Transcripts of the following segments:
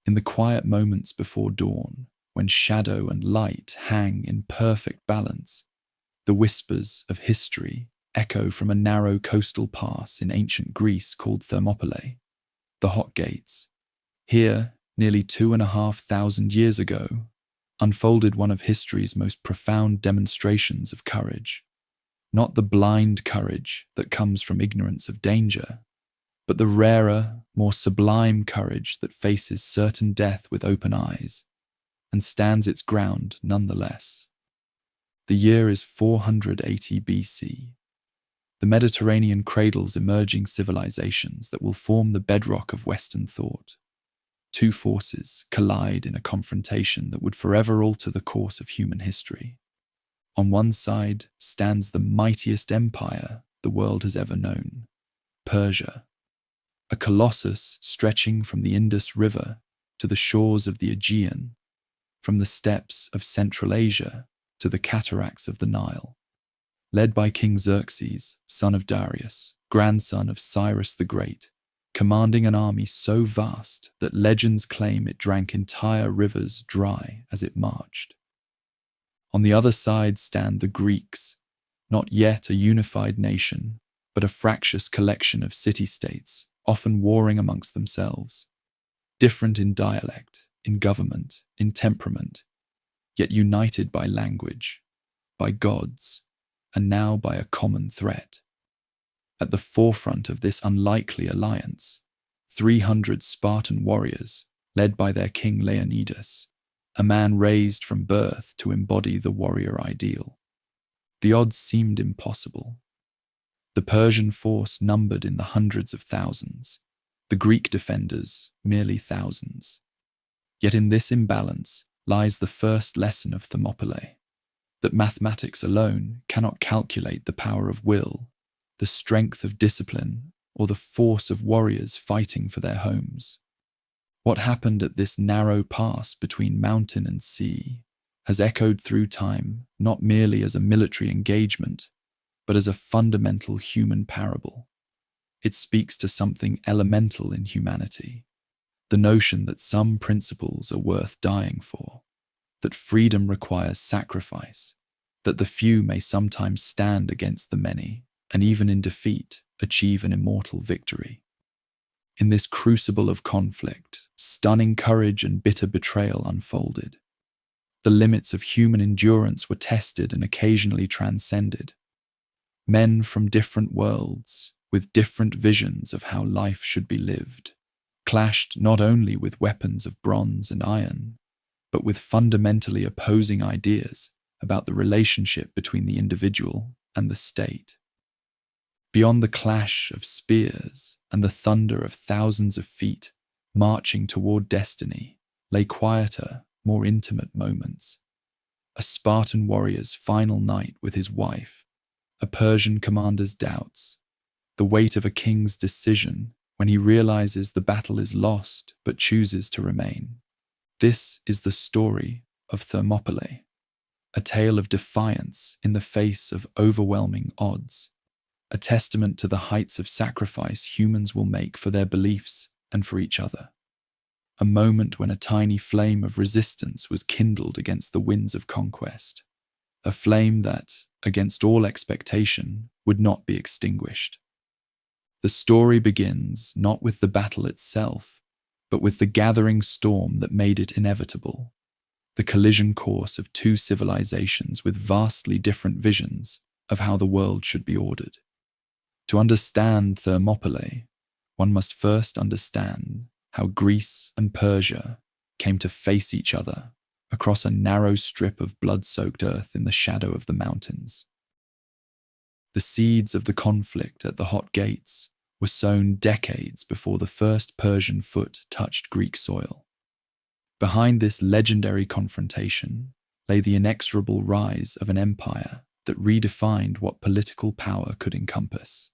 In the quiet moments before dawn, when shadow and light hang in perfect balance, the whispers of history echo from a narrow coastal pass in ancient Greece called Thermopylae, the Hot Gates. Here, nearly 2,500 years ago, unfolded one of history's most profound demonstrations of courage. Not the blind courage that comes from ignorance of danger, but the rarer, more sublime courage that faces certain death with open eyes and stands its ground nonetheless. The year is 480 BC. The Mediterranean cradles emerging civilizations that will form the bedrock of Western thought. Two forces collide in a confrontation that would forever alter the course of human history. On one side stands the mightiest empire the world has ever known, Persia, a colossus stretching from the Indus River to the shores of the Aegean, from the steppes of Central Asia to the cataracts of the Nile. Led by King Xerxes, son of Darius, grandson of Cyrus the Great, commanding an army so vast that legends claim it drank entire rivers dry as it marched. On the other side stand the Greeks, not yet a unified nation, but a fractious collection of city-states, often warring amongst themselves, different in dialect, in government, in temperament, yet united by language, by gods, and now by a common threat. At the forefront of this unlikely alliance, 300 Spartan warriors, led by their king Leonidas, a man raised from birth to embody the warrior ideal. The odds seemed impossible. The Persian force numbered in the hundreds of thousands, the Greek defenders merely thousands. Yet in this imbalance lies the first lesson of Thermopylae, that mathematics alone cannot calculate the power of will, the strength of discipline, or the force of warriors fighting for their homes. What happened at this narrow pass between mountain and sea has echoed through time not merely as a military engagement, but as a fundamental human parable. It speaks to something elemental in humanity, the notion that some principles are worth dying for, that freedom requires sacrifice, that the few may sometimes stand against the many, and even in defeat, achieve an immortal victory. In this crucible of conflict, stunning courage and bitter betrayal unfolded. The limits of human endurance were tested and occasionally transcended. Men from different worlds, with different visions of how life should be lived, clashed not only with weapons of bronze and iron, but with fundamentally opposing ideas about the relationship between the individual and the state. Beyond the clash of spears and the thunder of thousands of feet marching toward destiny lay quieter, more intimate moments. A Spartan warrior's final night with his wife, a Persian commander's doubts, the weight of a king's decision when he realizes the battle is lost but chooses to remain. This is the story of Thermopylae, a tale of defiance in the face of overwhelming odds, a testament to the heights of sacrifice humans will make for their beliefs and for each other. A moment when a tiny flame of resistance was kindled against the winds of conquest, a flame that, against all expectation, would not be extinguished. The story begins not with the battle itself, but with the gathering storm that made it inevitable, the collision course of two civilizations with vastly different visions of how the world should be ordered. To understand Thermopylae, one must first understand how Greece and Persia came to face each other across a narrow strip of blood-soaked earth in the shadow of the mountains. The seeds of the conflict at the Hot Gates were sown decades before the first Persian foot touched Greek soil. Behind this legendary confrontation lay the inexorable rise of an empire that redefined what political power could encompass.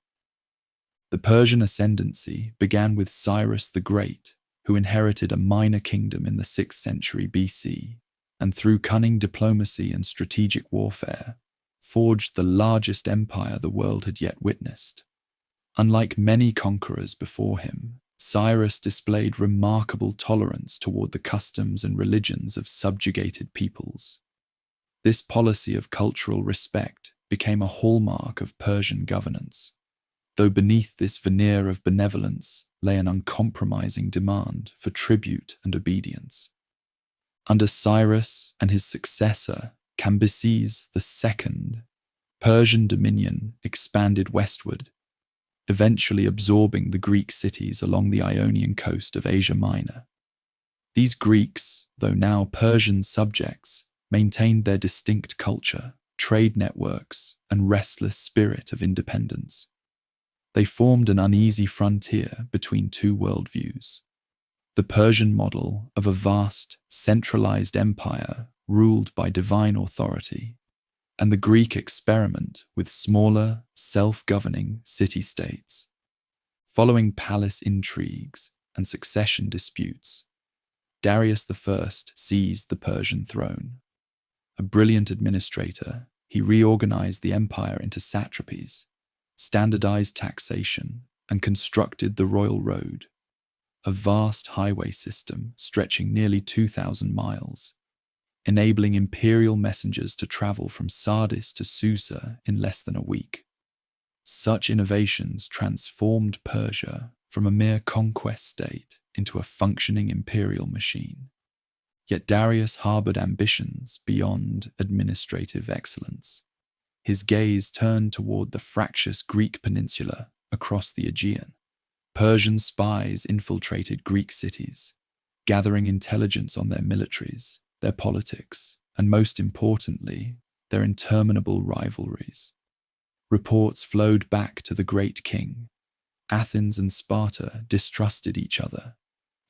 The Persian ascendancy began with Cyrus the Great, who inherited a minor kingdom in the 6th century BC, and through cunning diplomacy and strategic warfare, forged the largest empire the world had yet witnessed. Unlike many conquerors before him, Cyrus displayed remarkable tolerance toward the customs and religions of subjugated peoples. This policy of cultural respect became a hallmark of Persian governance, though beneath this veneer of benevolence lay an uncompromising demand for tribute and obedience. Under Cyrus and his successor, Cambyses II, Persian dominion expanded westward, eventually absorbing the Greek cities along the Ionian coast of Asia Minor. These Greeks, though now Persian subjects, maintained their distinct culture, trade networks, and restless spirit of independence. They formed an uneasy frontier between two worldviews: the Persian model of a vast, centralized empire ruled by divine authority, and the Greek experiment with smaller, self-governing city-states. Following palace intrigues and succession disputes, Darius I seized the Persian throne. A brilliant administrator, he reorganized the empire into satrapies, standardized taxation, and constructed the royal road, a vast highway system stretching nearly 2,000 miles, enabling imperial messengers to travel from Sardis to Susa in less than a week. Such innovations transformed Persia from a mere conquest state into a functioning imperial machine. Yet Darius harbored ambitions beyond administrative excellence. His gaze turned toward the fractious Greek peninsula across the Aegean. Persian spies infiltrated Greek cities, gathering intelligence on their militaries, their politics, and most importantly, their interminable rivalries. Reports flowed back to the great king. Athens and Sparta distrusted each other.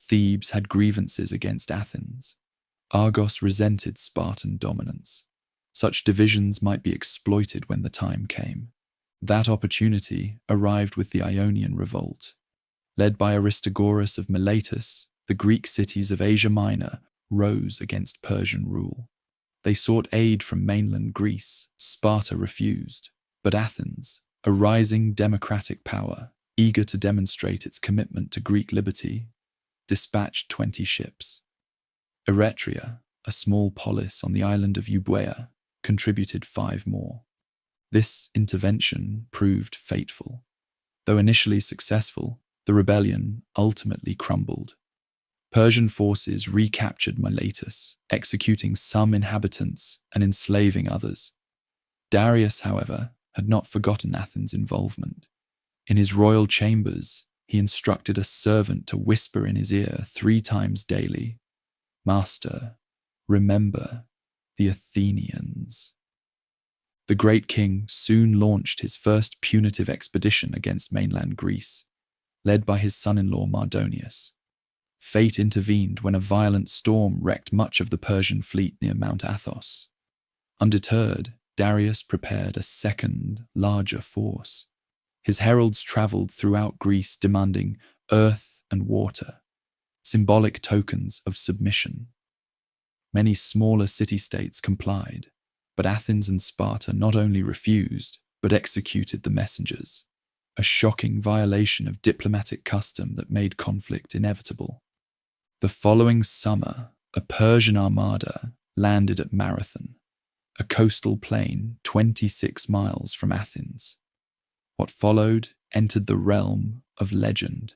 Thebes had grievances against Athens. Argos resented Spartan dominance. Such divisions might be exploited when the time came. That opportunity arrived with the Ionian revolt. Led by Aristagoras of Miletus, the Greek cities of Asia Minor rose against Persian rule. They sought aid from mainland Greece. Sparta refused, but Athens, a rising democratic power, eager to demonstrate its commitment to Greek liberty, dispatched 20 ships. Eretria, a small polis on the island of Euboea, contributed 5 more. This intervention proved fateful. Though initially successful, the rebellion ultimately crumbled. Persian forces recaptured Miletus, executing some inhabitants and enslaving others. Darius, however, had not forgotten Athens' involvement. In his royal chambers, he instructed a servant to whisper in his ear 3 times daily, "Master, remember the Athenians." The great king soon launched his first punitive expedition against mainland Greece, led by his son-in-law Mardonius. Fate intervened when a violent storm wrecked much of the Persian fleet near Mount Athos. Undeterred, Darius prepared a second, larger force. His heralds traveled throughout Greece demanding earth and water, symbolic tokens of submission. Many smaller city-states complied, but Athens and Sparta not only refused, but executed the messengers, a shocking violation of diplomatic custom that made conflict inevitable. The following summer, a Persian armada landed at Marathon, a coastal plain 26 miles from Athens. What followed entered the realm of legend.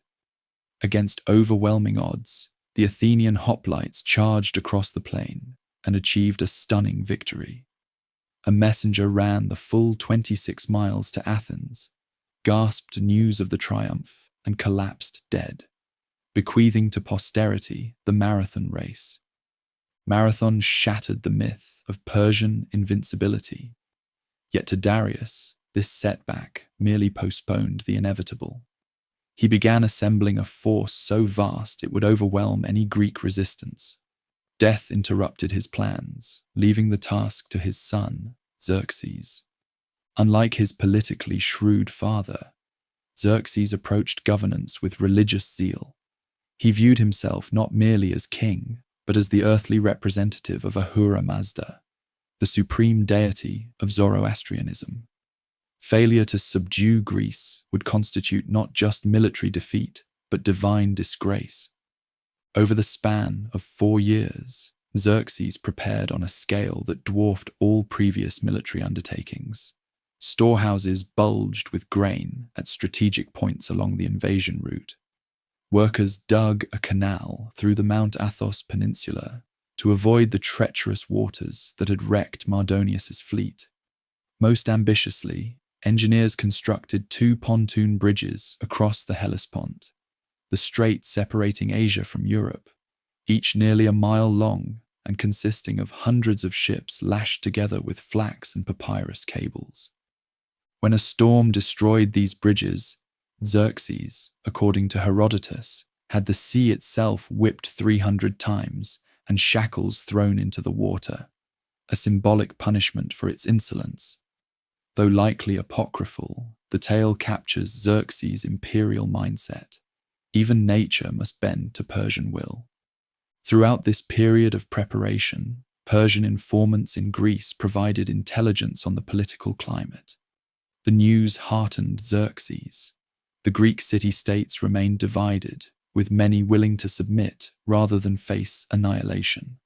Against overwhelming odds, the Athenian hoplites charged across the plain and achieved a stunning victory. A messenger ran the full 26 miles to Athens, gasped news of the triumph, and collapsed dead, bequeathing to posterity the Marathon race. Marathon shattered the myth of Persian invincibility. Yet to Darius, this setback merely postponed the inevitable. He began assembling a force so vast it would overwhelm any Greek resistance. Death interrupted his plans, leaving the task to his son, Xerxes. Unlike his politically shrewd father, Xerxes approached governance with religious zeal. He viewed himself not merely as king, but as the earthly representative of Ahura Mazda, the supreme deity of Zoroastrianism. Failure to subdue Greece would constitute not just military defeat, but divine disgrace. Over the span of 4 years, Xerxes prepared on a scale that dwarfed all previous military undertakings. Storehouses bulged with grain at strategic points along the invasion route. Workers dug a canal through the Mount Athos Peninsula to avoid the treacherous waters that had wrecked Mardonius's fleet. Most ambitiously, engineers constructed 2 pontoon bridges across the Hellespont, the strait separating Asia from Europe, each nearly a mile long and consisting of hundreds of ships lashed together with flax and papyrus cables. When a storm destroyed these bridges, Xerxes, according to Herodotus, had the sea itself whipped 300 times and shackles thrown into the water, a symbolic punishment for its insolence. Though likely apocryphal, the tale captures Xerxes' imperial mindset. Even nature must bend to Persian will. Throughout this period of preparation, Persian informants in Greece provided intelligence on the political climate. The news heartened Xerxes. The Greek city-states remained divided, with many willing to submit rather than face annihilation.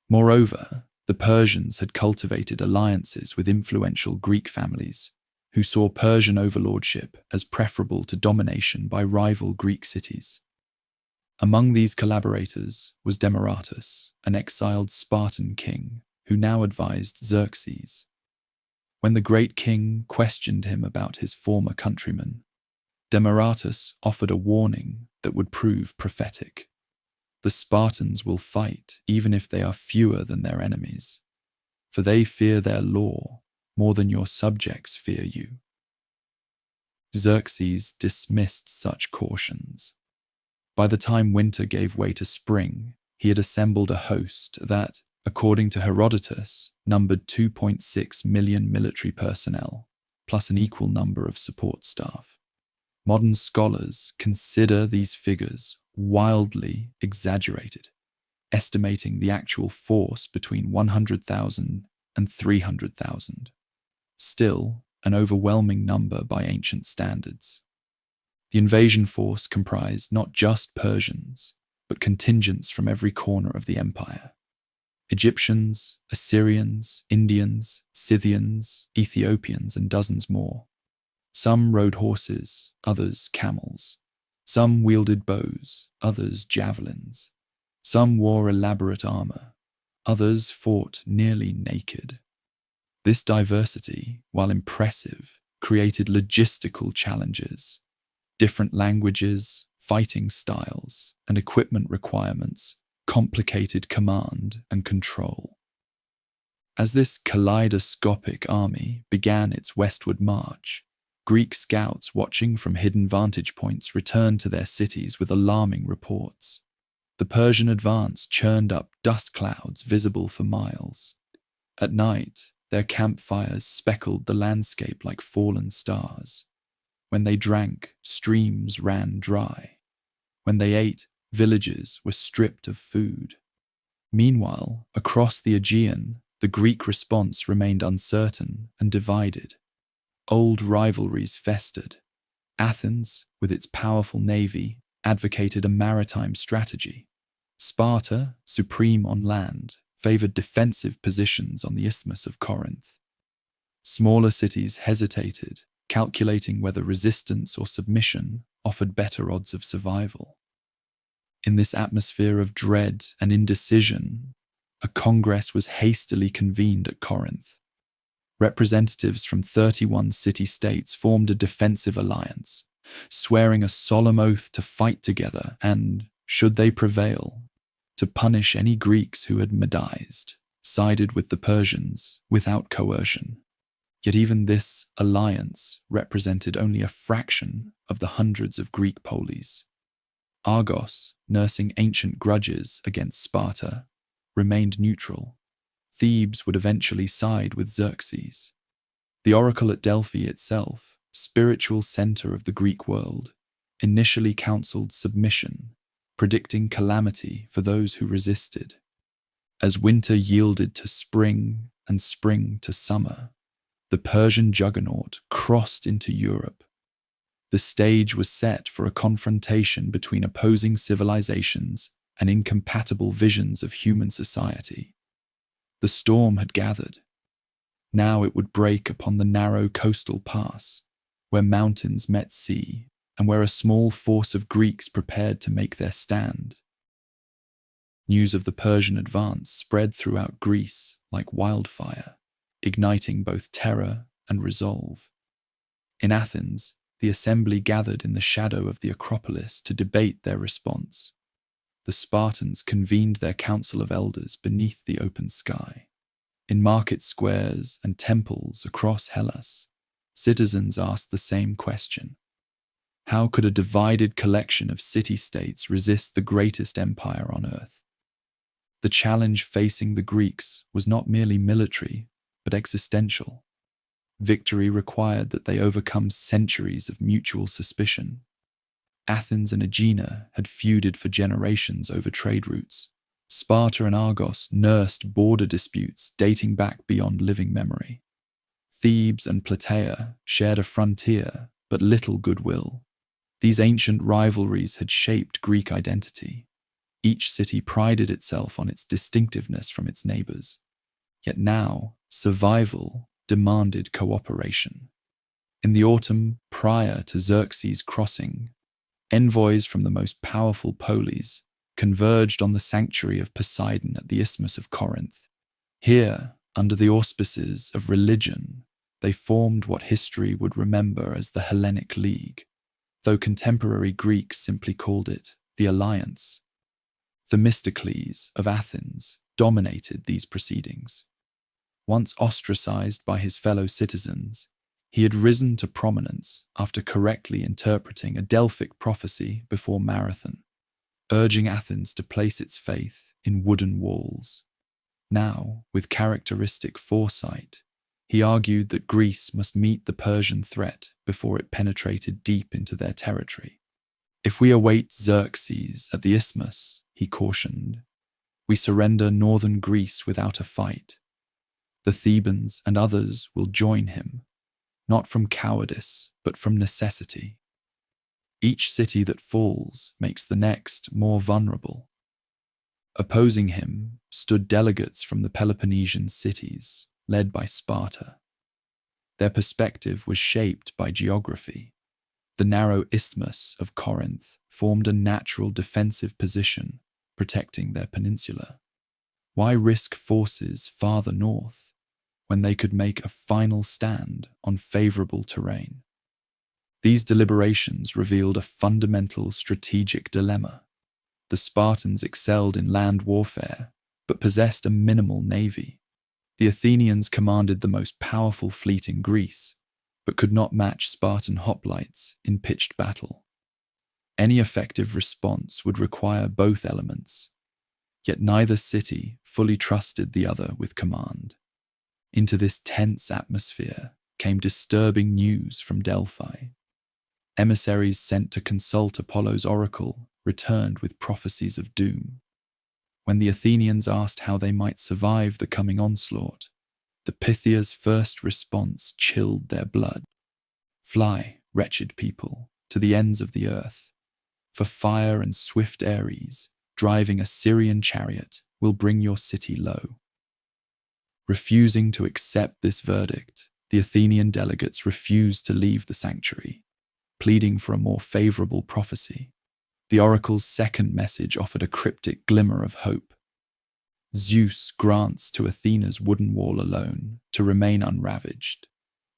Moreover, the Persians had cultivated alliances with influential Greek families, who saw Persian overlordship as preferable to domination by rival Greek cities. Among these collaborators was Demaratus, an exiled Spartan king who now advised Xerxes. When the great king questioned him about his former countrymen, Demaratus offered a warning that would prove prophetic. The Spartans will fight even if they are fewer than their enemies, for they fear their law more than your subjects fear you. Xerxes dismissed such cautions. By the time winter gave way to spring, he had assembled a host that, according to Herodotus, numbered 2.6 million military personnel, plus an equal number of support staff. Modern scholars consider these figures wildly exaggerated, estimating the actual force between 100,000 and 300,000. Still, an overwhelming number by ancient standards. The invasion force comprised not just Persians, but contingents from every corner of the empire. Egyptians, Assyrians, Indians, Scythians, Ethiopians, and dozens more. Some rode horses, others camels. Some wielded bows, others javelins. Some wore elaborate armor, others fought nearly naked. This diversity, while impressive, created logistical challenges. Different languages, fighting styles, and equipment requirements complicated command and control. As this kaleidoscopic army began its westward march, Greek scouts watching from hidden vantage points returned to their cities with alarming reports. The Persian advance churned up dust clouds visible for miles. At night, their campfires speckled the landscape like fallen stars. When they drank, streams ran dry. When they ate, villages were stripped of food. Meanwhile, across the Aegean, the Greek response remained uncertain and divided. Old rivalries festered. Athens, with its powerful navy, advocated a maritime strategy. Sparta, supreme on land, favored defensive positions on the Isthmus of Corinth. Smaller cities hesitated, calculating whether resistance or submission offered better odds of survival. In this atmosphere of dread and indecision, a congress was hastily convened at Corinth. Representatives from 31 city-states formed a defensive alliance, swearing a solemn oath to fight together and, should they prevail, to punish any Greeks who had Medized, sided with the Persians without coercion. Yet even this alliance represented only a fraction of the hundreds of Greek polis. Argos, nursing ancient grudges against Sparta, remained neutral. Thebes would eventually side with Xerxes. The oracle at Delphi itself, spiritual center of the Greek world, initially counseled submission, predicting calamity for those who resisted. As winter yielded to spring and spring to summer, the Persian juggernaut crossed into Europe. The stage was set for a confrontation between opposing civilizations and incompatible visions of human society. The storm had gathered. Now it would break upon the narrow coastal pass, where mountains met sea, and where a small force of Greeks prepared to make their stand. News of the Persian advance spread throughout Greece like wildfire, igniting both terror and resolve. In Athens, the assembly gathered in the shadow of the Acropolis to debate their response. The Spartans convened their council of elders beneath the open sky. In market squares and temples across Hellas, citizens asked the same question. How could a divided collection of city-states resist the greatest empire on earth? The challenge facing the Greeks was not merely military, but existential. Victory required that they overcome centuries of mutual suspicion. Athens and Aegina had feuded for generations over trade routes. Sparta and Argos nursed border disputes dating back beyond living memory. Thebes and Plataea shared a frontier, but little goodwill. These ancient rivalries had shaped Greek identity. Each city prided itself on its distinctiveness from its neighbors. Yet now, survival demanded cooperation. In the autumn prior to Xerxes' crossing, envoys from the most powerful polis converged on the sanctuary of Poseidon at the Isthmus of Corinth. Here, under the auspices of religion, they formed what history would remember as the Hellenic League, though contemporary Greeks simply called it the Alliance. Themistocles of Athens dominated these proceedings. Once ostracized by his fellow citizens, he had risen to prominence after correctly interpreting a Delphic prophecy before Marathon, urging Athens to place its faith in wooden walls. Now, with characteristic foresight, he argued that Greece must meet the Persian threat before it penetrated deep into their territory. If we await Xerxes at the Isthmus, he cautioned, we surrender northern Greece without a fight. The Thebans and others will join him, not from cowardice, but from necessity. Each city that falls makes the next more vulnerable. Opposing him stood delegates from the Peloponnesian cities, led by Sparta. Their perspective was shaped by geography. The narrow isthmus of Corinth formed a natural defensive position, protecting their peninsula. Why risk forces farther north when they could make a final stand on favorable terrain? These deliberations revealed a fundamental strategic dilemma. The Spartans excelled in land warfare, but possessed a minimal navy. The Athenians commanded the most powerful fleet in Greece, but could not match Spartan hoplites in pitched battle. Any effective response would require both elements, yet neither city fully trusted the other with command. Into this tense atmosphere came disturbing news from Delphi. Emissaries sent to consult Apollo's oracle returned with prophecies of doom. When the Athenians asked how they might survive the coming onslaught, the Pythia's first response chilled their blood. Fly, wretched people, to the ends of the earth, for fire and swift Ares, driving a Syrian chariot, will bring your city low. Refusing to accept this verdict, the Athenian delegates refused to leave the sanctuary, pleading for a more favorable prophecy. The oracle's second message offered a cryptic glimmer of hope. Zeus grants to Athena's wooden wall alone to remain unravaged.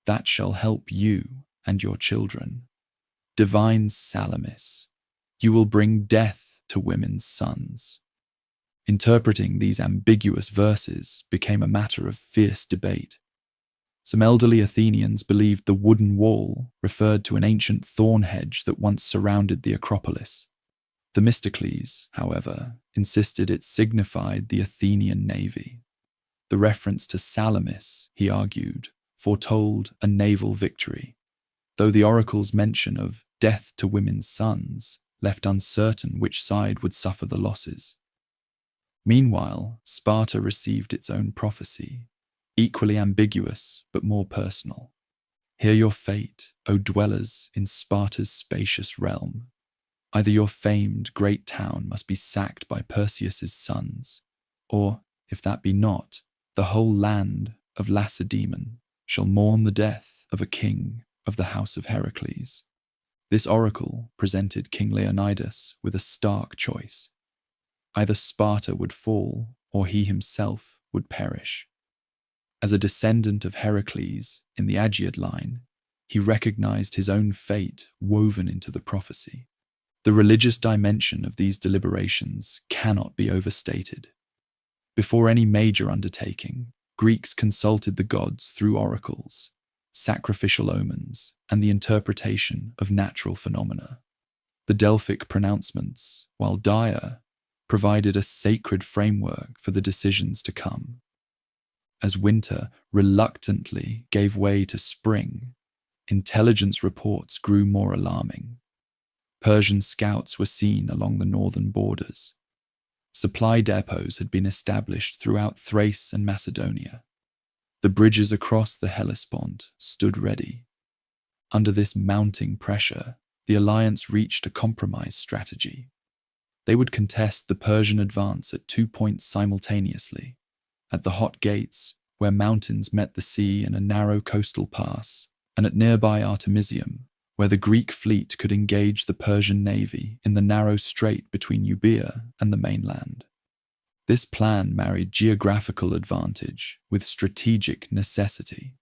That shall help you and your children. Divine Salamis, you will bring death to women's sons. Interpreting these ambiguous verses became a matter of fierce debate. Some elderly Athenians believed the wooden wall referred to an ancient thorn hedge that once surrounded the Acropolis. Themistocles, however, insisted it signified the Athenian navy. The reference to Salamis, he argued, foretold a naval victory, though the oracle's mention of death to women's sons left uncertain which side would suffer the losses. Meanwhile, Sparta received its own prophecy, equally ambiguous but more personal. Hear your fate, O dwellers in Sparta's spacious realm. Either your famed great town must be sacked by Perseus's sons, or, if that be not, the whole land of Lacedaemon shall mourn the death of a king of the house of Heracles. This oracle presented King Leonidas with a stark choice. Either Sparta would fall, or he himself would perish. As a descendant of Heracles in the Aegeid line, he recognized his own fate woven into the prophecy. The religious dimension of these deliberations cannot be overstated. Before any major undertaking, Greeks consulted the gods through oracles, sacrificial omens, and the interpretation of natural phenomena. The Delphic pronouncements, while dire, provided a sacred framework for the decisions to come. As winter reluctantly gave way to spring, intelligence reports grew more alarming. Persian scouts were seen along the northern borders. Supply depots had been established throughout Thrace and Macedonia. The bridges across the Hellespont stood ready. Under this mounting pressure, the alliance reached a compromise strategy. They would contest the Persian advance at 2 points simultaneously, at the Hot Gates, where mountains met the sea in a narrow coastal pass, and at nearby Artemisium, where the Greek fleet could engage the Persian navy in the narrow strait between Euboea and the mainland. This plan married geographical advantage with strategic necessity.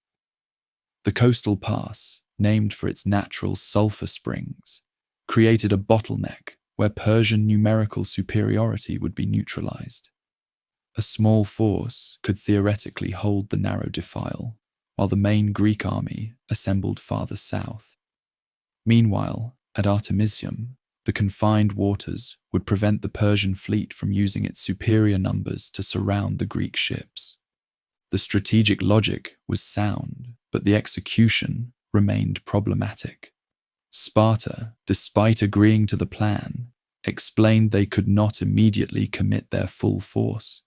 The coastal pass, named for its natural sulfur springs, created a bottleneck where Persian numerical superiority would be neutralized. A small force could theoretically hold the narrow defile, while the main Greek army assembled farther south. Meanwhile, at Artemisium, the confined waters would prevent the Persian fleet from using its superior numbers to surround the Greek ships. The strategic logic was sound, but the execution remained problematic. Sparta, despite agreeing to the plan, explained they could not immediately commit their full force.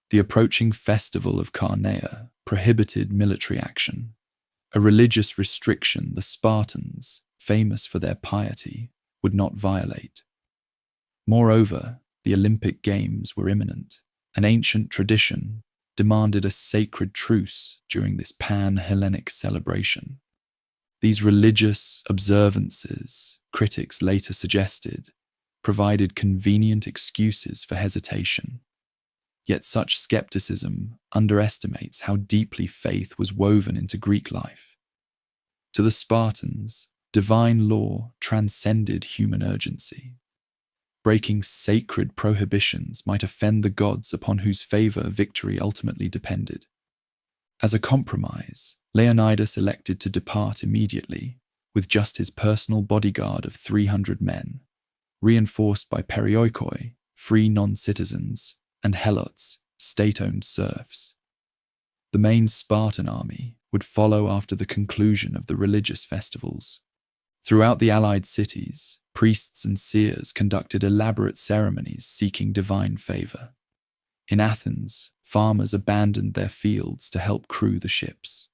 The approaching festival of Carnea prohibited military action, a religious restriction the Spartans, famous for their piety, would not violate. Moreover, the Olympic Games were imminent. An ancient tradition demanded a sacred truce during this pan-Hellenic celebration. These religious observances, critics later suggested, provided convenient excuses for hesitation. Yet such skepticism underestimates how deeply faith was woven into Greek life. To the Spartans, divine law transcended human urgency. Breaking sacred prohibitions might offend the gods upon whose favor victory ultimately depended. As a compromise, Leonidas elected to depart immediately, with just his personal bodyguard of 300 men, reinforced by perioikoi, free non-citizens, and helots, state-owned serfs. The main Spartan army would follow after the conclusion of the religious festivals. Throughout the allied cities, priests and seers conducted elaborate ceremonies seeking divine favor. In Athens, farmers abandoned their fields to help crew the ships.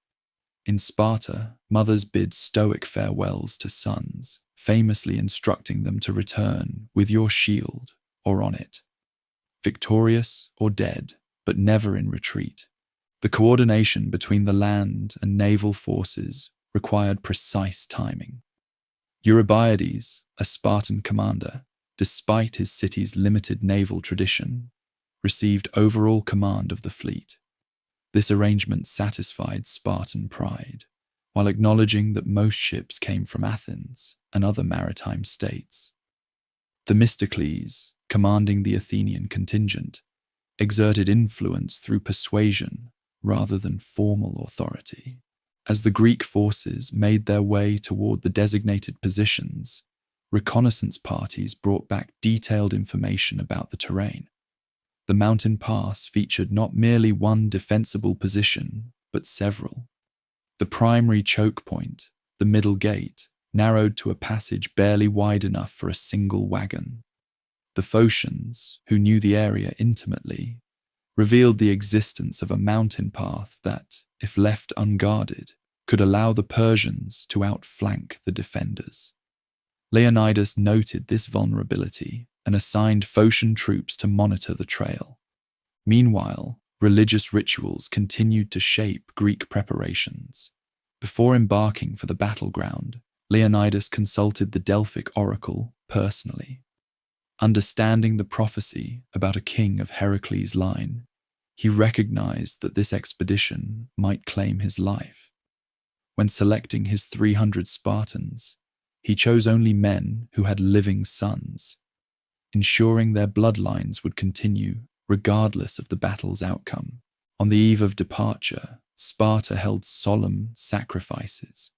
In Sparta, mothers bid stoic farewells to sons, famously instructing them to return with your shield or on it, victorious or dead, but never in retreat. The coordination between the land and naval forces required precise timing. Eurybiades, a Spartan commander, despite his city's limited naval tradition, received overall command of the fleet. This arrangement satisfied Spartan pride, while acknowledging that most ships came from Athens and other maritime states. Themistocles, commanding the Athenian contingent, exerted influence through persuasion rather than formal authority. As the Greek forces made their way toward the designated positions, reconnaissance parties brought back detailed information about the terrain. The mountain pass featured not merely one defensible position, but several. The primary choke point, the middle gate, narrowed to a passage barely wide enough for a single wagon. The Phocians, who knew the area intimately, revealed the existence of a mountain path that, if left unguarded, could allow the Persians to outflank the defenders. Leonidas noted this vulnerability and assigned Phocian troops to monitor the trail. Meanwhile, religious rituals continued to shape Greek preparations. Before embarking for the battleground, Leonidas consulted the Delphic oracle personally. Understanding the prophecy about a king of Heracles' line, he recognized that this expedition might claim his life. When selecting his 300 Spartans, he chose only men who had living sons, ensuring their bloodlines would continue regardless of the battle's outcome. On the eve of departure, Sparta held solemn sacrifices.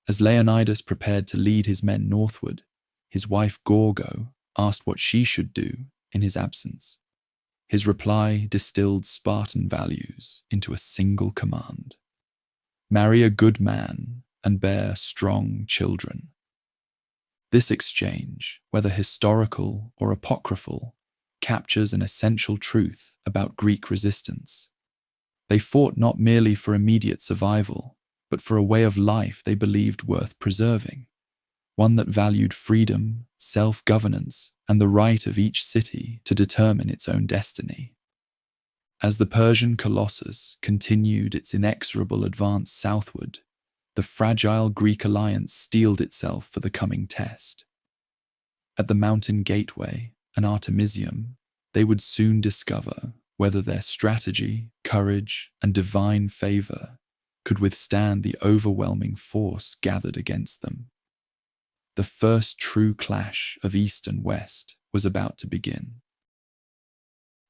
As Leonidas prepared to lead his men northward, his wife Gorgo asked what she should do in his absence. His reply distilled Spartan values into a single command: marry a good man and bear strong children. This exchange, whether historical or apocryphal, captures an essential truth about Greek resistance. They fought not merely for immediate survival, but for a way of life they believed worth preserving, one that valued freedom, self-governance, and the right of each city to determine its own destiny. As the Persian colossus continued its inexorable advance southward, the fragile Greek alliance steeled itself for the coming test. At the mountain gateway and Artemisium, they would soon discover whether their strategy, courage, and divine favor could withstand the overwhelming force gathered against them. The first true clash of East and West was about to begin.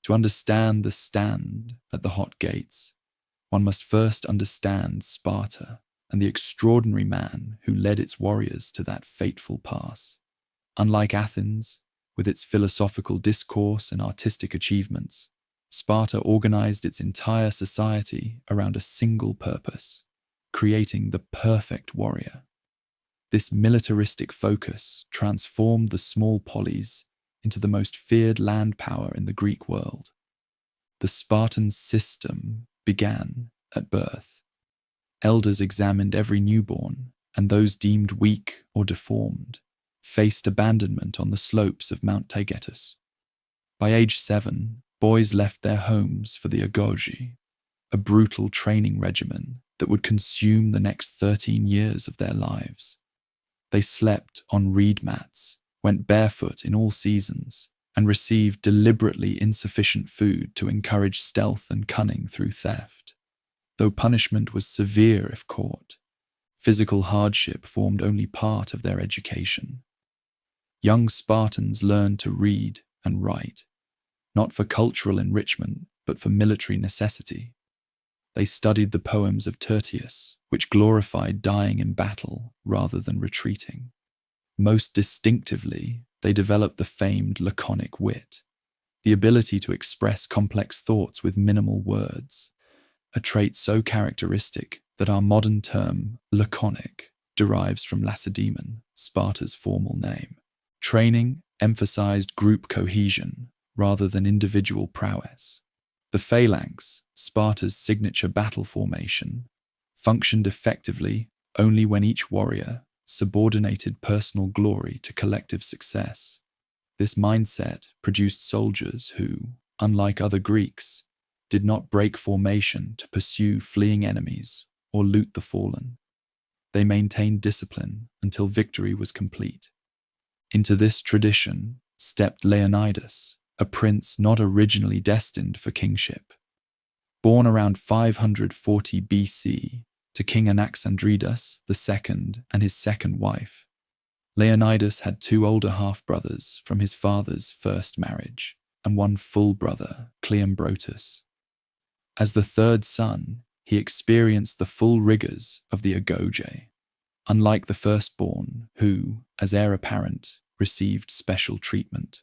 To understand the stand at the hot gates, one must first understand Sparta and the extraordinary man who led its warriors to that fateful pass. Unlike Athens, with its philosophical discourse and artistic achievements, Sparta organized its entire society around a single purpose: creating the perfect warrior. This militaristic focus transformed the small polis into the most feared land power in the Greek world. The Spartan system began at birth. Elders examined every newborn, and those deemed weak or deformed faced abandonment on the slopes of Mount Taygetus. By age 7, boys left their homes for the agoge, a brutal training regimen that would consume the next 13 years of their lives. They slept on reed mats, went barefoot in all seasons, and received deliberately insufficient food to encourage stealth and cunning through theft. Though punishment was severe if caught, physical hardship formed only part of their education. Young Spartans learned to read and write, not for cultural enrichment, but for military necessity. They studied the poems of Tertius, which glorified dying in battle rather than retreating. Most distinctively, they developed the famed laconic wit, the ability to express complex thoughts with minimal words, a trait so characteristic that our modern term laconic derives from Lacedaemon, Sparta's formal name. Training emphasized group cohesion rather than individual prowess. The phalanx, Sparta's signature battle formation, functioned effectively only when each warrior subordinated personal glory to collective success. This mindset produced soldiers who, unlike other Greeks, did not break formation to pursue fleeing enemies or loot the fallen. They maintained discipline until victory was complete. Into this tradition stepped Leonidas, a prince not originally destined for kingship. Born around 540 BC to King Anaxandridas II and his second wife, Leonidas had 2 older half-brothers from his father's first marriage and 1 full brother, Cleombrotus. As the third son, he experienced the full rigors of the agoge, unlike the firstborn who, as heir apparent, received special treatment.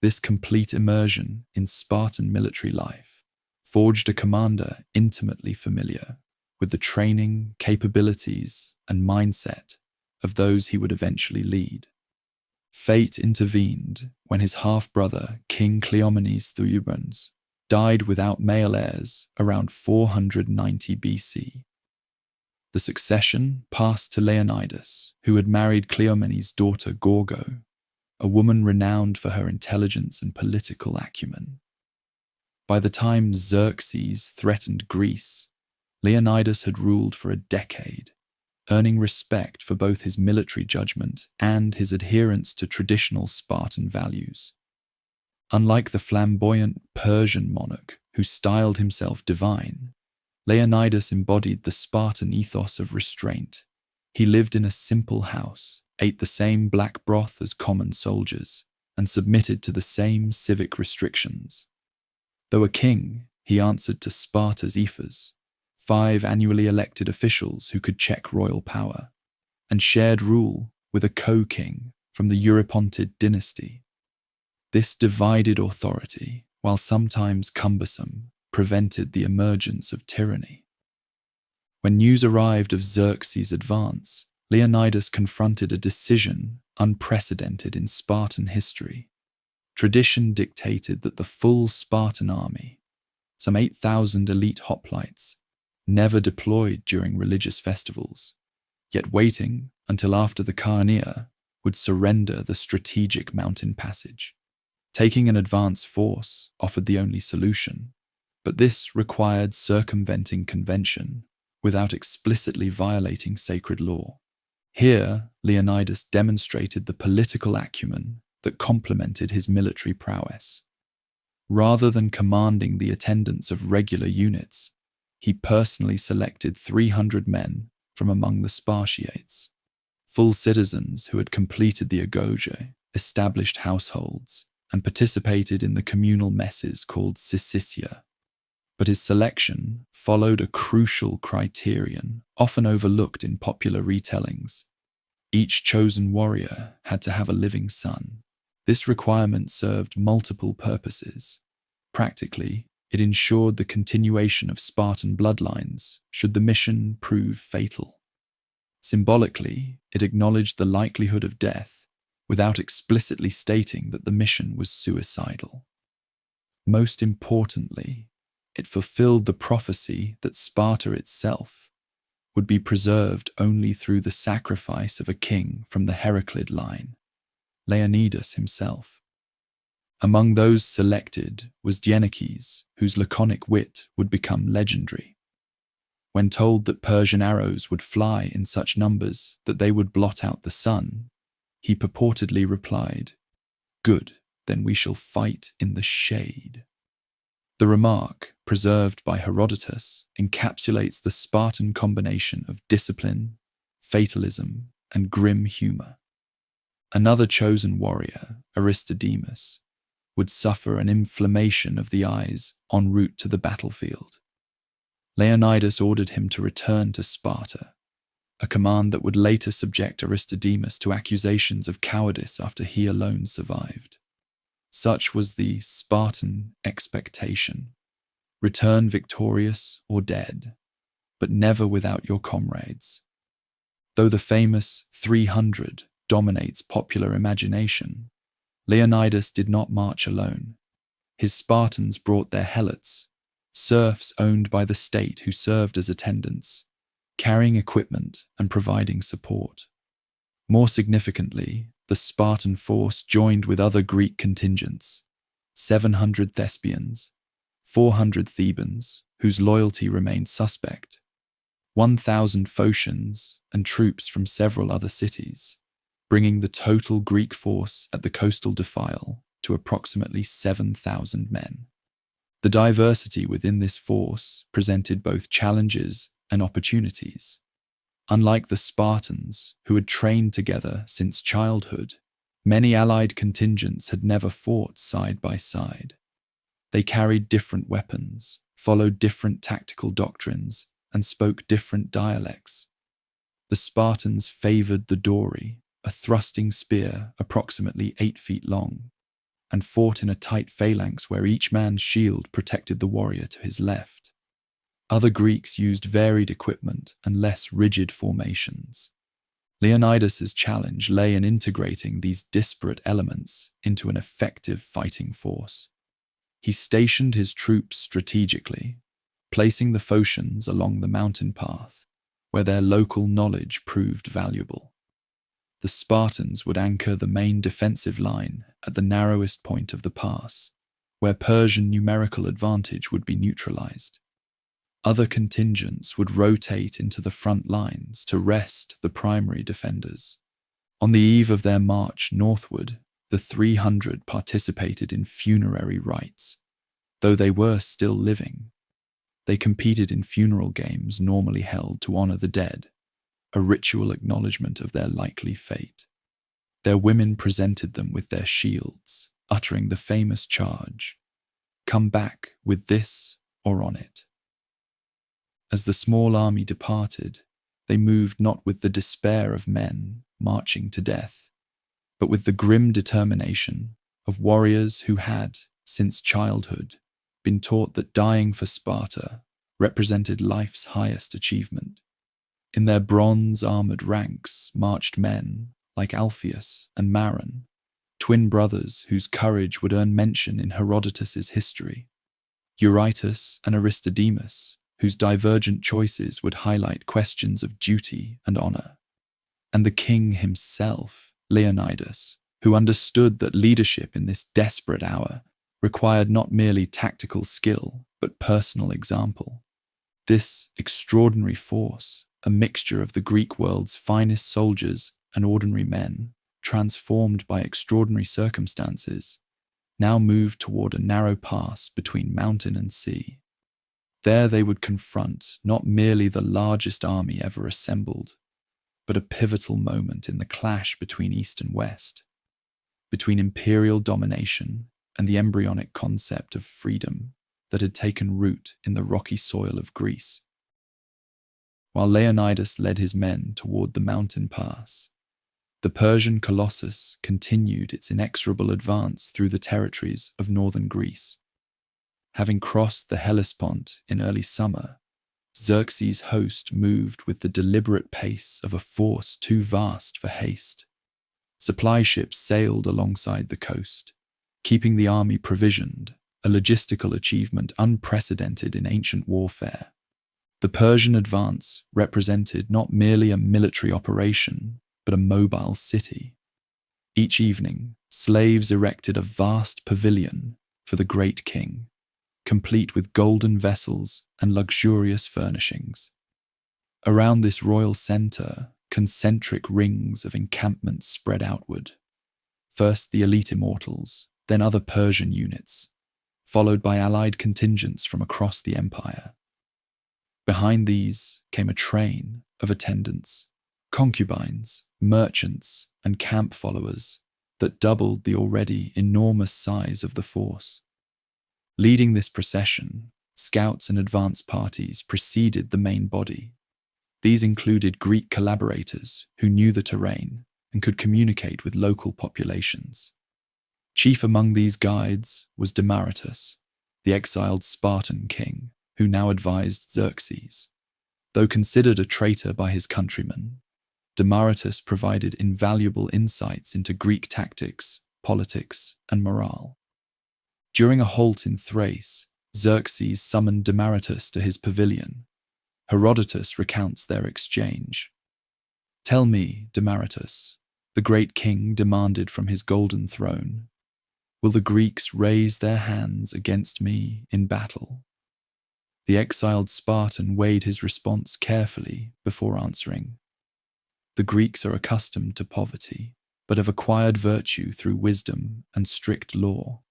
This complete immersion in Spartan military life forged a commander intimately familiar with the training, capabilities, and mindset of those he would eventually lead. Fate intervened when his half-brother, King Cleomenes Theubrons, died without male heirs around 490 BC. The succession passed to Leonidas, who had married Cleomenes' daughter Gorgo, a woman renowned for her intelligence and political acumen. By the time Xerxes threatened Greece, Leonidas had ruled for a decade, earning respect for both his military judgment and his adherence to traditional Spartan values. Unlike the flamboyant Persian monarch who styled himself divine, Leonidas embodied the Spartan ethos of restraint. He lived in a simple house, ate the same black broth as common soldiers, and submitted to the same civic restrictions. Though a king, he answered to Sparta's ephors, 5 annually elected officials who could check royal power, and shared rule with a co-king from the Eurypontid dynasty. This divided authority, while sometimes cumbersome, prevented the emergence of tyranny. When news arrived of Xerxes' advance, Leonidas confronted a decision unprecedented in Spartan history. Tradition dictated that the full Spartan army, some 8,000 elite hoplites, never deployed during religious festivals, yet waiting until after the Carneia would surrender the strategic mountain passage. Taking an advance force offered the only solution, but this required circumventing convention without explicitly violating sacred law. Here, Leonidas demonstrated the political acumen that complemented his military prowess. Rather than commanding the attendance of regular units, he personally selected 300 men from among the Spartiates, full citizens who had completed the agoge, established households, and participated in the communal messes called syssitia. But his selection followed a crucial criterion, often overlooked in popular retellings. Each chosen warrior had to have a living son. This requirement served multiple purposes. Practically, it ensured the continuation of Spartan bloodlines should the mission prove fatal. Symbolically, it acknowledged the likelihood of death without explicitly stating that the mission was suicidal. Most importantly, it fulfilled the prophecy that Sparta itself would be preserved only through the sacrifice of a king from the Heraclid line, Leonidas himself. Among those selected was Dienekes, whose laconic wit would become legendary. When told that Persian arrows would fly in such numbers that they would blot out the sun, he purportedly replied, "Good, then we shall fight in the shade." The remark, preserved by Herodotus, encapsulates the Spartan combination of discipline, fatalism, and grim humor. Another chosen warrior, Aristodemus, would suffer an inflammation of the eyes en route to the battlefield. Leonidas ordered him to return to Sparta, a command that would later subject Aristodemus to accusations of cowardice after he alone survived. Such was the Spartan expectation: return victorious or dead, but never without your comrades. Though the famous 300 dominates popular imagination, Leonidas did not march alone. His Spartans brought their helots, serfs owned by the state who served as attendants, carrying equipment and providing support. More significantly, the Spartan force joined with other Greek contingents, 700 Thespians, 400 Thebans, whose loyalty remained suspect, 1,000 Phocians, and troops from several other cities, bringing the total Greek force at the coastal defile to approximately 7,000 men. The diversity within this force presented both challenges and opportunities. Unlike the Spartans, who had trained together since childhood, many allied contingents had never fought side by side. They carried different weapons, followed different tactical doctrines, and spoke different dialects. The Spartans favored the dory, a thrusting spear approximately 8 feet long, and fought in a tight phalanx where each man's shield protected the warrior to his left. Other Greeks used varied equipment and less rigid formations. Leonidas's challenge lay in integrating these disparate elements into an effective fighting force. He stationed his troops strategically, placing the Phocians along the mountain path, where their local knowledge proved valuable. The Spartans would anchor the main defensive line at the narrowest point of the pass, where Persian numerical advantage would be neutralized. Other contingents would rotate into the front lines to rest the primary defenders. On the eve of their march northward, the 300 participated in funerary rites. Though they were still living, they competed in funeral games normally held to honor the dead, a ritual acknowledgement of their likely fate. Their women presented them with their shields, uttering the famous charge, "Come back with this or on it." As the small army departed, they moved not with the despair of men marching to death, but with the grim determination of warriors who had, since childhood, been taught that dying for Sparta represented life's highest achievement. In their bronze-armored ranks marched men like Alpheus and Maron, twin brothers whose courage would earn mention in Herodotus's history, Eurytus and Aristodemus, whose divergent choices would highlight questions of duty and honor, and the king himself, Leonidas, who understood that leadership in this desperate hour required not merely tactical skill, but personal example. This extraordinary force, a mixture of the Greek world's finest soldiers and ordinary men, transformed by extraordinary circumstances, now moved toward a narrow pass between mountain and sea. There they would confront not merely the largest army ever assembled, but a pivotal moment in the clash between East and West, between imperial domination and the embryonic concept of freedom that had taken root in the rocky soil of Greece. While Leonidas led his men toward the mountain pass, the Persian colossus continued its inexorable advance through the territories of northern Greece. Having crossed the Hellespont in early summer, Xerxes' host moved with the deliberate pace of a force too vast for haste. Supply ships sailed alongside the coast, keeping the army provisioned, a logistical achievement unprecedented in ancient warfare. The Persian advance represented not merely a military operation, but a mobile city. Each evening, slaves erected a vast pavilion for the great king, complete with golden vessels and luxurious furnishings. Around this royal center, concentric rings of encampments spread outward. First the elite immortals, then other Persian units, followed by allied contingents from across the empire. Behind these came a train of attendants, concubines, merchants, and camp followers that doubled the already enormous size of the force. Leading this procession, scouts and advance parties preceded the main body. These included Greek collaborators who knew the terrain and could communicate with local populations. Chief among these guides was Demaratus, the exiled Spartan king, who now advised Xerxes. Though considered a traitor by his countrymen, Demaratus provided invaluable insights into Greek tactics, politics, and morale. During a halt in Thrace, Xerxes summoned Demaratus to his pavilion. Herodotus recounts their exchange. "Tell me, Demaratus," the great king demanded from his golden throne, "will the Greeks raise their hands against me in battle?" The exiled Spartan weighed his response carefully before answering. "The Greeks are accustomed to poverty, but have acquired virtue through wisdom and strict law.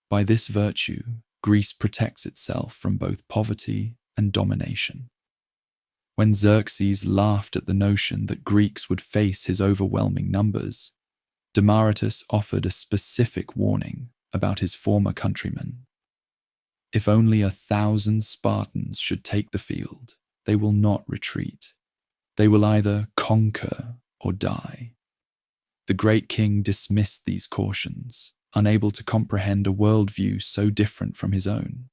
By this virtue, Greece protects itself from both poverty and domination." When Xerxes laughed at the notion that Greeks would face his overwhelming numbers, Demaratus offered a specific warning about his former countrymen. "If only 1,000 Spartans should take the field, they will not retreat. They will either conquer or die." The great king dismissed these cautions, unable to comprehend a worldview so different from his own.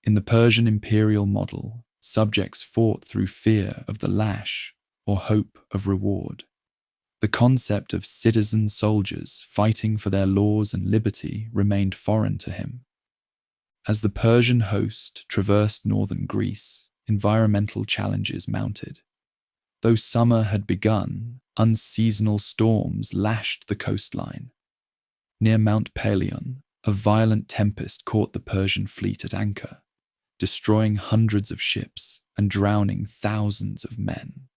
In the Persian imperial model, subjects fought through fear of the lash or hope of reward. The concept of citizen soldiers fighting for their laws and liberty remained foreign to him. As the Persian host traversed northern Greece, environmental challenges mounted. Though summer had begun, unseasonal storms lashed the coastline. Near Mount Pelion, a violent tempest caught the Persian fleet at anchor, destroying hundreds of ships and drowning thousands of men.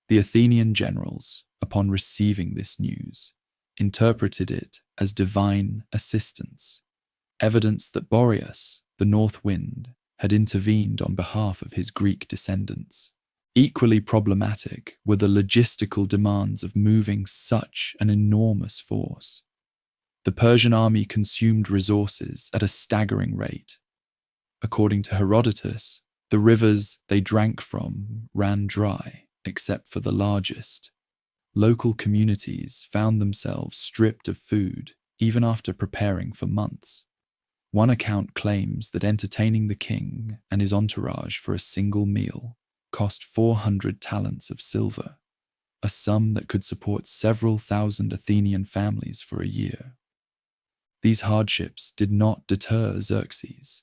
The Athenian generals, upon receiving this news, interpreted it as divine assistance, evidence that Boreas, the north wind, had intervened on behalf of his Greek descendants. Equally problematic were the logistical demands of moving such an enormous force. The Persian army consumed resources at a staggering rate. According to Herodotus, the rivers they drank from ran dry, except for the largest. Local communities found themselves stripped of food even after preparing for months. One account claims that entertaining the king and his entourage for a single meal cost 400 talents of silver, a sum that could support several thousand Athenian families for a year. These hardships did not deter Xerxes.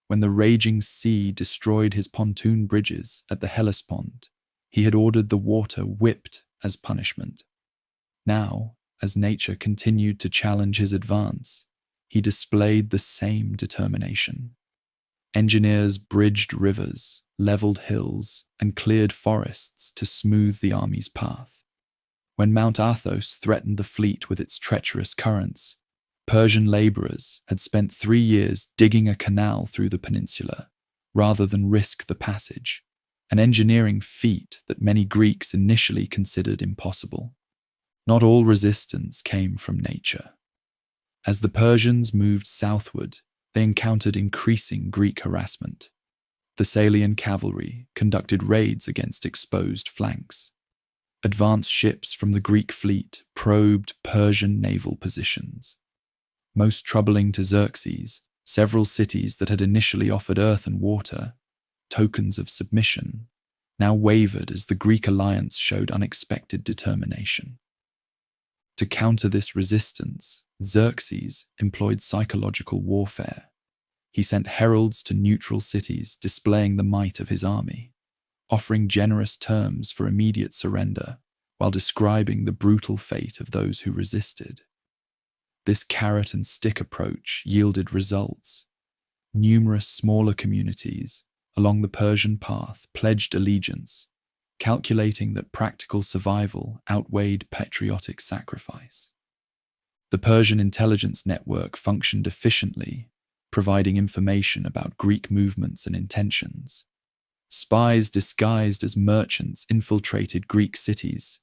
When the raging sea destroyed his pontoon bridges at the Hellespont, he had ordered the water whipped as punishment. Now, as nature continued to challenge his advance, he displayed the same determination. Engineers bridged rivers, leveled hills, and cleared forests to smooth the army's path. When Mount Athos threatened the fleet with its treacherous currents, Persian laborers had spent 3 years digging a canal through the peninsula, rather than risk the passage, an engineering feat that many Greeks initially considered impossible. Not all resistance came from nature. As the Persians moved southward, they encountered increasing Greek harassment. Thessalian cavalry conducted raids against exposed flanks. Advance ships from the Greek fleet probed Persian naval positions. Most troubling to Xerxes, several cities that had initially offered earth and water, tokens of submission, now wavered as the Greek alliance showed unexpected determination. To counter this resistance, Xerxes employed psychological warfare. He sent heralds to neutral cities displaying the might of his army, offering generous terms for immediate surrender while describing the brutal fate of those who resisted. This carrot and stick approach yielded results. Numerous smaller communities along the Persian path pledged allegiance, calculating that practical survival outweighed patriotic sacrifice. The Persian intelligence network functioned efficiently, providing information about Greek movements and intentions. Spies disguised as merchants infiltrated Greek cities,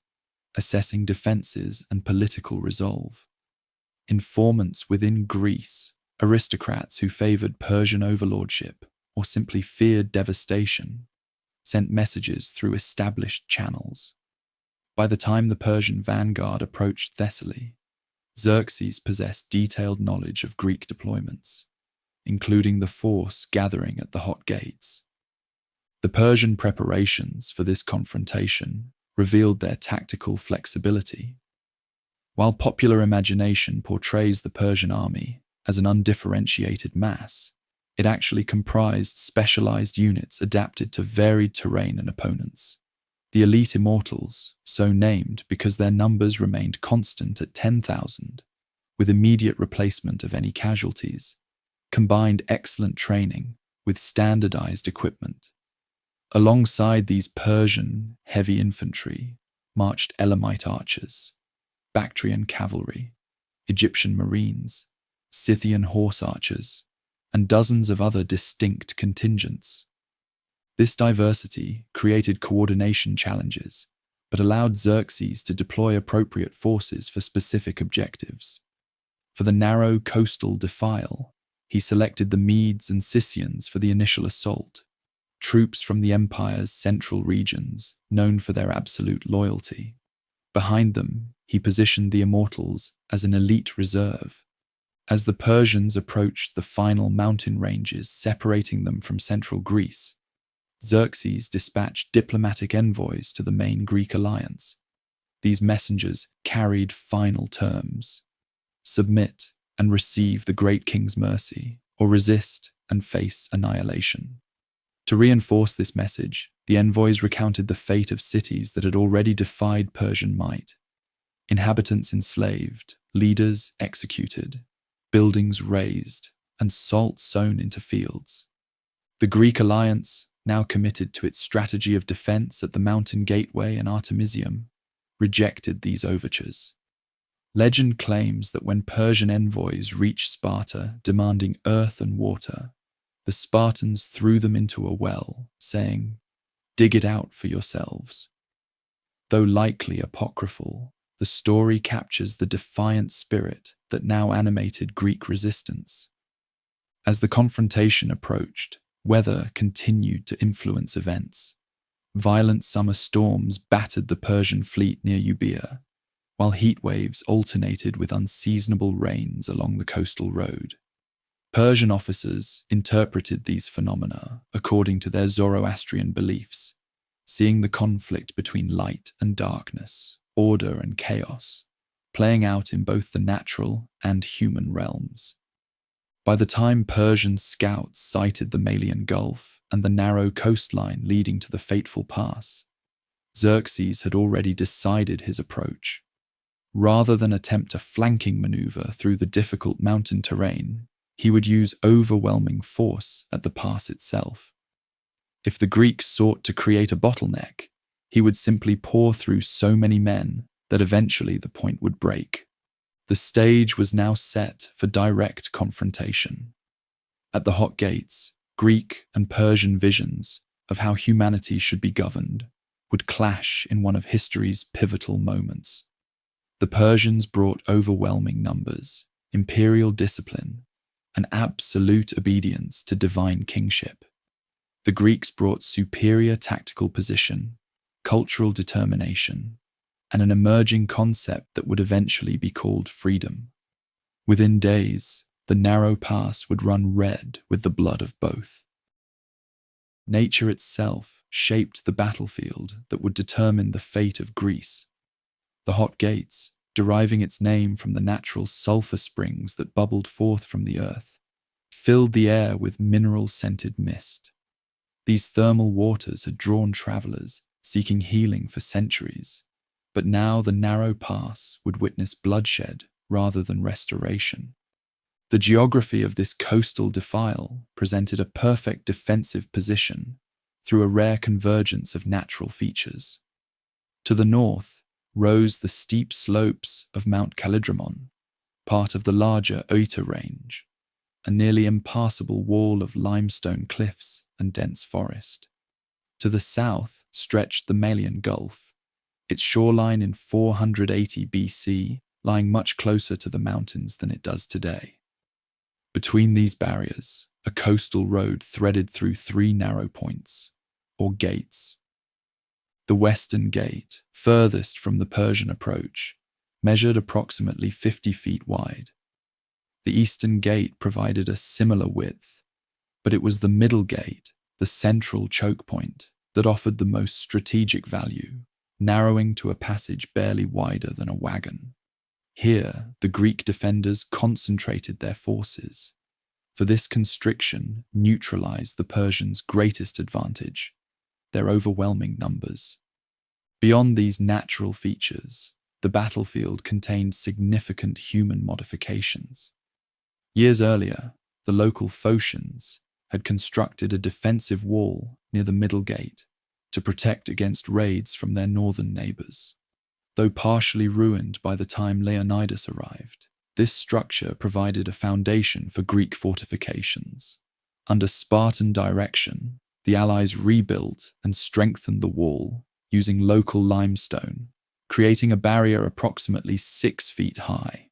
assessing defenses and political resolve. Informants within Greece, aristocrats who favored Persian overlordship or simply feared devastation, sent messages through established channels. By the time the Persian vanguard approached Thessaly, Xerxes possessed detailed knowledge of Greek deployments, including the force gathering at the Hot Gates. The Persian preparations for this confrontation revealed their tactical flexibility. While popular imagination portrays the Persian army as an undifferentiated mass, it actually comprised specialized units adapted to varied terrain and opponents. The elite immortals, so named because their numbers remained constant at 10,000, with immediate replacement of any casualties, combined excellent training with standardized equipment. Alongside these Persian heavy infantry marched Elamite archers, Bactrian cavalry, Egyptian marines, Scythian horse archers, and dozens of other distinct contingents. This diversity created coordination challenges, but allowed Xerxes to deploy appropriate forces for specific objectives. For the narrow coastal defile, he selected the Medes and Scythians for the initial assault, troops from the empire's central regions known for their absolute loyalty. Behind them, he positioned the Immortals as an elite reserve. As the Persians approached the final mountain ranges separating them from central Greece, Xerxes dispatched diplomatic envoys to the main Greek alliance. These messengers carried final terms: submit and receive the great king's mercy, or resist and face annihilation. To reinforce this message, the envoys recounted the fate of cities that had already defied Persian might. Inhabitants enslaved, leaders executed, buildings razed, and salt sown into fields. The Greek alliance, now committed to its strategy of defense at the mountain gateway and Artemisium, rejected these overtures. Legend claims that when Persian envoys reached Sparta demanding earth and water, the Spartans threw them into a well, saying, "Dig it out for yourselves." Though likely apocryphal, the story captures the defiant spirit that now animated Greek resistance. As the confrontation approached, weather continued to influence events. Violent summer storms battered the Persian fleet near Euboea, while heat waves alternated with unseasonable rains along the coastal road. Persian officers interpreted these phenomena according to their Zoroastrian beliefs, seeing the conflict between light and darkness, order and chaos, playing out in both the natural and human realms. By the time Persian scouts sighted the Malian Gulf and the narrow coastline leading to the fateful pass, Xerxes had already decided his approach. Rather than attempt a flanking maneuver through the difficult mountain terrain, he would use overwhelming force at the pass itself. If the Greeks sought to create a bottleneck, he would simply pour through so many men that eventually the point would break. The stage was now set for direct confrontation. At the Hot Gates, Greek and Persian visions of how humanity should be governed would clash in one of history's pivotal moments. The Persians brought overwhelming numbers, imperial discipline, and absolute obedience to divine kingship. The Greeks brought superior tactical position, cultural determination, and an emerging concept that would eventually be called freedom. Within days, the narrow pass would run red with the blood of both. Nature itself shaped the battlefield that would determine the fate of Greece. The Hot Gates, deriving its name from the natural sulfur springs that bubbled forth from the earth, filled the air with mineral-scented mist. These thermal waters had drawn travelers seeking healing for centuries, but now the narrow pass would witness bloodshed rather than restoration. The geography of this coastal defile presented a perfect defensive position through a rare convergence of natural features. To the north rose the steep slopes of Mount Calidramon, part of the larger Oita range, a nearly impassable wall of limestone cliffs and dense forest. To the south stretched the Malian Gulf, its shoreline in 480 BC lying much closer to the mountains than it does today. Between these barriers, a coastal road threaded through three narrow points, or gates. The western gate, furthest from the Persian approach, measured approximately 50 feet wide. The eastern gate provided a similar width, but it was the middle gate, the central choke point, that offered the most strategic value, narrowing to a passage barely wider than a wagon. Here, the Greek defenders concentrated their forces, for this constriction neutralized the Persians' greatest advantage, their overwhelming numbers. Beyond these natural features, the battlefield contained significant human modifications. Years earlier, the local Phocians had constructed a defensive wall near the middle gate to protect against raids from their northern neighbors. Though partially ruined by the time Leonidas arrived, this structure provided a foundation for Greek fortifications. Under Spartan direction, the Allies rebuilt and strengthened the wall using local limestone, creating a barrier approximately 6 feet high.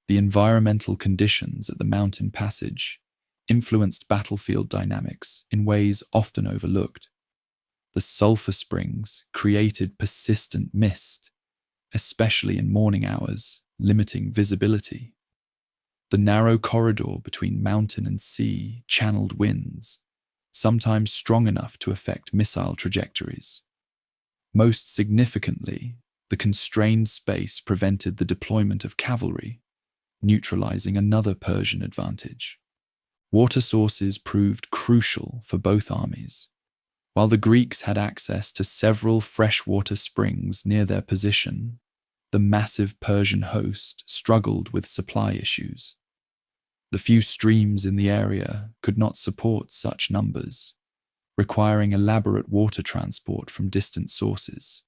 The environmental conditions at the mountain passage influenced battlefield dynamics in ways often overlooked. The sulfur springs created persistent mist, especially in morning hours, limiting visibility. The narrow corridor between mountain and sea channeled winds, sometimes strong enough to affect missile trajectories. Most significantly, the constrained space prevented the deployment of cavalry, neutralizing another Persian advantage. Water sources proved crucial for both armies. While the Greeks had access to several freshwater springs near their position, the massive Persian host struggled with supply issues. The few streams in the area could not support such numbers, requiring elaborate water transport from distant sources,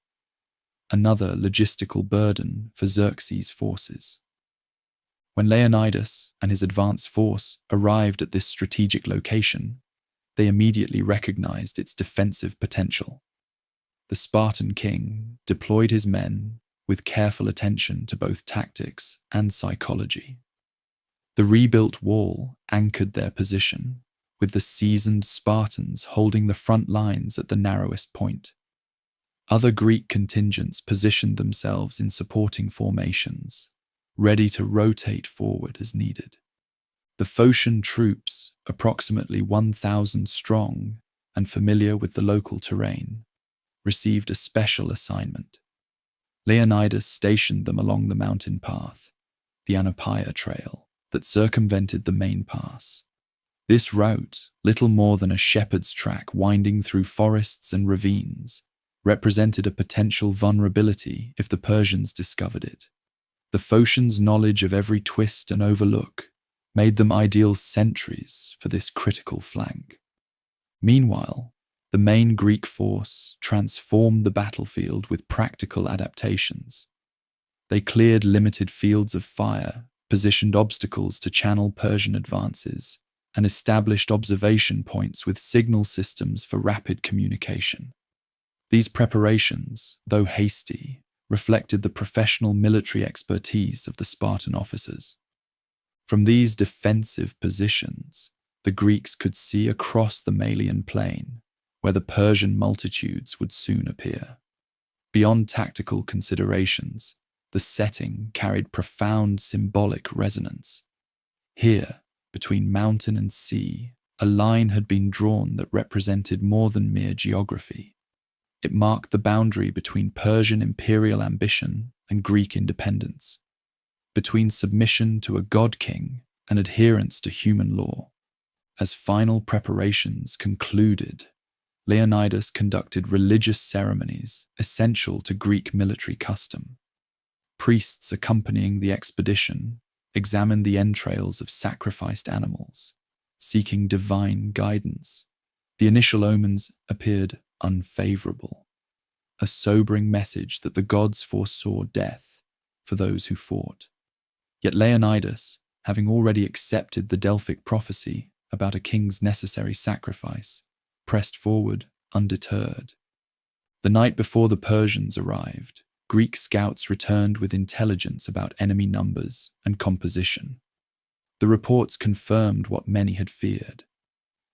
another logistical burden for Xerxes' forces. When Leonidas and his advance force arrived at this strategic location, they immediately recognized its defensive potential. The Spartan king deployed his men with careful attention to both tactics and psychology. The rebuilt wall anchored their position, with the seasoned Spartans holding the front lines at the narrowest point. Other Greek contingents positioned themselves in supporting formations, ready to rotate forward as needed. The Phocian troops, approximately 1,000 strong and familiar with the local terrain, received a special assignment. Leonidas stationed them along the mountain path, the Thermopylae trail, that circumvented the main pass. This route, little more than a shepherd's track winding through forests and ravines, represented a potential vulnerability if the Persians discovered it. The Phocians' knowledge of every twist and overlook made them ideal sentries for this critical flank. Meanwhile, the main Greek force transformed the battlefield with practical adaptations. They cleared limited fields of fire, positioned obstacles to channel Persian advances, and established observation points with signal systems for rapid communication. These preparations, though hasty, reflected the professional military expertise of the Spartan officers. From these defensive positions, the Greeks could see across the Malian plain, where the Persian multitudes would soon appear. Beyond tactical considerations, the setting carried profound symbolic resonance. Here, between mountain and sea, a line had been drawn that represented more than mere geography. It marked the boundary between Persian imperial ambition and Greek independence, between submission to a god-king and adherence to human law. As final preparations concluded, Leonidas conducted religious ceremonies essential to Greek military custom. Priests accompanying the expedition examined the entrails of sacrificed animals, seeking divine guidance. The initial omens appeared unfavorable, a sobering message that the gods foresaw death for those who fought. Yet Leonidas, having already accepted the Delphic prophecy about a king's necessary sacrifice, pressed forward undeterred. The night before the Persians arrived, Greek scouts returned with intelligence about enemy numbers and composition. The reports confirmed what many had feared.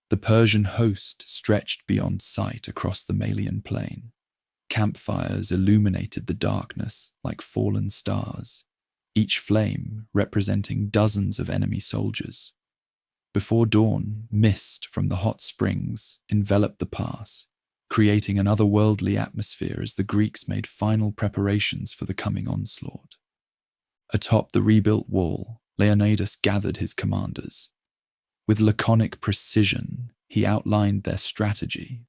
The Persian host stretched beyond sight across the Malian plain. Campfires illuminated the darkness like fallen stars, each flame representing dozens of enemy soldiers. Before dawn, mist from the hot springs enveloped the pass, creating an otherworldly atmosphere as the Greeks made final preparations for the coming onslaught. Atop the rebuilt wall, Leonidas gathered his commanders. With laconic precision, he outlined their strategy.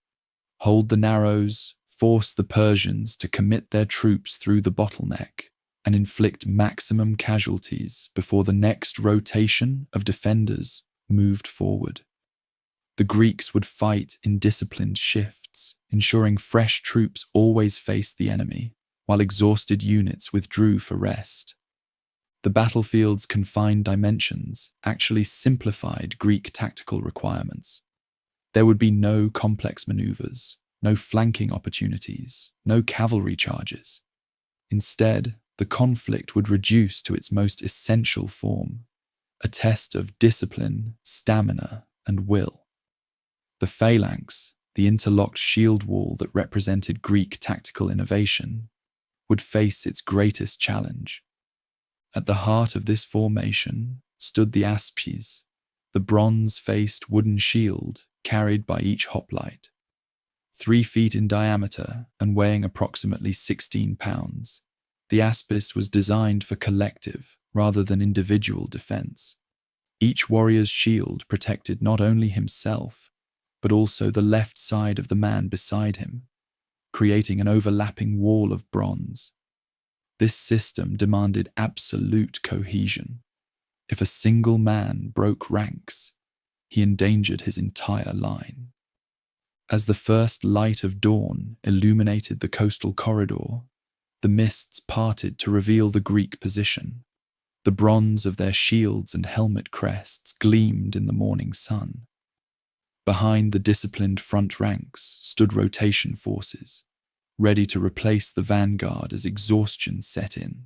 Hold the narrows, force the Persians to commit their troops through the bottleneck, and inflict maximum casualties before the next rotation of defenders moved forward. The Greeks would fight in disciplined shifts, ensuring fresh troops always faced the enemy, while exhausted units withdrew for rest. The battlefield's confined dimensions actually simplified Greek tactical requirements. There would be no complex maneuvers, no flanking opportunities, no cavalry charges. Instead, the conflict would reduce to its most essential form, a test of discipline, stamina, and will. The phalanx, the interlocked shield wall that represented Greek tactical innovation, would face its greatest challenge. At the heart of this formation stood the aspes, the bronze-faced wooden shield carried by each hoplite. 3 feet in diameter and weighing approximately 16 pounds, the aspis was designed for collective rather than individual defense. Each warrior's shield protected not only himself, but also the left side of the man beside him, creating an overlapping wall of bronze. This system demanded absolute cohesion. If a single man broke ranks, he endangered his entire line. As the first light of dawn illuminated the coastal corridor, the mists parted to reveal the Greek position. The bronze of their shields and helmet crests gleamed in the morning sun. Behind the disciplined front ranks stood rotation forces, ready to replace the vanguard as exhaustion set in.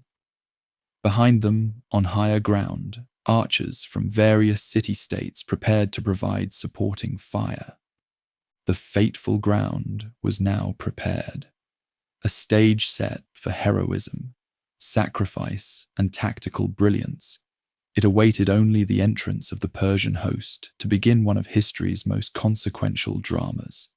Behind them, on higher ground, archers from various city-states prepared to provide supporting fire. The fateful ground was now prepared, a stage set for heroism, sacrifice, and tactical brilliance. It awaited only the entrance of the Persian host to begin one of history's most consequential dramas.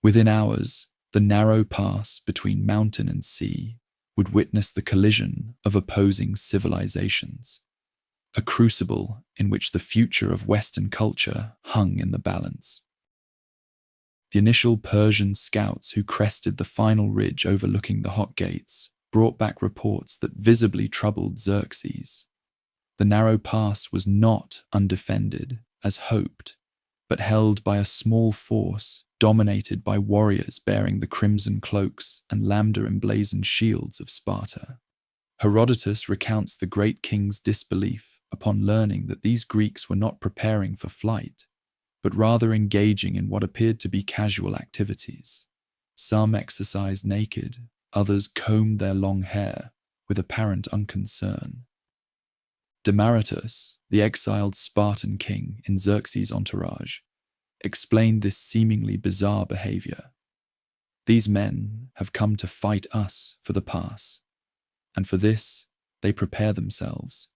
Within hours, the narrow pass between mountain and sea would witness the collision of opposing civilizations, a crucible in which the future of Western culture hung in the balance. The initial Persian scouts who crested the final ridge overlooking the Hot Gates brought back reports that visibly troubled Xerxes. The narrow pass was not undefended, as hoped, but held by a small force dominated by warriors bearing the crimson cloaks and lambda-emblazoned shields of Sparta. Herodotus recounts the great king's disbelief upon learning that these Greeks were not preparing for flight, but rather engaging in what appeared to be casual activities. Some exercised naked, others combed their long hair with apparent unconcern. Demaratus, the exiled Spartan king in Xerxes' entourage, explained this seemingly bizarre behavior. These men have come to fight us for the pass, and for this they prepare themselves.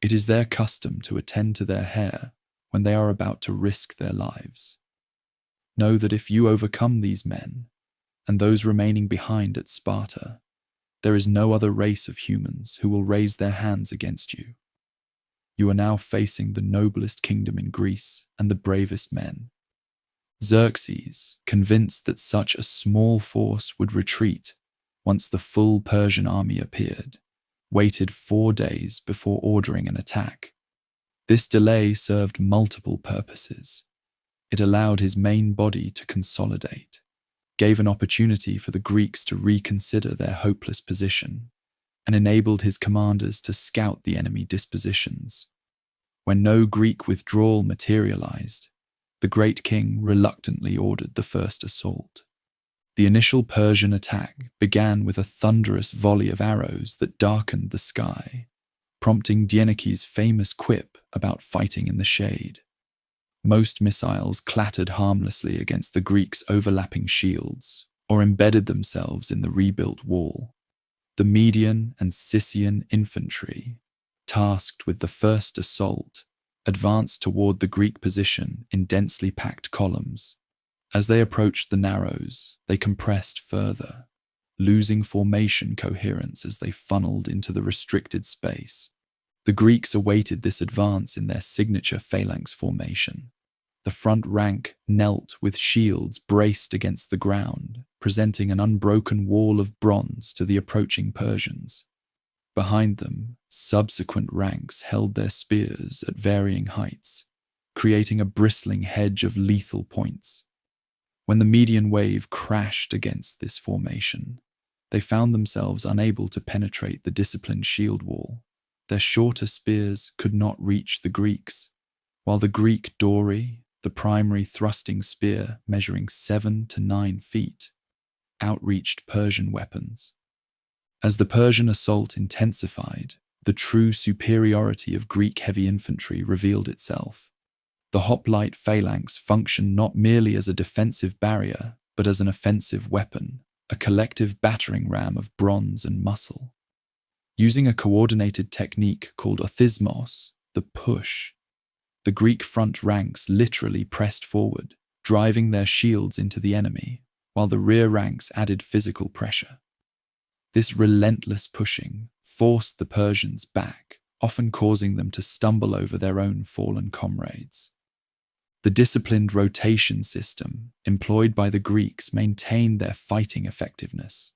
It is their custom to attend to their hair when they are about to risk their lives. Know that if you overcome these men, and those remaining behind at Sparta, there is no other race of humans who will raise their hands against you. You are now facing the noblest kingdom in Greece and the bravest men. Xerxes, convinced that such a small force would retreat once the full Persian army appeared, waited 4 days before ordering an attack. This delay served multiple purposes. It allowed his main body to consolidate, gave an opportunity for the Greeks to reconsider their hopeless position, and enabled his commanders to scout the enemy dispositions. When no Greek withdrawal materialized, the great king reluctantly ordered the first assault. The initial Persian attack began with a thunderous volley of arrows that darkened the sky, prompting Dieneke's famous quip about fighting in the shade. Most missiles clattered harmlessly against the Greeks' overlapping shields or embedded themselves in the rebuilt wall. The Median and Sicyan infantry, tasked with the first assault, advanced toward the Greek position in densely packed columns. As they approached the narrows, they compressed further, losing formation coherence as they funneled into the restricted space. The Greeks awaited this advance in their signature phalanx formation. The front rank knelt with shields braced against the ground, presenting an unbroken wall of bronze to the approaching Persians. Behind them, subsequent ranks held their spears at varying heights, creating a bristling hedge of lethal points. When the Median wave crashed against this formation, they found themselves unable to penetrate the disciplined shield wall. Their shorter spears could not reach the Greeks, while the Greek dory, the primary thrusting spear measuring 7 to 9 feet, outreached Persian weapons. As the Persian assault intensified, the true superiority of Greek heavy infantry revealed itself. The hoplite phalanx functioned not merely as a defensive barrier, but as an offensive weapon, a collective battering ram of bronze and muscle. Using a coordinated technique called othismos, the push, the Greek front ranks literally pressed forward, driving their shields into the enemy, while the rear ranks added physical pressure. This relentless pushing forced the Persians back, often causing them to stumble over their own fallen comrades. The disciplined rotation system employed by the Greeks maintained their fighting effectiveness.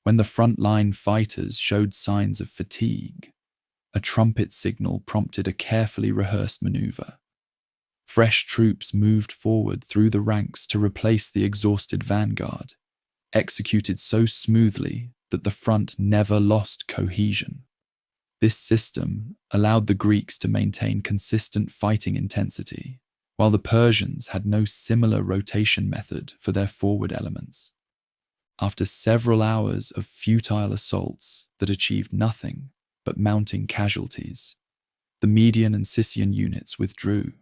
When the front-line fighters showed signs of fatigue, a trumpet signal prompted a carefully rehearsed maneuver. Fresh troops moved forward through the ranks to replace the exhausted vanguard, executed so smoothly that the front never lost cohesion. This system allowed the Greeks to maintain consistent fighting intensity, while the Persians had no similar rotation method for their forward elements. After several hours of futile assaults that achieved nothing but mounting casualties, the Median and Sicyan units withdrew.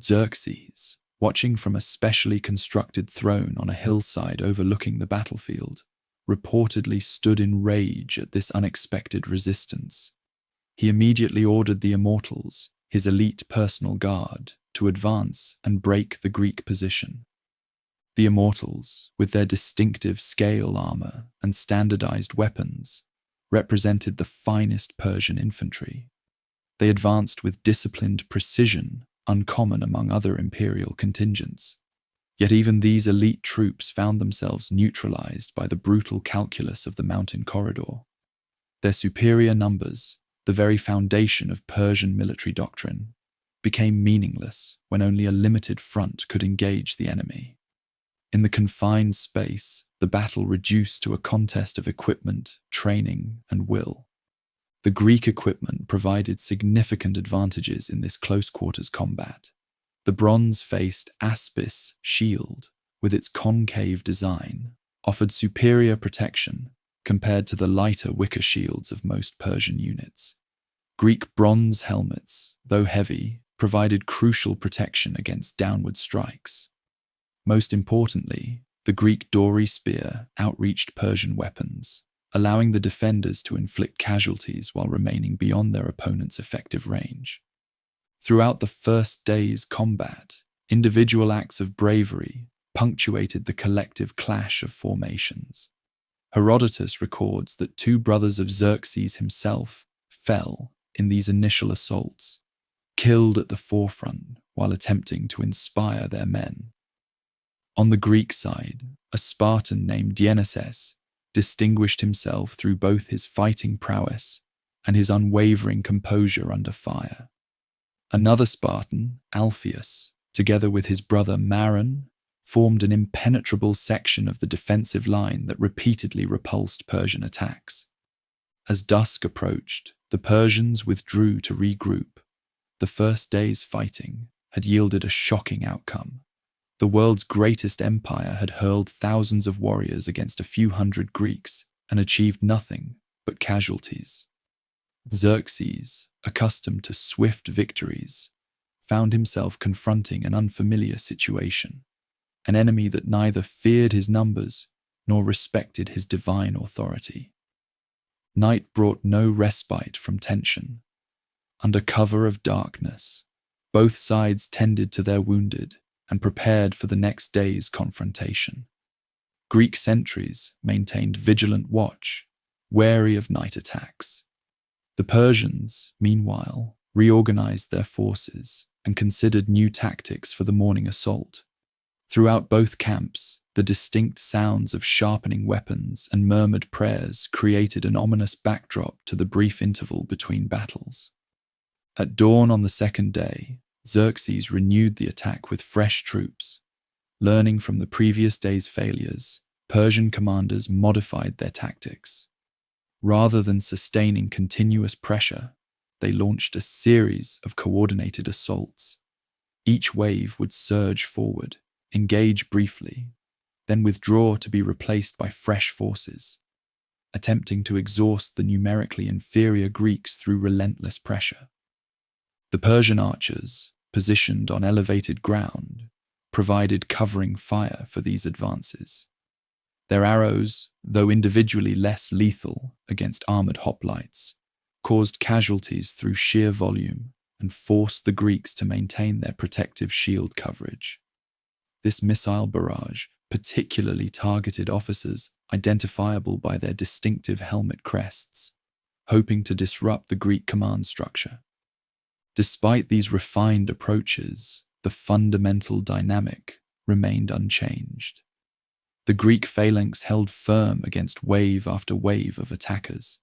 Xerxes, watching from a specially constructed throne on a hillside overlooking the battlefield, reportedly stood in rage at this unexpected resistance. He immediately ordered the Immortals, his elite personal guard, to advance and break the Greek position. The Immortals, with their distinctive scale armor and standardized weapons, represented the finest Persian infantry. They advanced with disciplined precision uncommon among other imperial contingents. Yet even these elite troops found themselves neutralized by the brutal calculus of the mountain corridor. Their superior numbers, the very foundation of Persian military doctrine, became meaningless when only a limited front could engage the enemy. In the confined space, the battle reduced to a contest of equipment, training, and will. The Greek equipment provided significant advantages in this close-quarters combat. The bronze-faced aspis shield, with its concave design, offered superior protection compared to the lighter wicker shields of most Persian units. Greek bronze helmets, though heavy, provided crucial protection against downward strikes. Most importantly, the Greek dory spear outreached Persian weapons, allowing the defenders to inflict casualties while remaining beyond their opponent's effective range. Throughout the first day's combat, individual acts of bravery punctuated the collective clash of formations. Herodotus records that 2 brothers of Xerxes himself fell in these initial assaults, killed at the forefront while attempting to inspire their men. On the Greek side, a Spartan named Dionysus distinguished himself through both his fighting prowess and his unwavering composure under fire. Another Spartan, Alpheus, together with his brother Maron, formed an impenetrable section of the defensive line that repeatedly repulsed Persian attacks. As dusk approached, the Persians withdrew to regroup. The first day's fighting had yielded a shocking outcome. The world's greatest empire had hurled thousands of warriors against a few hundred Greeks and achieved nothing but casualties. Xerxes, accustomed to swift victories, found himself confronting an unfamiliar situation, an enemy that neither feared his numbers nor respected his divine authority. Night brought no respite from tension. Under cover of darkness, both sides tended to their wounded and prepared for the next day's confrontation. Greek sentries maintained vigilant watch, wary of night attacks. The Persians, meanwhile, reorganized their forces and considered new tactics for the morning assault. Throughout both camps, the distinct sounds of sharpening weapons and murmured prayers created an ominous backdrop to the brief interval between battles. At dawn on the second day, Xerxes renewed the attack with fresh troops. Learning from the previous day's failures, Persian commanders modified their tactics. Rather than sustaining continuous pressure, they launched a series of coordinated assaults. Each wave would surge forward, engage briefly, then withdraw to be replaced by fresh forces, attempting to exhaust the numerically inferior Greeks through relentless pressure. The Persian archers, positioned on elevated ground, provided covering fire for these advances. Their arrows, though individually less lethal against armored hoplites, caused casualties through sheer volume and forced the Greeks to maintain their protective shield coverage. This missile barrage particularly targeted officers identifiable by their distinctive helmet crests, hoping to disrupt the Greek command structure. Despite these refined approaches, the fundamental dynamic remained unchanged. The Greek phalanx held firm against wave after wave of attackers.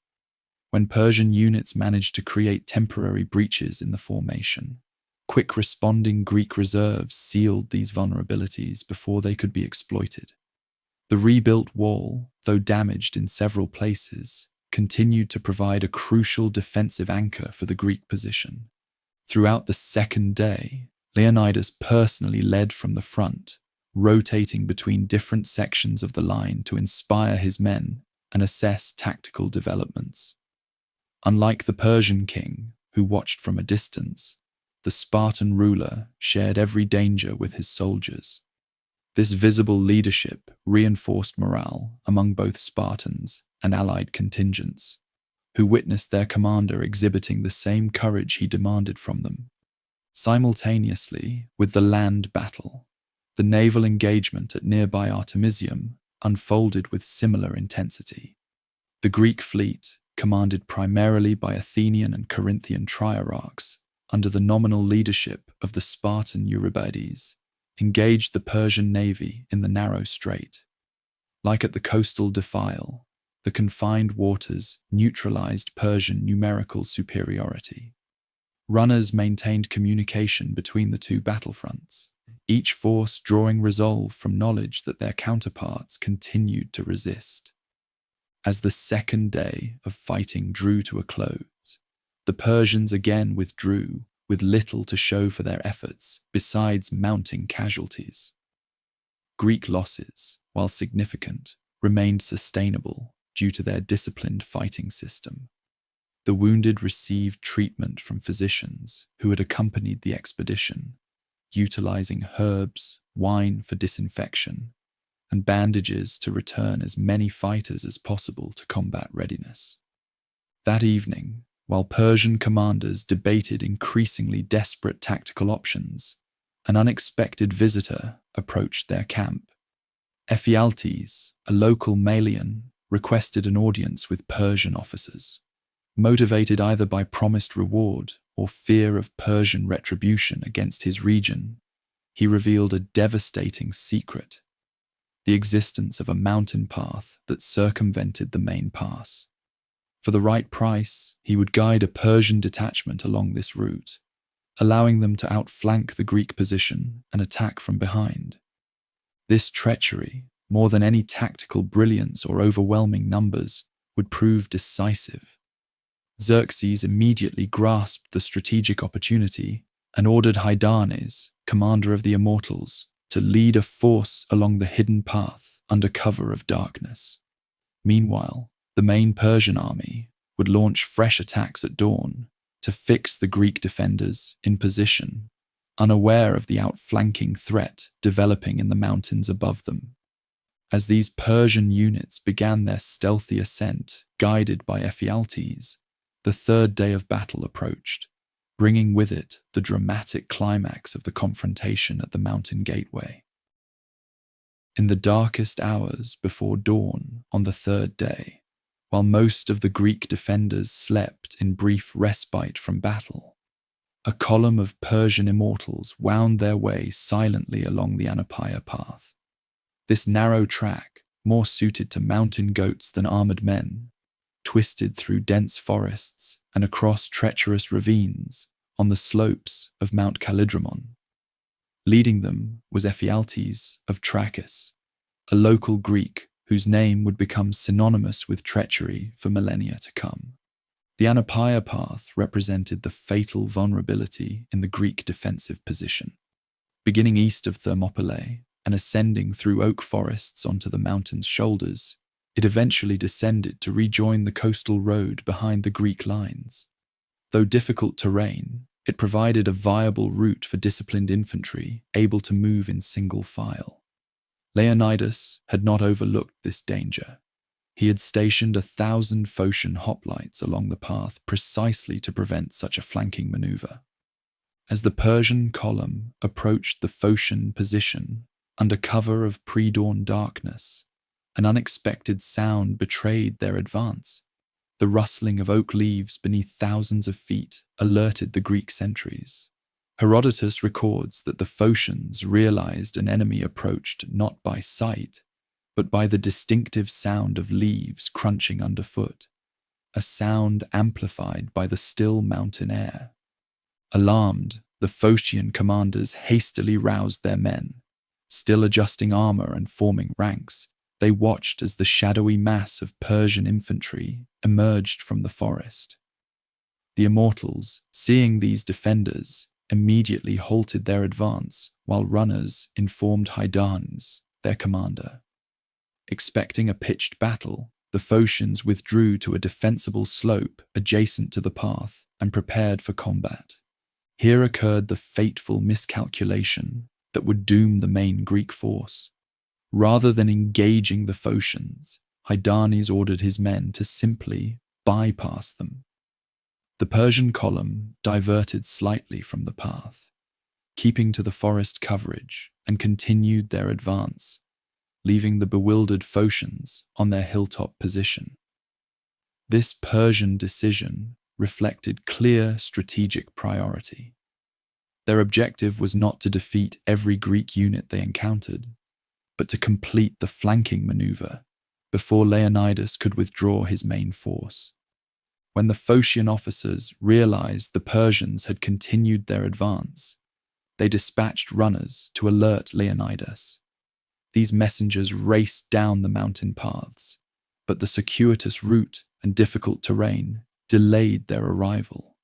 When Persian units managed to create temporary breaches in the formation, quick responding Greek reserves sealed these vulnerabilities before they could be exploited. The rebuilt wall, though damaged in several places, continued to provide a crucial defensive anchor for the Greek position. Throughout the second day, Leonidas personally led from the front, rotating between different sections of the line to inspire his men and assess tactical developments. Unlike the Persian king, who watched from a distance, the Spartan ruler shared every danger with his soldiers. This visible leadership reinforced morale among both Spartans and allied contingents, who witnessed their commander exhibiting the same courage he demanded from them. Simultaneously with the land battle, the naval engagement at nearby Artemisium unfolded with similar intensity. The Greek fleet, commanded primarily by Athenian and Corinthian triarchs, under the nominal leadership of the Spartan Eurybates, engaged the Persian navy in the narrow strait. Like at the coastal defile, the confined waters neutralized Persian numerical superiority. Runners maintained communication between the two battlefronts, each force drawing resolve from knowledge that their counterparts continued to resist. As the second day of fighting drew to a close, the Persians again withdrew, with little to show for their efforts besides mounting casualties. Greek losses, while significant, remained sustainable due to their disciplined fighting system. The wounded received treatment from physicians who had accompanied the expedition, utilizing herbs, wine for disinfection, and bandages to return as many fighters as possible to combat readiness. That evening, while Persian commanders debated increasingly desperate tactical options, an unexpected visitor approached their camp. Ephialtes, a local Malian, requested an audience with Persian officers. Motivated either by promised reward or fear of Persian retribution against his region, he revealed a devastating secret: the existence of a mountain path that circumvented the main pass. For the right price, he would guide a Persian detachment along this route, allowing them to outflank the Greek position and attack from behind. This treachery, more than any tactical brilliance or overwhelming numbers, would prove decisive. Xerxes immediately grasped the strategic opportunity and ordered Hydarnes, commander of the Immortals, to lead a force along the hidden path under cover of darkness. Meanwhile, the main Persian army would launch fresh attacks at dawn to fix the Greek defenders in position, unaware of the outflanking threat developing in the mountains above them. As these Persian units began their stealthy ascent, guided by Ephialtes, the third day of battle approached, bringing with it the dramatic climax of the confrontation at the mountain gateway. In the darkest hours before dawn on the third day, while most of the Greek defenders slept in brief respite from battle, a column of Persian immortals wound their way silently along the Anapaia path. This narrow track, more suited to mountain goats than armored men, twisted through dense forests and across treacherous ravines on the slopes of Mount Calidramon. Leading them was Ephialtes of Trachis, a local Greek whose name would become synonymous with treachery for millennia to come. The Anapaia path represented the fatal vulnerability in the Greek defensive position. Beginning east of Thermopylae and ascending through oak forests onto the mountain's shoulders, it eventually descended to rejoin the coastal road behind the Greek lines. Though difficult terrain, it provided a viable route for disciplined infantry able to move in single file. Leonidas had not overlooked this danger. He had stationed 1,000 Phocian hoplites along the path precisely to prevent such a flanking maneuver. As the Persian column approached the Phocian position under cover of pre-dawn darkness, an unexpected sound betrayed their advance. The rustling of oak leaves beneath thousands of feet alerted the Greek sentries. Herodotus records that the Phocians realized an enemy approached not by sight, but by the distinctive sound of leaves crunching underfoot, a sound amplified by the still mountain air. Alarmed, the Phocian commanders hastily roused their men. Still adjusting armor and forming ranks, they watched as the shadowy mass of Persian infantry emerged from the forest. The Immortals, seeing these defenders, immediately halted their advance, while runners informed Hydarnes, their commander. Expecting a pitched battle, the Phocians withdrew to a defensible slope adjacent to the path and prepared for combat. Here occurred the fateful miscalculation that would doom the main Greek force. Rather than engaging the Phocians, Hydarnes ordered his men to simply bypass them. The Persian column diverted slightly from the path, keeping to the forest coverage, and continued their advance, leaving the bewildered Phocians on their hilltop position. This Persian decision reflected clear strategic priority. Their objective was not to defeat every Greek unit they encountered, but to complete the flanking maneuver before Leonidas could withdraw his main force. When the Phocian officers realized the Persians had continued their advance, they dispatched runners to alert Leonidas. These messengers raced down the mountain paths, but the circuitous route and difficult terrain delayed their arrival.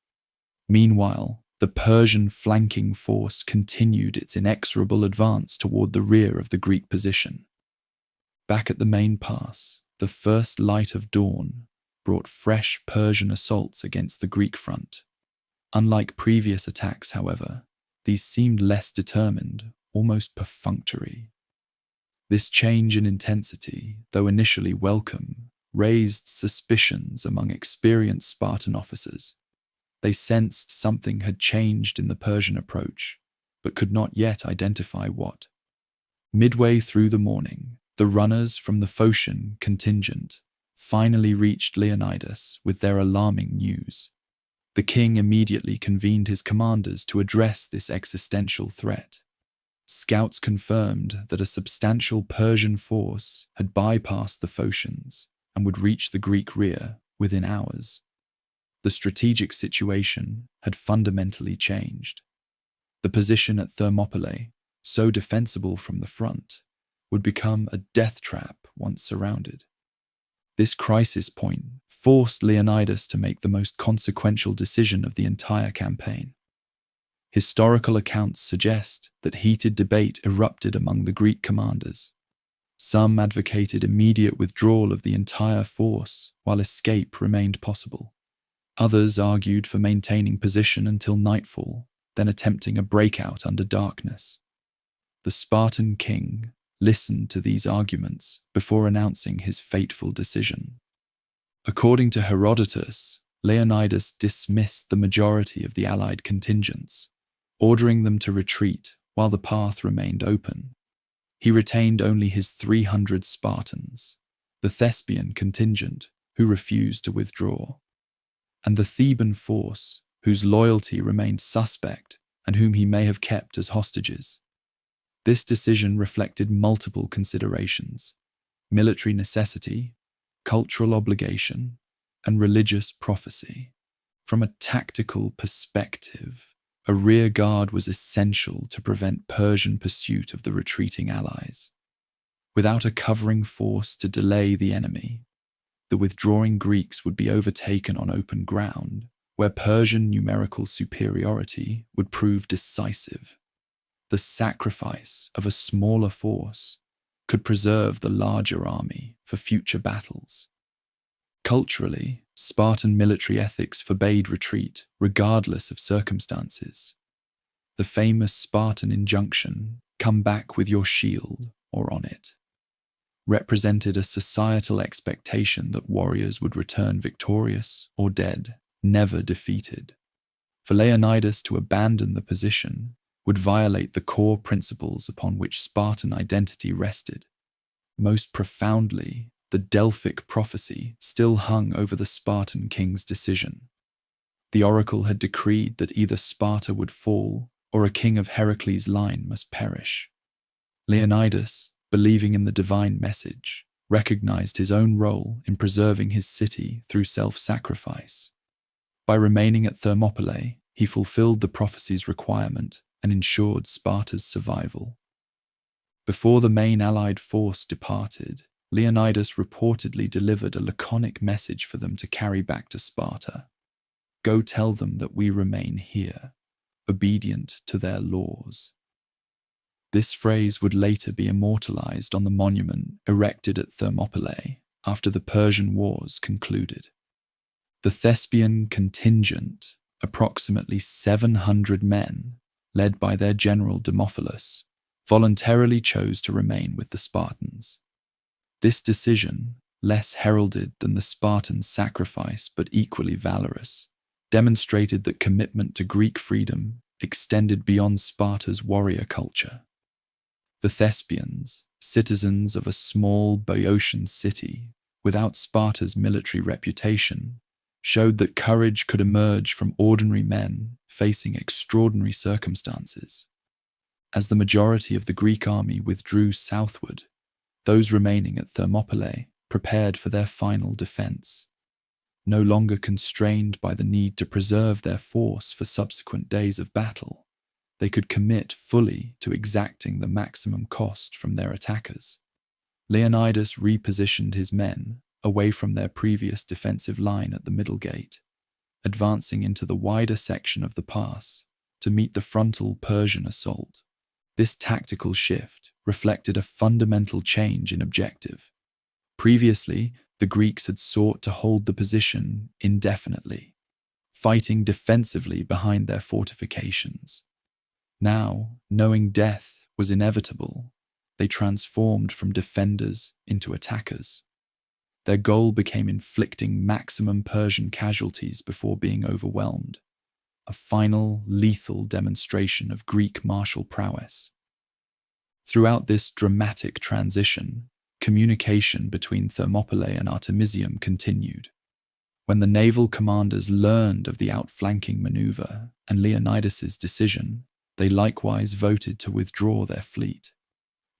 Meanwhile, the Persian flanking force continued its inexorable advance toward the rear of the Greek position. Back at the main pass, the first light of dawn brought fresh Persian assaults against the Greek front. Unlike previous attacks, however, these seemed less determined, almost perfunctory. This change in intensity, though initially welcome, raised suspicions among experienced Spartan officers. They sensed something had changed in the Persian approach, but could not yet identify what. Midway through the morning, the runners from the Phocian contingent finally reached Leonidas with their alarming news. The king immediately convened his commanders to address this existential threat. Scouts confirmed that a substantial Persian force had bypassed the Phocians and would reach the Greek rear within hours. The strategic situation had fundamentally changed. The position at Thermopylae, so defensible from the front, would become a death trap once surrounded. This crisis point forced Leonidas to make the most consequential decision of the entire campaign. Historical accounts suggest that heated debate erupted among the Greek commanders. Some advocated immediate withdrawal of the entire force while escape remained possible. Others argued for maintaining position until nightfall, then attempting a breakout under darkness. The Spartan king listened to these arguments before announcing his fateful decision. According to Herodotus, Leonidas dismissed the majority of the allied contingents, ordering them to retreat while the path remained open. He retained only his 300 Spartans, the Thespian contingent, who refused to withdraw, and the Theban force, whose loyalty remained suspect and whom he may have kept as hostages. This decision reflected multiple considerations: military necessity, cultural obligation, and religious prophecy. From a tactical perspective, a rear guard was essential to prevent Persian pursuit of the retreating allies. Without a covering force to delay the enemy, the withdrawing Greeks would be overtaken on open ground, where Persian numerical superiority would prove decisive. The sacrifice of a smaller force could preserve the larger army for future battles. Culturally, Spartan military ethics forbade retreat regardless of circumstances. The famous Spartan injunction, "Come back with your shield or on it," represented a societal expectation that warriors would return victorious or dead, never defeated. For Leonidas to abandon the position would violate the core principles upon which Spartan identity rested. Most profoundly, the Delphic prophecy still hung over the Spartan king's decision. The oracle had decreed that either Sparta would fall or a king of Heracles' line must perish. Leonidas, believing in the divine message, recognized his own role in preserving his city through self-sacrifice. By remaining at Thermopylae, he fulfilled the prophecy's requirement and ensured Sparta's survival. Before the main allied force departed, Leonidas reportedly delivered a laconic message for them to carry back to Sparta. "Go tell them that we remain here, obedient to their laws." This phrase would later be immortalized on the monument erected at Thermopylae after the Persian Wars concluded. The Thespian contingent, approximately 700 men, led by their general Demophilus, voluntarily chose to remain with the Spartans. This decision, less heralded than the Spartan sacrifice but equally valorous, demonstrated that commitment to Greek freedom extended beyond Sparta's warrior culture. The Thespians, citizens of a small Boeotian city without Sparta's military reputation, showed that courage could emerge from ordinary men facing extraordinary circumstances. As the majority of the Greek army withdrew southward, those remaining at Thermopylae prepared for their final defense. No longer constrained by the need to preserve their force for subsequent days of battle, they could commit fully to exacting the maximum cost from their attackers. Leonidas repositioned his men away from their previous defensive line at the middle gate, advancing into the wider section of the pass to meet the frontal Persian assault. This tactical shift reflected a fundamental change in objective. Previously, the Greeks had sought to hold the position indefinitely, fighting defensively behind their fortifications. Now, knowing death was inevitable, they transformed from defenders into attackers. Their goal became inflicting maximum Persian casualties before being overwhelmed, a final, lethal demonstration of Greek martial prowess. Throughout this dramatic transition, communication between Thermopylae and Artemisium continued. When the naval commanders learned of the outflanking maneuver and Leonidas's decision, they likewise voted to withdraw their fleet.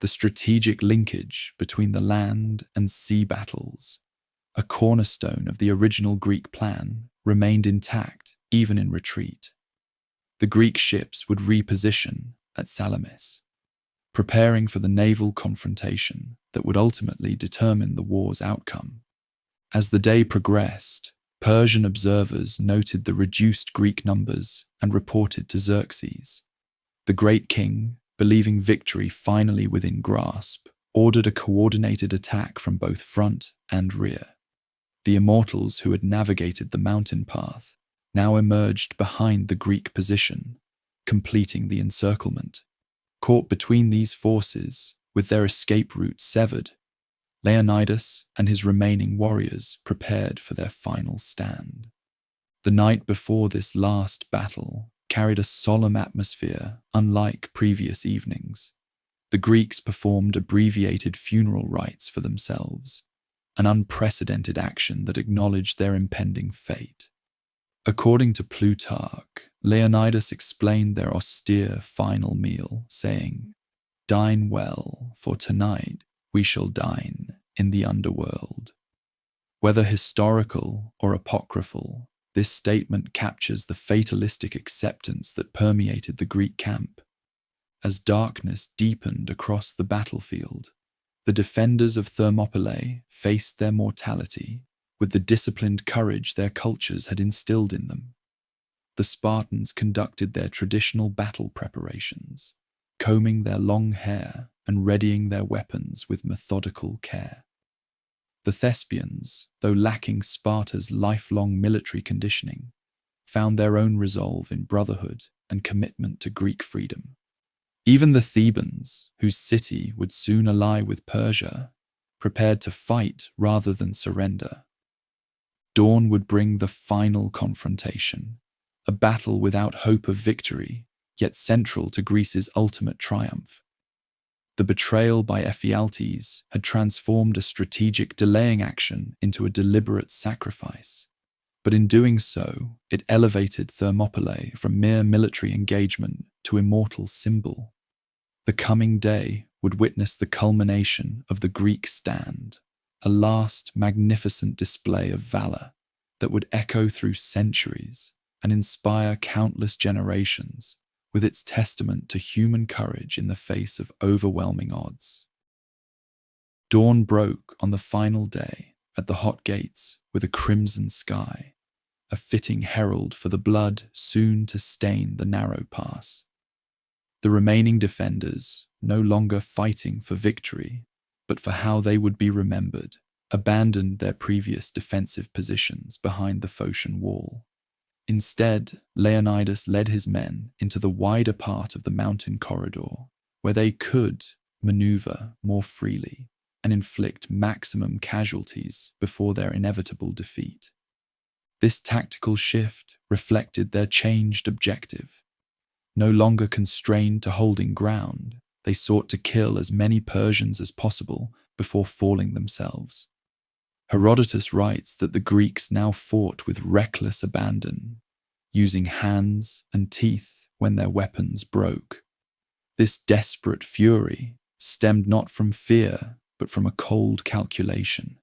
The strategic linkage between the land and sea battles, a cornerstone of the original Greek plan, remained intact even in retreat. The Greek ships would reposition at Salamis, preparing for the naval confrontation that would ultimately determine the war's outcome. As the day progressed, Persian observers noted the reduced Greek numbers and reported to Xerxes. The great king, believing victory finally within grasp, ordered a coordinated attack from both front and rear. The immortals who had navigated the mountain path now emerged behind the Greek position, completing the encirclement. Caught between these forces, with their escape route severed, Leonidas and his remaining warriors prepared for their final stand. The night before this last battle carried a solemn atmosphere unlike previous evenings. The Greeks performed abbreviated funeral rites for themselves, an unprecedented action that acknowledged their impending fate. According to Plutarch, Leonidas explained their austere final meal, saying, "Dine well, for tonight we shall dine in the underworld." Whether historical or apocryphal, this statement captures the fatalistic acceptance that permeated the Greek camp. As darkness deepened across the battlefield, the defenders of Thermopylae faced their mortality with the disciplined courage their cultures had instilled in them. The Spartans conducted their traditional battle preparations, combing their long hair and readying their weapons with methodical care. The Thespians, though lacking Sparta's lifelong military conditioning, found their own resolve in brotherhood and commitment to Greek freedom. Even the Thebans, whose city would soon ally with Persia, prepared to fight rather than surrender. Dawn would bring the final confrontation, a battle without hope of victory, yet central to Greece's ultimate triumph. The betrayal by Ephialtes had transformed a strategic delaying action into a deliberate sacrifice. But in doing so, it elevated Thermopylae from mere military engagement to immortal symbol. The coming day would witness the culmination of the Greek stand, a last magnificent display of valor that would echo through centuries and inspire countless generations with its testament to human courage in the face of overwhelming odds. Dawn broke on the final day at the hot gates with a crimson sky, a fitting herald for the blood soon to stain the narrow pass. The remaining defenders, no longer fighting for victory, but for how they would be remembered, abandoned their previous defensive positions behind the Phocian wall. Instead, Leonidas led his men into the wider part of the mountain corridor, where they could maneuver more freely and inflict maximum casualties before their inevitable defeat. This tactical shift reflected their changed objective. No longer constrained to holding ground, they sought to kill as many Persians as possible before falling themselves. Herodotus writes that the Greeks now fought with reckless abandon, using hands and teeth when their weapons broke. This desperate fury stemmed not from fear, but from a cold calculation.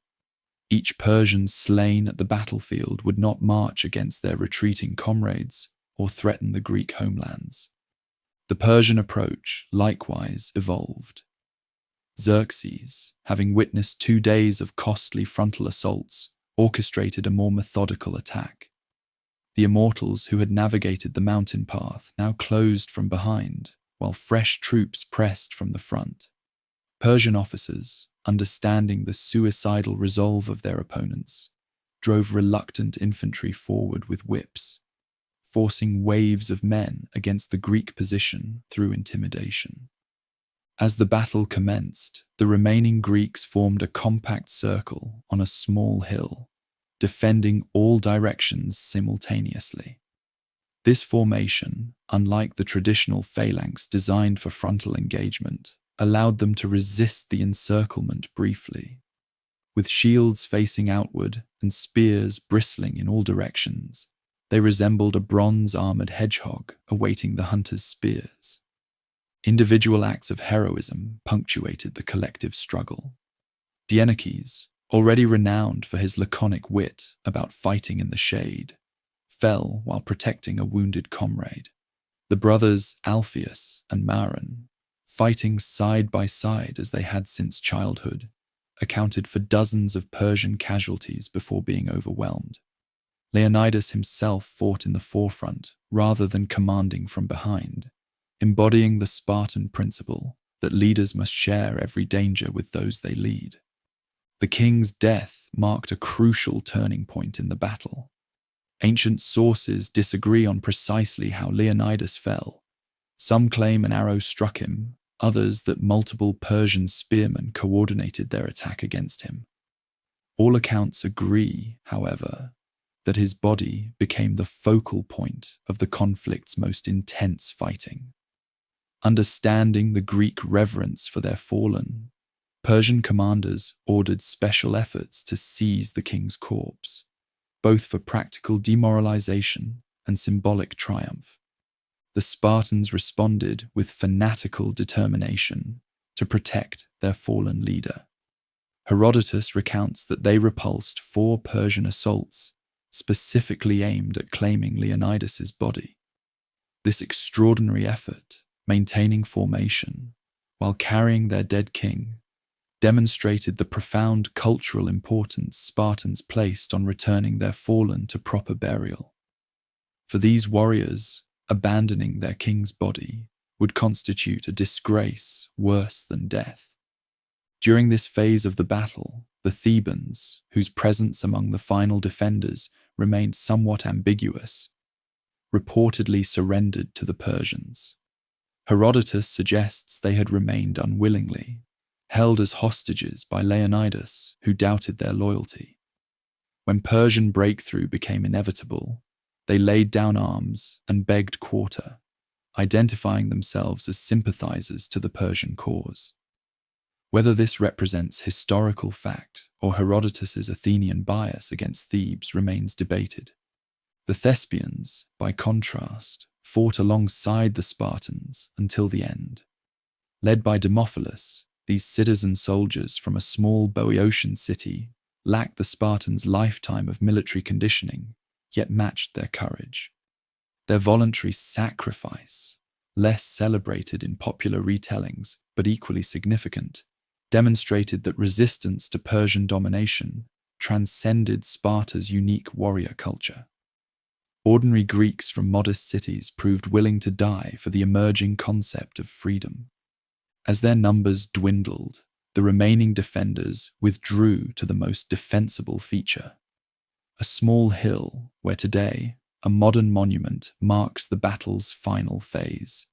Each Persian slain at the battlefield would not march against their retreating comrades or threaten the Greek homelands. The Persian approach likewise evolved. Xerxes, having witnessed 2 days of costly frontal assaults, orchestrated a more methodical attack. The immortals who had navigated the mountain path now closed from behind, while fresh troops pressed from the front. Persian officers, understanding the suicidal resolve of their opponents, drove reluctant infantry forward with whips, forcing waves of men against the Greek position through intimidation. As the battle commenced, the remaining Greeks formed a compact circle on a small hill, defending all directions simultaneously. This formation, unlike the traditional phalanx designed for frontal engagement, allowed them to resist the encirclement briefly. With shields facing outward and spears bristling in all directions, they resembled a bronze-armored hedgehog awaiting the hunter's spears. Individual acts of heroism punctuated the collective struggle. Dieneces, already renowned for his laconic wit about fighting in the shade, fell while protecting a wounded comrade. The brothers Alpheus and Maron, fighting side by side as they had since childhood, accounted for dozens of Persian casualties before being overwhelmed. Leonidas himself fought in the forefront rather than commanding from behind, embodying the Spartan principle that leaders must share every danger with those they lead. The king's death marked a crucial turning point in the battle. Ancient sources disagree on precisely how Leonidas fell. Some claim an arrow struck him, others that multiple Persian spearmen coordinated their attack against him. All accounts agree, however, that his body became the focal point of the conflict's most intense fighting. Understanding the Greek reverence for their fallen, Persian commanders ordered special efforts to seize the king's corpse, both for practical demoralization and symbolic triumph. The Spartans responded with fanatical determination to protect their fallen leader. Herodotus recounts that they repulsed 4 Persian assaults specifically aimed at claiming Leonidas's body. This extraordinary effort, maintaining formation while carrying their dead king, demonstrated the profound cultural importance Spartans placed on returning their fallen to proper burial. For these warriors, abandoning their king's body would constitute a disgrace worse than death. During this phase of the battle, the Thebans, whose presence among the final defenders remained somewhat ambiguous, reportedly surrendered to the Persians. Herodotus suggests they had remained unwillingly, held as hostages by Leonidas, who doubted their loyalty. When Persian breakthrough became inevitable, they laid down arms and begged quarter, identifying themselves as sympathizers to the Persian cause. Whether this represents historical fact or Herodotus's Athenian bias against Thebes remains debated. The Thespians, by contrast, fought alongside the Spartans until the end. Led by Demophilus, these citizen soldiers from a small Boeotian city lacked the Spartans' lifetime of military conditioning, yet matched their courage. Their voluntary sacrifice, less celebrated in popular retellings but equally significant, demonstrated that resistance to Persian domination transcended Sparta's unique warrior culture. Ordinary Greeks from modest cities proved willing to die for the emerging concept of freedom. As their numbers dwindled, the remaining defenders withdrew to the most defensible feature, a small hill where today a modern monument marks the battle's final phase.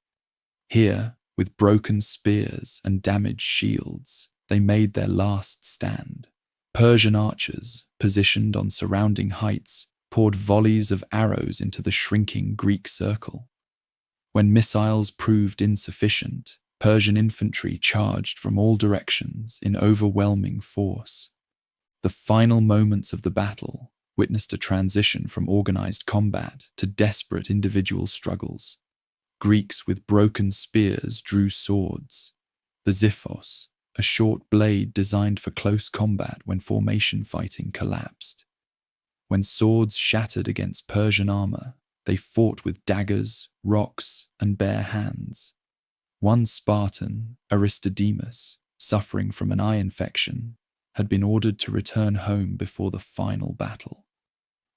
Here, with broken spears and damaged shields, they made their last stand. Persian archers, positioned on surrounding heights, poured volleys of arrows into the shrinking Greek circle. When missiles proved insufficient, Persian infantry charged from all directions in overwhelming force. The final moments of the battle witnessed a transition from organized combat to desperate individual struggles. Greeks with broken spears drew swords. The xiphos, a short blade designed for close combat when formation fighting collapsed. When swords shattered against Persian armor, they fought with daggers, rocks, and bare hands. One Spartan, Aristodemus, suffering from an eye infection, had been ordered to return home before the final battle,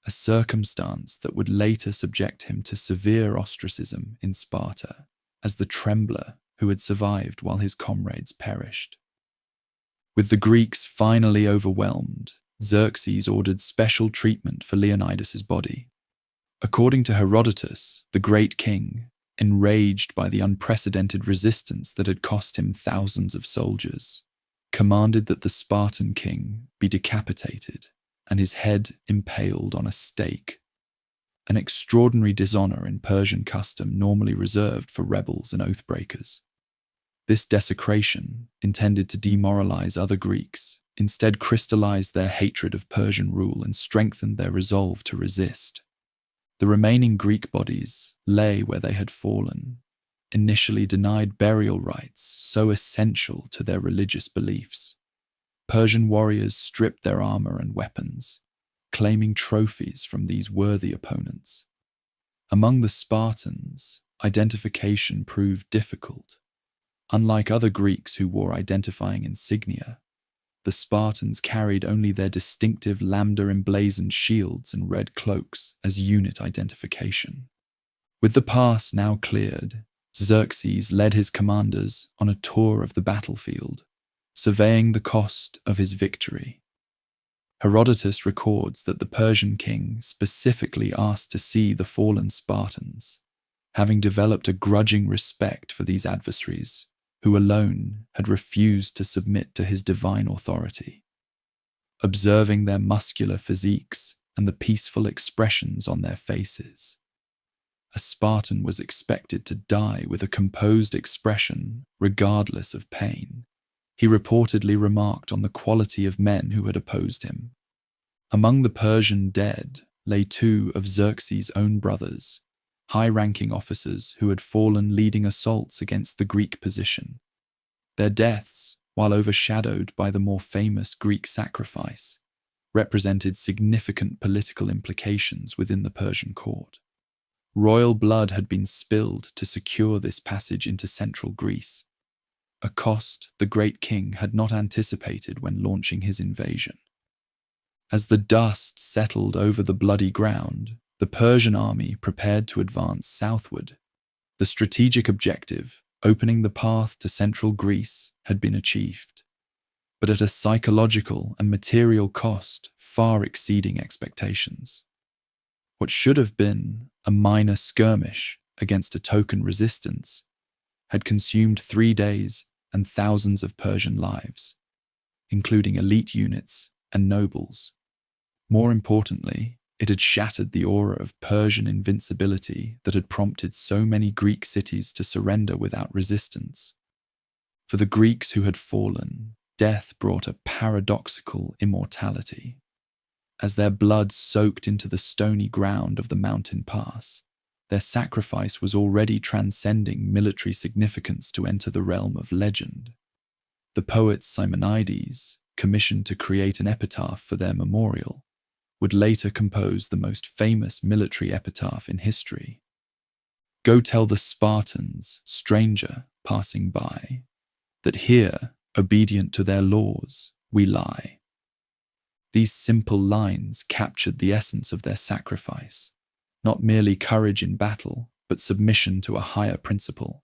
a circumstance that would later subject him to severe ostracism in Sparta as the trembler who had survived while his comrades perished. With the Greeks finally overwhelmed, Xerxes ordered special treatment for Leonidas's body. According to Herodotus, the great king, enraged by the unprecedented resistance that had cost him thousands of soldiers, commanded that the Spartan king be decapitated and his head impaled on a stake, an extraordinary dishonor in Persian custom normally reserved for rebels and oathbreakers. This desecration, intended to demoralize other Greeks, instead crystallized their hatred of Persian rule and strengthened their resolve to resist. The remaining Greek bodies lay where they had fallen, initially denied burial rites so essential to their religious beliefs. Persian warriors stripped their armor and weapons, claiming trophies from these worthy opponents. Among the Spartans, identification proved difficult. Unlike other Greeks who wore identifying insignia, the Spartans carried only their distinctive lambda-emblazoned shields and red cloaks as unit identification. With the pass now cleared, Xerxes led his commanders on a tour of the battlefield, surveying the cost of his victory. Herodotus records that the Persian king specifically asked to see the fallen Spartans, having developed a grudging respect for these adversaries, who alone had refused to submit to his divine authority. Observing their muscular physiques and the peaceful expressions on their faces, a Spartan was expected to die with a composed expression regardless of pain. He reportedly remarked on the quality of men who had opposed him. Among the Persian dead lay two of Xerxes' own brothers, high-ranking officers who had fallen leading assaults against the Greek position. Their deaths, while overshadowed by the more famous Greek sacrifice, represented significant political implications within the Persian court. Royal blood had been spilled to secure this passage into central Greece, a cost the great king had not anticipated when launching his invasion. As the dust settled over the bloody ground, the Persian army prepared to advance southward. The strategic objective, opening the path to central Greece, had been achieved, but at a psychological and material cost far exceeding expectations. What should have been a minor skirmish against a token resistance had consumed 3 days and thousands of Persian lives, including elite units and nobles. More importantly, it had shattered the aura of Persian invincibility that had prompted so many Greek cities to surrender without resistance. For the Greeks who had fallen, death brought a paradoxical immortality. As their blood soaked into the stony ground of the mountain pass, their sacrifice was already transcending military significance to enter the realm of legend. The poet Simonides, commissioned to create an epitaph for their memorial, would later compose the most famous military epitaph in history. Go tell the Spartans, stranger passing by, that here, obedient to their laws, we lie. These simple lines captured the essence of their sacrifice, not merely courage in battle, but submission to a higher principle.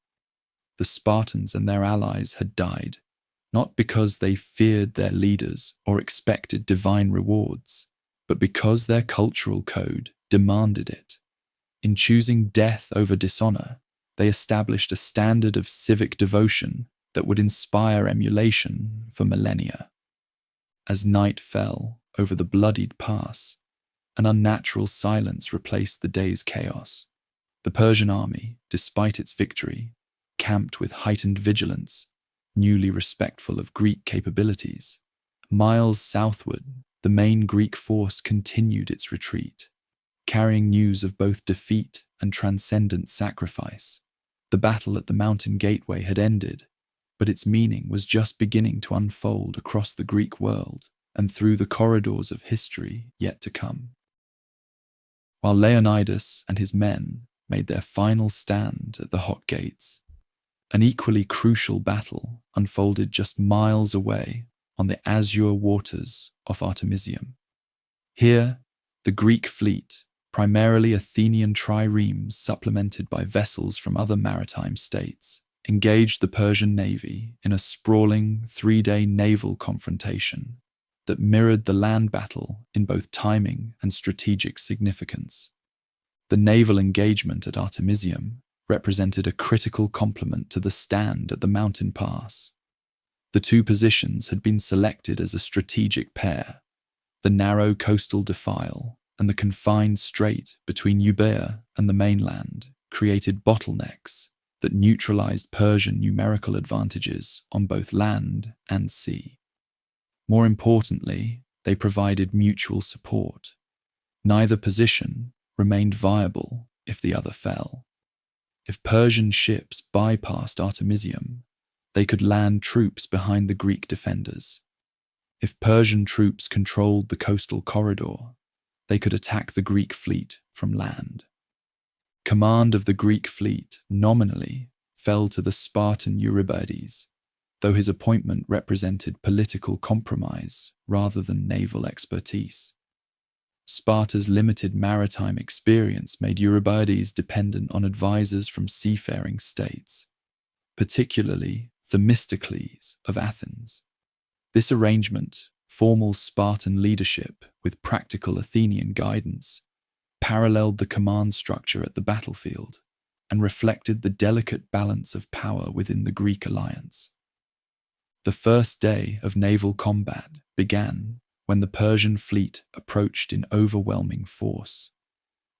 The Spartans and their allies had died, not because they feared their leaders or expected divine rewards, but because their cultural code demanded it. In choosing death over dishonor, they established a standard of civic devotion that would inspire emulation for millennia. As night fell over the bloodied pass, an unnatural silence replaced the day's chaos. The Persian army, despite its victory, camped with heightened vigilance, newly respectful of Greek capabilities. Miles southward, the main Greek force continued its retreat, carrying news of both defeat and transcendent sacrifice. The battle at the mountain gateway had ended, but its meaning was just beginning to unfold across the Greek world and through the corridors of history yet to come. While Leonidas and his men made their final stand at the hot gates, an equally crucial battle unfolded just miles away on the azure waters off Artemisium. Here, the Greek fleet, primarily Athenian triremes supplemented by vessels from other maritime states, engaged the Persian navy in a sprawling 3-day naval confrontation that mirrored the land battle in both timing and strategic significance. The naval engagement at Artemisium represented a critical complement to the stand at the mountain pass. The two positions had been selected as a strategic pair. The narrow coastal defile and the confined strait between Euboea and the mainland created bottlenecks that neutralized Persian numerical advantages on both land and sea. More importantly, they provided mutual support. Neither position remained viable if the other fell. If Persian ships bypassed Artemisium, they could land troops behind the Greek defenders. If Persian troops controlled the coastal corridor, they could attack the Greek fleet from land. Command of the Greek fleet nominally fell to the Spartan Eurybiades, though his appointment represented political compromise rather than naval expertise. Sparta's limited maritime experience made Eurybiades dependent on advisors from seafaring states, particularly Themistocles of Athens. This arrangement, formal Spartan leadership with practical Athenian guidance, paralleled the command structure at the battlefield and reflected the delicate balance of power within the Greek alliance. The first day of naval combat began when the Persian fleet approached in overwhelming force,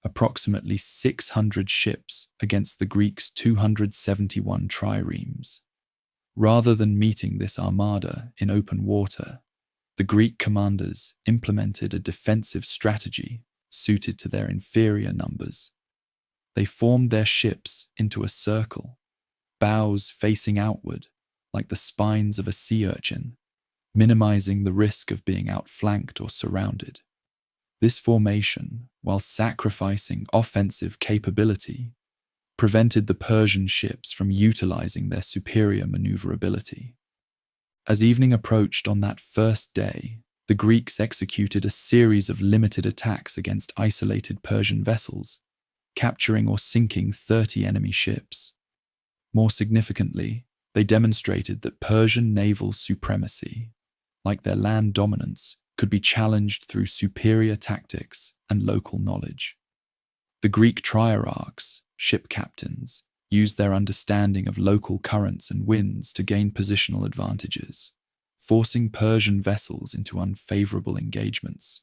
approximately 600 ships against the Greeks' 271 triremes. Rather than meeting this armada in open water, the Greek commanders implemented a defensive strategy suited to their inferior numbers. They formed their ships into a circle, bows facing outward like the spines of a sea urchin, minimizing the risk of being outflanked or surrounded. This formation, while sacrificing offensive capability, prevented the Persian ships from utilizing their superior maneuverability. As evening approached on that first day, the Greeks executed a series of limited attacks against isolated Persian vessels, capturing or sinking 30 enemy ships. More significantly, they demonstrated that Persian naval supremacy, like their land dominance, could be challenged through superior tactics and local knowledge. The Greek triarchs, ship captains, used their understanding of local currents and winds to gain positional advantages, forcing Persian vessels into unfavorable engagements.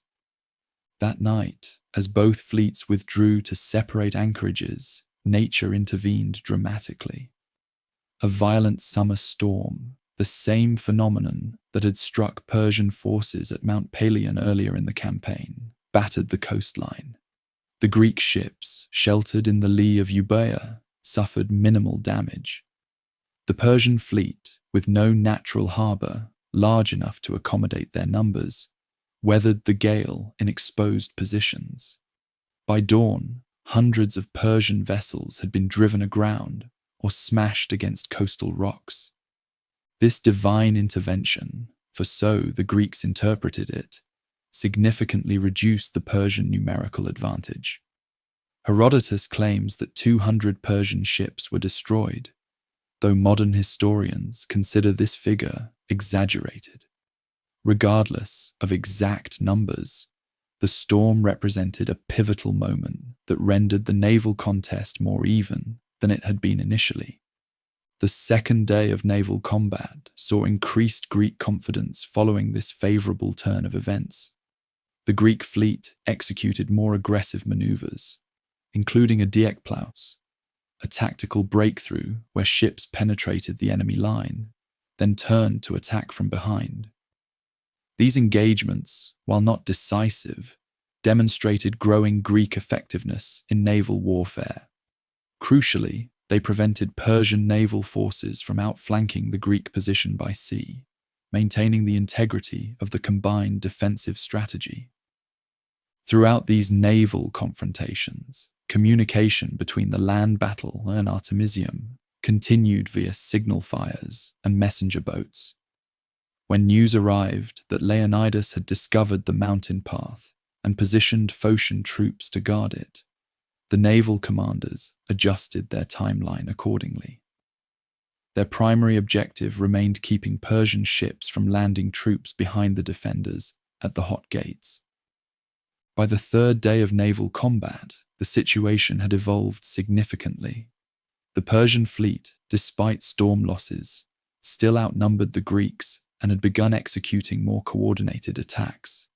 That night, as both fleets withdrew to separate anchorages, nature intervened dramatically. A violent summer storm, the same phenomenon that had struck Persian forces at Mount Pelion earlier in the campaign, battered the coastline. The Greek ships, sheltered in the lee of Euboea, suffered minimal damage. The Persian fleet, with no natural harbour large enough to accommodate their numbers, weathered the gale in exposed positions. By dawn, hundreds of Persian vessels had been driven aground or smashed against coastal rocks. This divine intervention, for so the Greeks interpreted it, significantly reduced the Persian numerical advantage. Herodotus claims that 200 Persian ships were destroyed, though modern historians consider this figure exaggerated. Regardless of exact numbers, the storm represented a pivotal moment that rendered the naval contest more even than it had been initially. The second day of naval combat saw increased Greek confidence following this favorable turn of events. The Greek fleet executed more aggressive maneuvers, including a diekplaus, a tactical breakthrough where ships penetrated the enemy line, then turned to attack from behind. These engagements, while not decisive, demonstrated growing Greek effectiveness in naval warfare. Crucially, they prevented Persian naval forces from outflanking the Greek position by sea, maintaining the integrity of the combined defensive strategy. Throughout these naval confrontations, communication between the land battle and Artemisium continued via signal fires and messenger boats. When news arrived that Leonidas had discovered the mountain path and positioned Phocian troops to guard it, the naval commanders adjusted their timeline accordingly. Their primary objective remained keeping Persian ships from landing troops behind the defenders at the hot gates. By the third day of naval combat, the situation had evolved significantly. The Persian fleet, despite storm losses, still outnumbered the Greeks and had begun executing more coordinated attacks.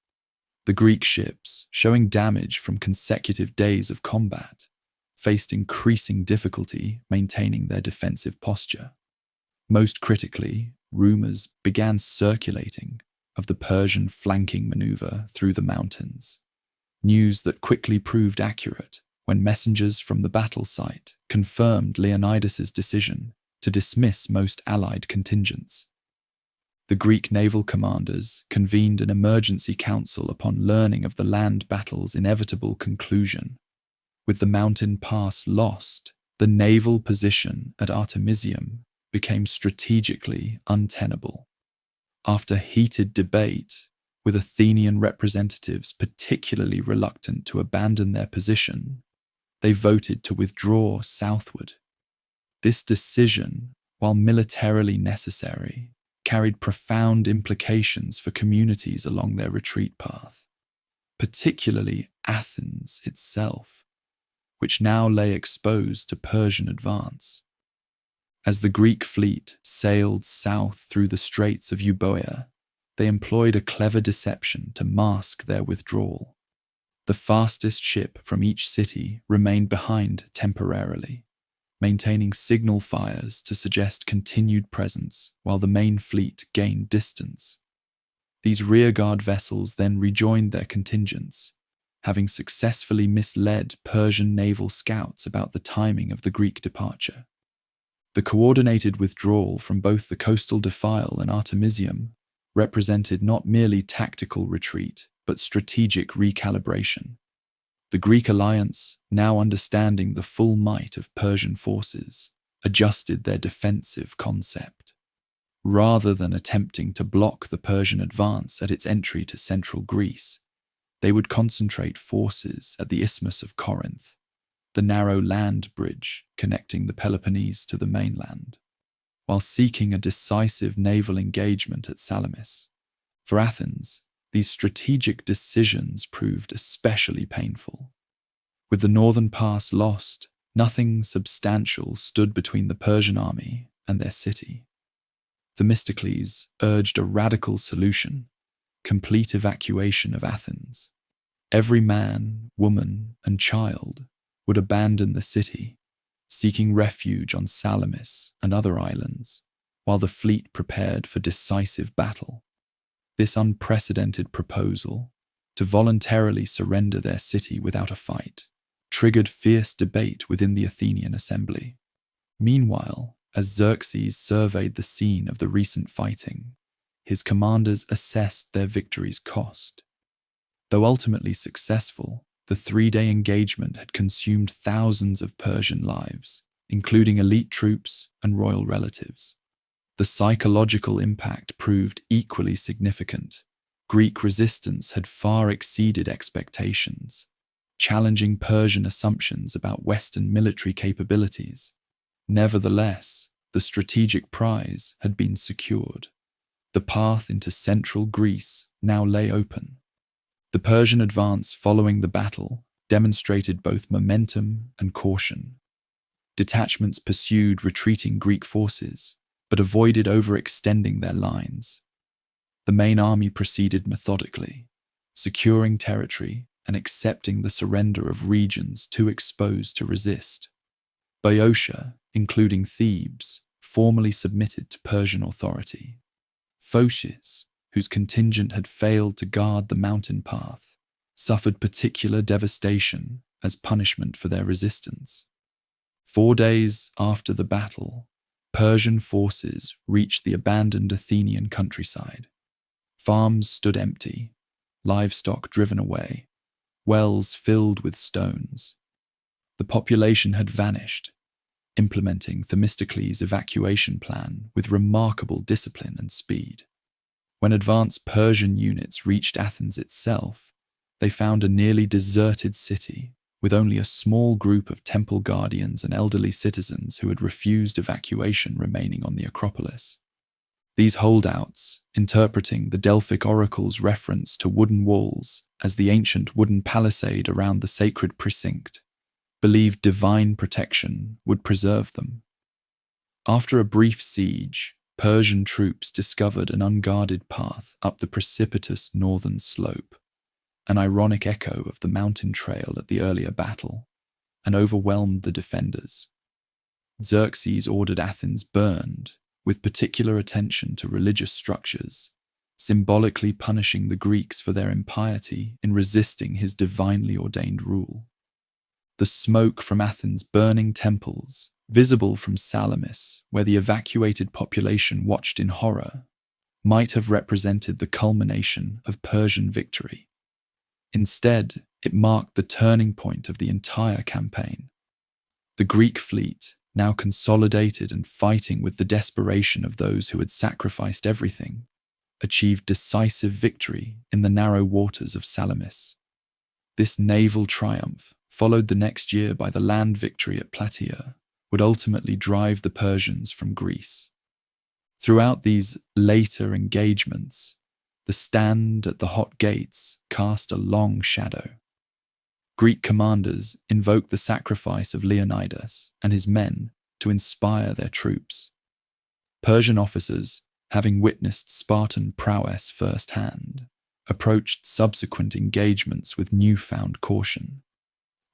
The Greek ships, showing damage from consecutive days of combat, faced increasing difficulty maintaining their defensive posture. Most critically, rumors began circulating of the Persian flanking maneuver through the mountains, news that quickly proved accurate when messengers from the battle site confirmed Leonidas's decision to dismiss most allied contingents. The Greek naval commanders convened an emergency council upon learning of the land battle's inevitable conclusion. With the mountain pass lost, the naval position at Artemisium became strategically untenable. After heated debate, with Athenian representatives particularly reluctant to abandon their position, they voted to withdraw southward. This decision, while militarily necessary, carried profound implications for communities along their retreat path, particularly Athens itself, which now lay exposed to Persian advance. As the Greek fleet sailed south through the Straits of Euboea, they employed a clever deception to mask their withdrawal. The fastest ship from each city remained behind temporarily, maintaining signal fires to suggest continued presence while the main fleet gained distance. These rearguard vessels then rejoined their contingents, having successfully misled Persian naval scouts about the timing of the Greek departure. The coordinated withdrawal from both the coastal defile and Artemisium represented not merely tactical retreat, but strategic recalibration. The Greek alliance, now understanding the full might of Persian forces, adjusted their defensive concept. Rather than attempting to block the Persian advance at its entry to central Greece, they would concentrate forces at the Isthmus of Corinth, the narrow land bridge connecting the Peloponnese to the mainland, while seeking a decisive naval engagement at Salamis. For Athens, these strategic decisions proved especially painful. With the northern pass lost, nothing substantial stood between the Persian army and their city. Themistocles urged a radical solution: complete evacuation of Athens. Every man, woman, and child would abandon the city, seeking refuge on Salamis and other islands, while the fleet prepared for decisive battle. This unprecedented proposal, to voluntarily surrender their city without a fight, triggered fierce debate within the Athenian assembly. Meanwhile, as Xerxes surveyed the scene of the recent fighting, his commanders assessed their victory's cost. Though ultimately successful, the three-day engagement had consumed thousands of Persian lives, including elite troops and royal relatives. The psychological impact proved equally significant. Greek resistance had far exceeded expectations, challenging Persian assumptions about Western military capabilities. Nevertheless, the strategic prize had been secured. The path into central Greece now lay open. The Persian advance following the battle demonstrated both momentum and caution. Detachments pursued retreating Greek forces, but avoided overextending their lines. The main army proceeded methodically, securing territory and accepting the surrender of regions too exposed to resist. Boeotia, including Thebes, formally submitted to Persian authority. Phocis, whose contingent had failed to guard the mountain path, suffered particular devastation as punishment for their resistance. 4 days after the battle, Persian forces reached the abandoned Athenian countryside. Farms stood empty, livestock driven away, wells filled with stones. The population had vanished, implementing Themistocles' evacuation plan with remarkable discipline and speed. When advanced Persian units reached Athens itself, they found a nearly deserted city with only a small group of temple guardians and elderly citizens who had refused evacuation remaining on the Acropolis. These holdouts, interpreting the Delphic oracle's reference to wooden walls as the ancient wooden palisade around the sacred precinct, believed divine protection would preserve them. After a brief siege, Persian troops discovered an unguarded path up the precipitous northern slope, an ironic echo of the mountain trail at the earlier battle, and overwhelmed the defenders. Xerxes ordered Athens burned, with particular attention to religious structures, symbolically punishing the Greeks for their impiety in resisting his divinely ordained rule. The smoke from Athens' burning temples, visible from Salamis, where the evacuated population watched in horror, might have represented the culmination of Persian victory. Instead, it marked the turning point of the entire campaign. The Greek fleet, now consolidated and fighting with the desperation of those who had sacrificed everything, achieved decisive victory in the narrow waters of Salamis. This naval triumph, followed the next year by the land victory at Plataea, would ultimately drive the Persians from Greece. Throughout these later engagements, the stand at the hot gates cast a long shadow. Greek commanders invoked the sacrifice of Leonidas and his men to inspire their troops. Persian officers, having witnessed Spartan prowess firsthand, approached subsequent engagements with newfound caution.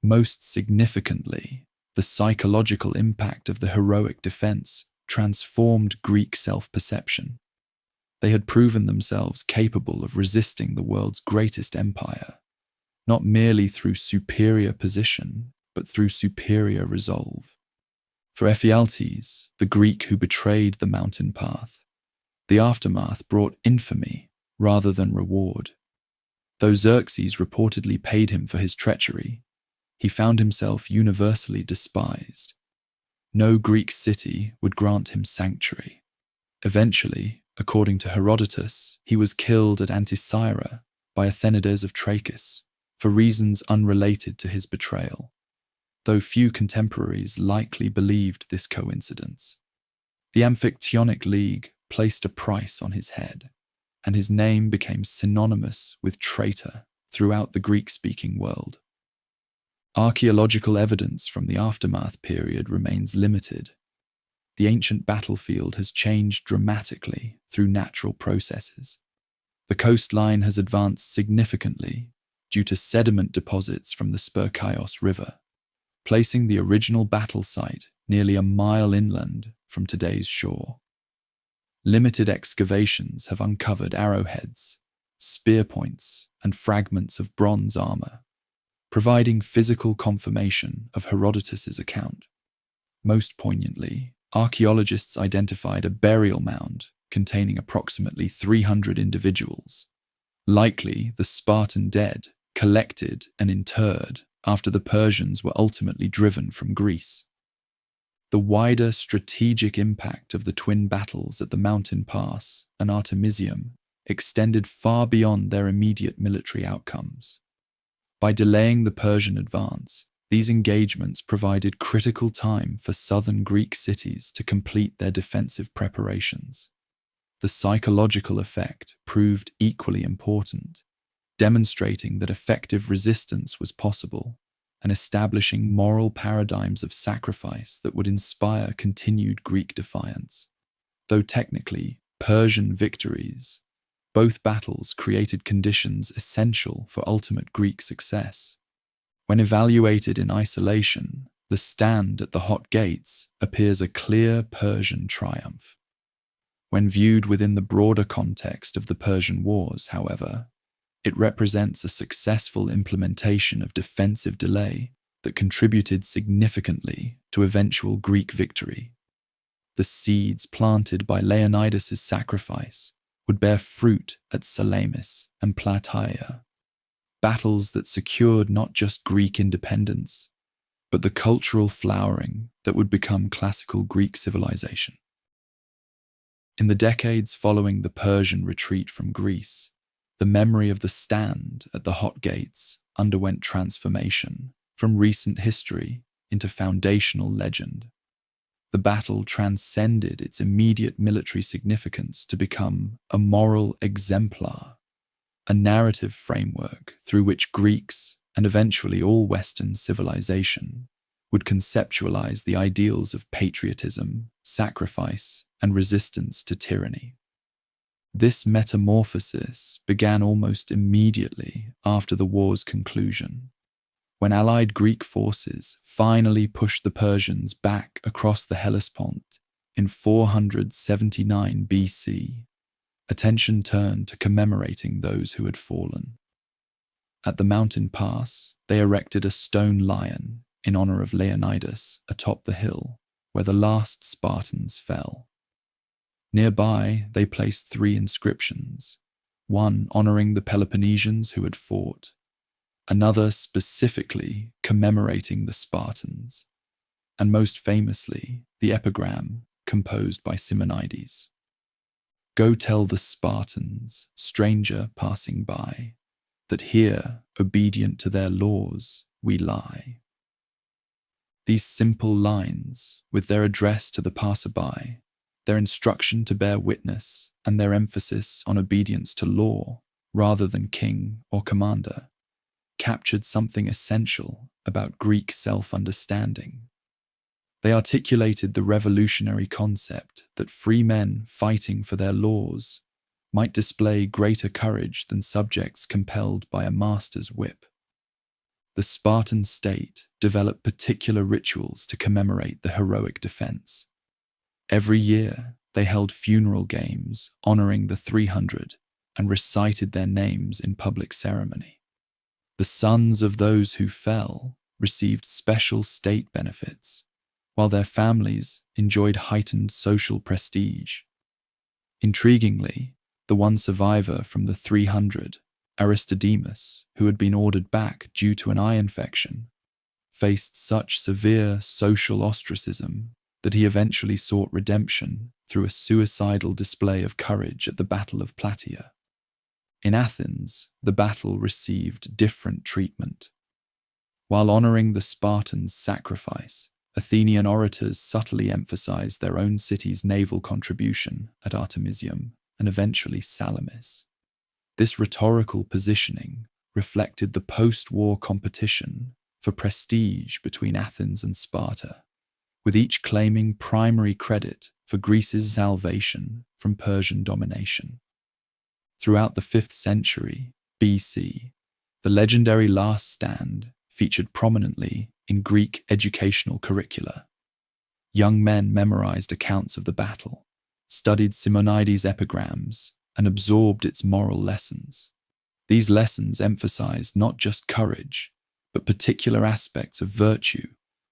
Most significantly, the psychological impact of the heroic defense transformed Greek self-perception. They had proven themselves capable of resisting the world's greatest empire, not merely through superior position, but through superior resolve. For Ephialtes, the Greek who betrayed the mountain path, the aftermath brought infamy rather than reward. Though Xerxes reportedly paid him for his treachery, he found himself universally despised. No Greek city would grant him sanctuary. Eventually, according to Herodotus, he was killed at Anticyra by Athenides of Trachis for reasons unrelated to his betrayal, though few contemporaries likely believed this coincidence. The Amphictyonic League placed a price on his head, and his name became synonymous with traitor throughout the Greek-speaking world. Archaeological evidence from the aftermath period remains limited. The ancient battlefield has changed dramatically through natural processes. The coastline has advanced significantly due to sediment deposits from the Spercheios River. placing the original battle site nearly a mile inland from today's shore. Limited excavations have uncovered arrowheads, spear points, and fragments of bronze armor, providing physical confirmation of Herodotus's account. Most poignantly, archaeologists identified a burial mound containing approximately 300 individuals, likely the Spartan dead, collected and interred after the Persians were ultimately driven from Greece. The wider strategic impact of the twin battles at the Mountain Pass and Artemisium extended far beyond their immediate military outcomes. By delaying the Persian advance, these engagements provided critical time for southern Greek cities to complete their defensive preparations. The psychological effect proved equally important, demonstrating that effective resistance was possible and establishing moral paradigms of sacrifice that would inspire continued Greek defiance. Though technically Persian victories, both battles created conditions essential for ultimate Greek success. When evaluated in isolation, the stand at the Hot Gates appears a clear Persian triumph. When viewed within the broader context of the Persian Wars, however, it represents a successful implementation of defensive delay that contributed significantly to eventual Greek victory. The seeds planted by Leonidas' sacrifice would bear fruit at Salamis and Plataea, battles that secured not just Greek independence, but the cultural flowering that would become classical Greek civilization. In the decades following the Persian retreat from Greece, the memory of the stand at the Hot Gates underwent transformation from recent history into foundational legend. The battle transcended its immediate military significance to become a moral exemplar, a narrative framework through which Greeks, and eventually all Western civilization, would conceptualize the ideals of patriotism, sacrifice, and resistance to tyranny. This metamorphosis began almost immediately after the war's conclusion, when allied Greek forces finally pushed the Persians back across the Hellespont in 479 BC. Attention turned to commemorating those who had fallen. At the mountain pass, they erected a stone lion in honor of Leonidas atop the hill where the last Spartans fell. Nearby, they placed 3 inscriptions, one honoring the Peloponnesians who had fought, another specifically commemorating the Spartans, and most famously, the epigram composed by Simonides. "Go tell the Spartans, stranger passing by, that here, obedient to their laws, we lie." These simple lines, with their address to the passerby, their instruction to bear witness, and their emphasis on obedience to law rather than king or commander, captured something essential about Greek self-understanding. They articulated the revolutionary concept that free men fighting for their laws might display greater courage than subjects compelled by a master's whip. The Spartan state developed particular rituals to commemorate the heroic defense. Every year, they held funeral games honoring the 300 and recited their names in public ceremony. The sons of those who fell received special state benefits, while their families enjoyed heightened social prestige. Intriguingly, the one survivor from the 300, Aristodemus, who had been ordered back due to an eye infection, faced such severe social ostracism that he eventually sought redemption through a suicidal display of courage at the Battle of Plataea. In Athens, the battle received different treatment. While honoring the Spartans' sacrifice, Athenian orators subtly emphasized their own city's naval contribution at Artemisium and eventually Salamis. This rhetorical positioning reflected the post-war competition for prestige between Athens and Sparta, with each claiming primary credit for Greece's salvation from Persian domination. Throughout the 5th century BC, the legendary Last Stand featured prominently in Greek educational curricula. Young men memorized accounts of the battle, studied Simonides' epigrams, and absorbed its moral lessons. These lessons emphasized not just courage, but particular aspects of virtue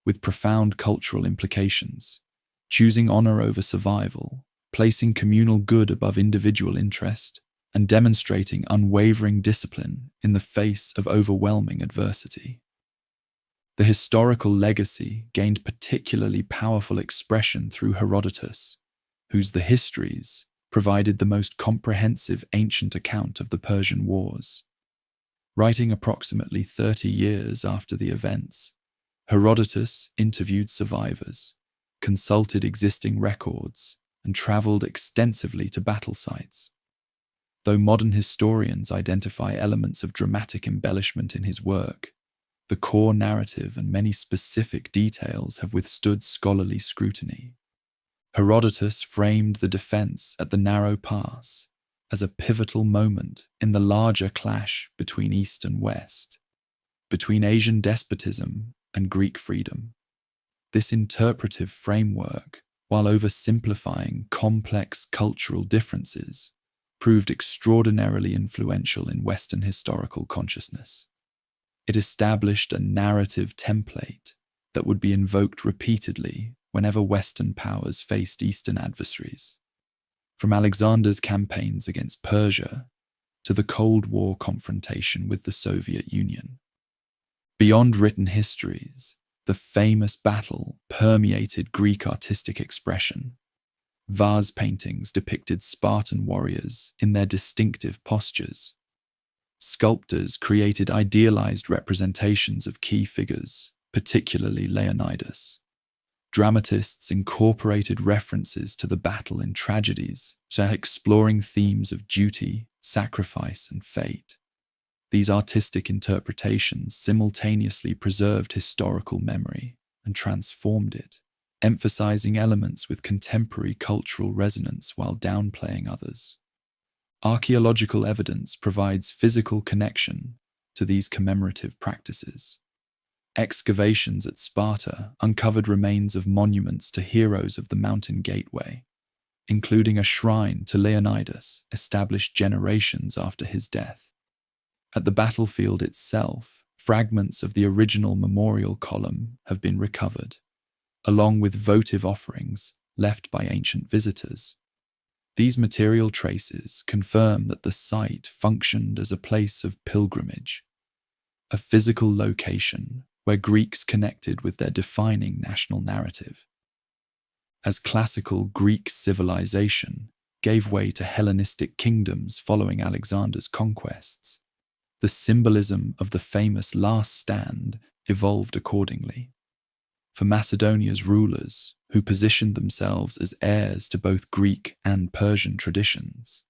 with profound cultural implications, choosing honor over survival, placing communal good above individual interest, and demonstrating unwavering discipline in the face of overwhelming adversity. The historical legacy gained particularly powerful expression through Herodotus, whose The Histories provided the most comprehensive ancient account of the Persian Wars. Writing approximately 30 years after the events, Herodotus interviewed survivors, consulted existing records, and traveled extensively to battle sites. Though modern historians identify elements of dramatic embellishment in his work, the core narrative and many specific details have withstood scholarly scrutiny. Herodotus framed the defense at the narrow pass as a pivotal moment in the larger clash between East and West, between Asian despotism and Greek freedom. This interpretive framework, while oversimplifying complex cultural differences, proved extraordinarily influential in Western historical consciousness. It established a narrative template that would be invoked repeatedly whenever Western powers faced Eastern adversaries. From Alexander's campaigns against Persia to the Cold War confrontation with the Soviet Union. Beyond written histories, the famous battle permeated Greek artistic expression. Vase paintings depicted Spartan warriors in their distinctive postures. Sculptors created idealized representations of key figures, particularly Leonidas. Dramatists incorporated references to the battle in tragedies, exploring themes of duty, sacrifice, and fate. These artistic interpretations simultaneously preserved historical memory and transformed it, emphasizing elements with contemporary cultural resonance while downplaying others. Archaeological evidence provides physical connection to these commemorative practices. Excavations at Sparta uncovered remains of monuments to heroes of the mountain gateway, including a shrine to Leonidas established generations after his death. At the battlefield itself, fragments of the original memorial column have been recovered, along with votive offerings left by ancient visitors. These material traces confirm that the site functioned as a place of pilgrimage, a physical location where Greeks connected with their defining national narrative. As classical Greek civilization gave way to Hellenistic kingdoms following Alexander's conquests, the symbolism of the famous Last Stand evolved accordingly. For Macedonia's rulers, who positioned themselves as heirs to both Greek and Persian traditions,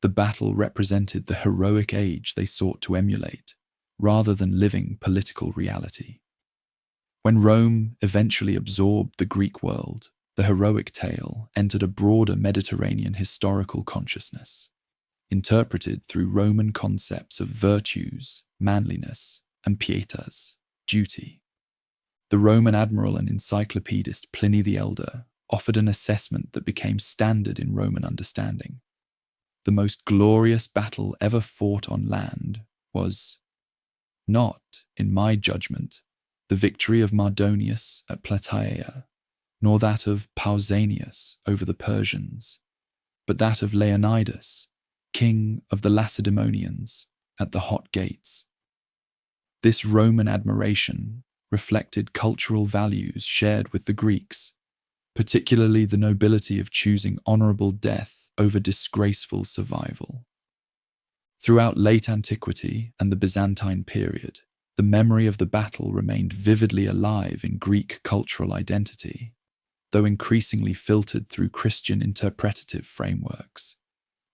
the battle represented the heroic age they sought to emulate, rather than living political reality. When Rome eventually absorbed the Greek world, the heroic tale entered a broader Mediterranean historical consciousness, interpreted through Roman concepts of virtues, manliness, and pietas, duty. The Roman admiral and encyclopedist Pliny the Elder offered an assessment that became standard in Roman understanding. The most glorious battle ever fought on land was not, in my judgment, the victory of Mardonius at Plataea, nor that of Pausanias over the Persians, but that of Leonidas, king of the Lacedaemonians, at the Hot Gates. This Roman admiration reflected cultural values shared with the Greeks, particularly the nobility of choosing honorable death over disgraceful survival. Throughout late antiquity and the Byzantine period, the memory of the battle remained vividly alive in Greek cultural identity, though increasingly filtered through Christian interpretative frameworks.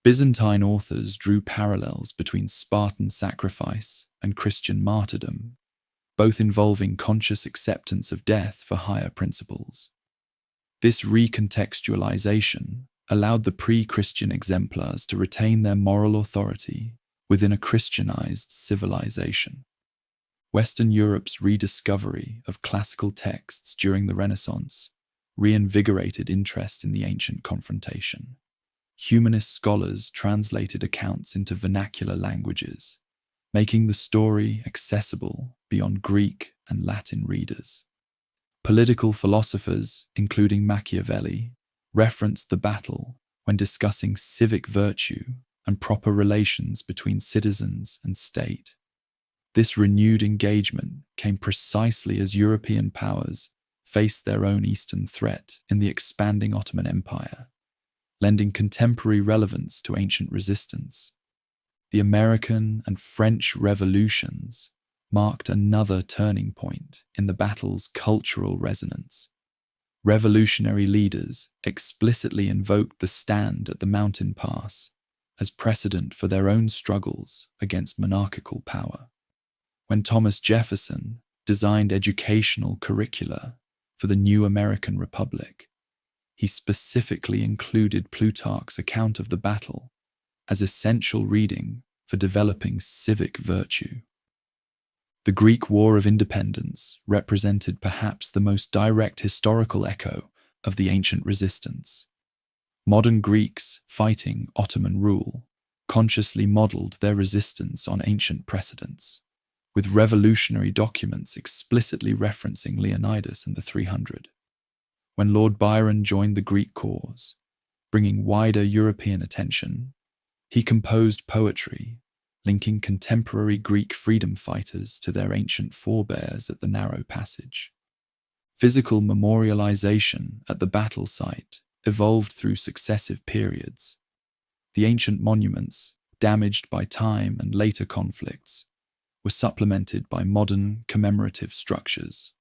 Byzantine authors drew parallels between Spartan sacrifice and Christian martyrdom, both involving conscious acceptance of death for higher principles. This recontextualization allowed the pre-Christian exemplars to retain their moral authority within a Christianized civilization. Western Europe's rediscovery of classical texts during the Renaissance reinvigorated interest in the ancient confrontation. Humanist scholars translated accounts into vernacular languages, making the story accessible beyond Greek and Latin readers. Political philosophers, including Machiavelli, referenced the battle when discussing civic virtue and proper relations between citizens and state. This renewed engagement came precisely as European powers faced their own Eastern threat in the expanding Ottoman Empire, lending contemporary relevance to ancient resistance. The American and French revolutions marked another turning point in the battle's cultural resonance. Revolutionary leaders explicitly invoked the stand at the mountain pass as precedent for their own struggles against monarchical power. When Thomas Jefferson designed educational curricula for the new American Republic, he specifically included Plutarch's account of the battle as essential reading for developing civic virtue. The Greek War of Independence represented perhaps the most direct historical echo of the ancient resistance. Modern Greeks fighting Ottoman rule consciously modeled their resistance on ancient precedents, with revolutionary documents explicitly referencing Leonidas and the 300. When Lord Byron joined the Greek cause, bringing wider European attention, he composed poetry linking contemporary Greek freedom fighters to their ancient forebears at the narrow passage. Physical memorialization at the battle site evolved through successive periods. The ancient monuments, damaged by time and later conflicts, were supplemented by modern commemorative structures.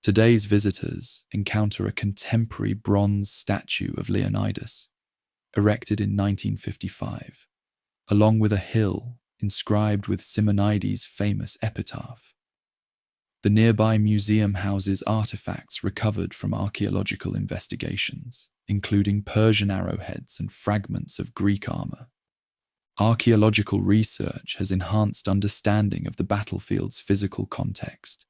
Today's visitors encounter a contemporary bronze statue of Leonidas, erected in 1955, along with a hill inscribed with Simonides' famous epitaph. The nearby museum houses artifacts recovered from archaeological investigations, including Persian arrowheads and fragments of Greek armor. Archaeological research has enhanced understanding of the battlefield's physical context,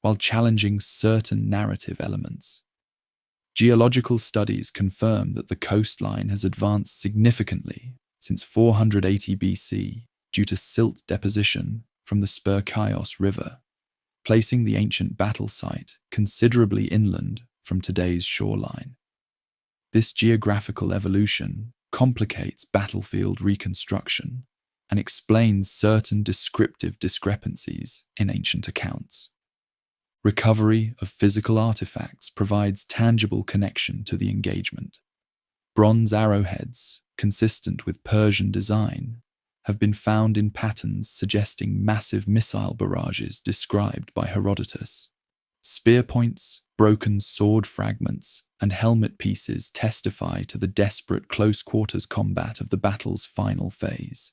while challenging certain narrative elements. Geological studies confirm that the coastline has advanced significantly since 480 BC due to silt deposition from the Spercheios River, placing the ancient battle site considerably inland from today's shoreline. This geographical evolution complicates battlefield reconstruction and explains certain descriptive discrepancies in ancient accounts. Recovery of physical artifacts provides tangible connection to the engagement. Bronze arrowheads, consistent with Persian design, have been found in patterns suggesting massive missile barrages described by Herodotus. Spear points, broken sword fragments, and helmet pieces testify to the desperate close-quarters combat of the battle's final phase.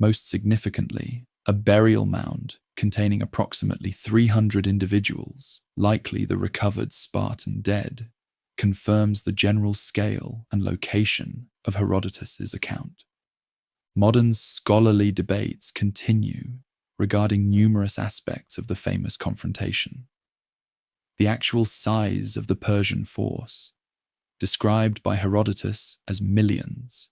Most significantly, a burial mound containing approximately 300 individuals, likely the recovered Spartan dead, confirms the general scale and location of Herodotus's account. Modern scholarly debates continue regarding numerous aspects of the famous confrontation. The actual size of the Persian force, described by Herodotus as millions,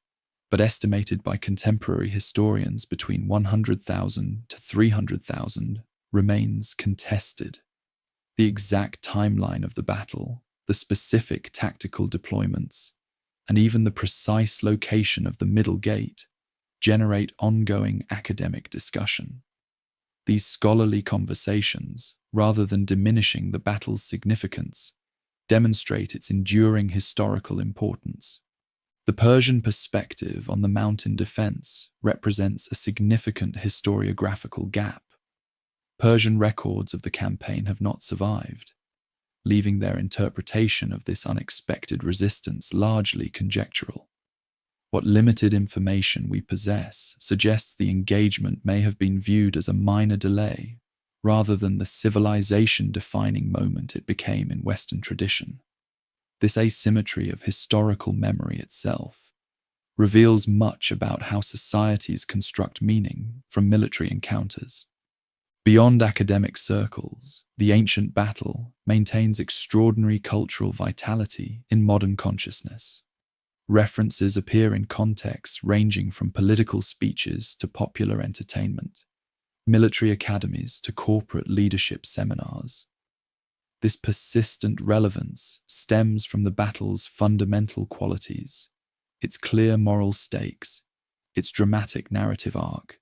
but estimated by contemporary historians between 100,000 to 300,000, remains contested. The exact timeline of the battle, the specific tactical deployments, and even the precise location of the Middle Gate generate ongoing academic discussion. These scholarly conversations, rather than diminishing the battle's significance, demonstrate its enduring historical importance. The Persian perspective on the mountain defense represents a significant historiographical gap. Persian records of the campaign have not survived, leaving their interpretation of this unexpected resistance largely conjectural. What limited information we possess suggests the engagement may have been viewed as a minor delay, rather than the civilization-defining moment it became in Western tradition. This asymmetry of historical memory itself reveals much about how societies construct meaning from military encounters. Beyond academic circles, the ancient battle maintains extraordinary cultural vitality in modern consciousness. References appear in contexts ranging from political speeches to popular entertainment, military academies to corporate leadership seminars. This persistent relevance stems from the battle's fundamental qualities, its clear moral stakes, its dramatic narrative arc,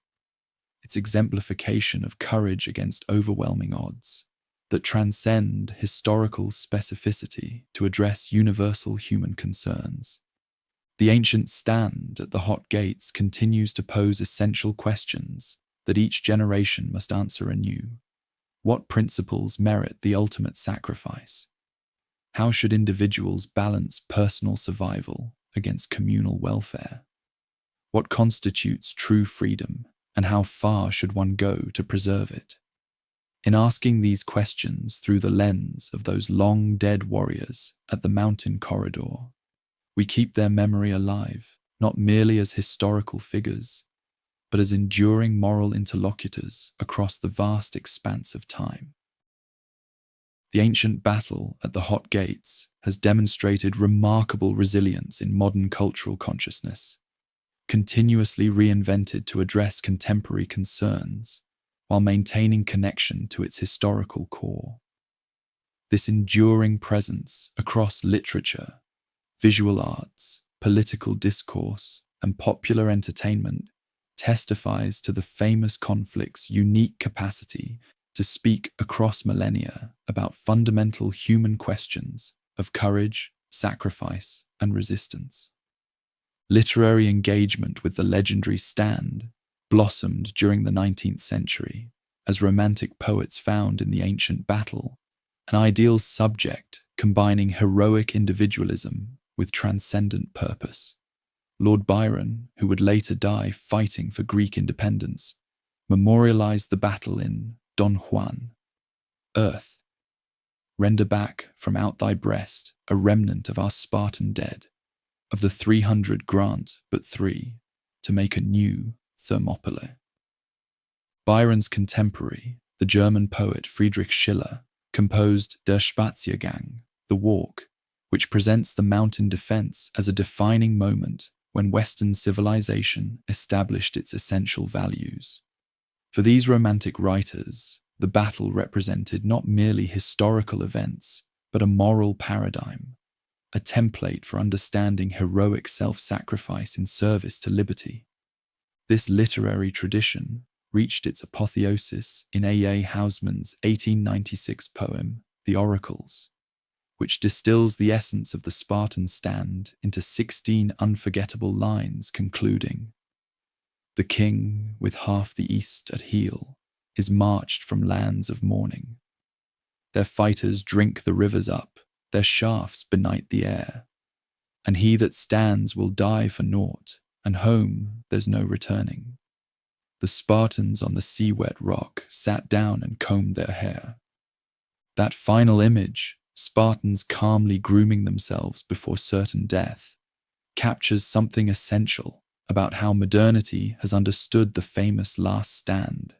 its exemplification of courage against overwhelming odds that transcend historical specificity to address universal human concerns. The ancient stand at the hot gates continues to pose essential questions that each generation must answer anew. What principles merit the ultimate sacrifice? How should individuals balance personal survival against communal welfare? What constitutes true freedom, and how far should one go to preserve it? In asking these questions through the lens of those long-dead warriors at the mountain corridor, we keep their memory alive, not merely as historical figures, but as enduring moral interlocutors across the vast expanse of time. The ancient battle at the hot gates has demonstrated remarkable resilience in modern cultural consciousness, continuously reinvented to address contemporary concerns while maintaining connection to its historical core. This enduring presence across literature, visual arts, political discourse, and popular entertainment testifies to the famous conflict's unique capacity to speak across millennia about fundamental human questions of courage, sacrifice, and resistance. Literary engagement with the legendary stand blossomed during the 19th century as romantic poets found in the ancient battle an ideal subject combining heroic individualism with transcendent purpose. Lord Byron, who would later die fighting for Greek independence, memorialized the battle in Don Juan. Earth, render back from out thy breast a remnant of our Spartan dead. Of the 300 grant but 3, to make a new Thermopylae. Byron's contemporary, the German poet Friedrich Schiller, composed Der Spaziergang, the Walk, which presents the mountain defense as a defining moment when Western civilization established its essential values. For these romantic writers, the battle represented not merely historical events, but a moral paradigm, a template for understanding heroic self-sacrifice in service to liberty. This literary tradition reached its apotheosis in A. Hausmann's 1896 poem, The Oracles, which distills the essence of the Spartan stand into 16 unforgettable lines concluding, "The king, with half the east at heel, is marched from lands of mourning. Their fighters drink the rivers up, their shafts benight the air, and he that stands will die for naught, and home there's no returning. The Spartans on the sea-wet rock sat down and combed their hair." That final image, Spartans calmly grooming themselves before certain death, captures something essential about how modernity has understood the famous last stand,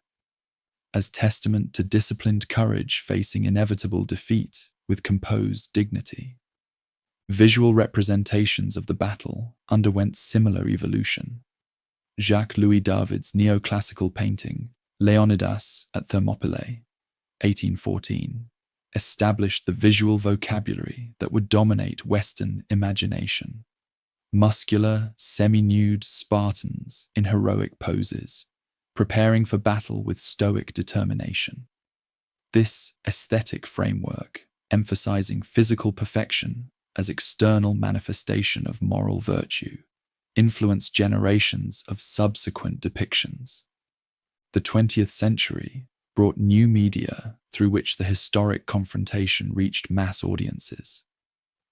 as testament to disciplined courage facing inevitable defeat with composed dignity. Visual representations of the battle underwent similar evolution. Jacques-Louis David's neoclassical painting, Leonidas at Thermopylae, 1814, established the visual vocabulary that would dominate Western imagination. Muscular, semi-nude Spartans in heroic poses, preparing for battle with stoic determination. This aesthetic framework, emphasizing physical perfection as external manifestation of moral virtue, influenced generations of subsequent depictions. The 20th century brought new media through which the historic confrontation reached mass audiences.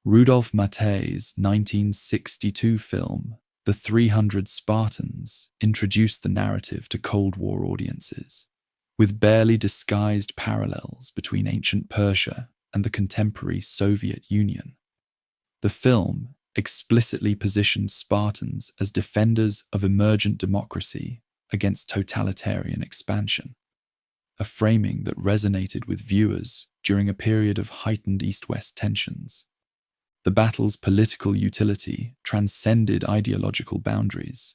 Rudolf Mattei's 1962 film, The 300 Spartans, introduced the narrative to Cold War audiences, with barely disguised parallels between ancient Persia and the contemporary Soviet Union. The film explicitly positioned Spartans as defenders of emergent democracy against totalitarian expansion, a framing that resonated with viewers during a period of heightened East-West tensions. The battle's political utility transcended ideological boundaries.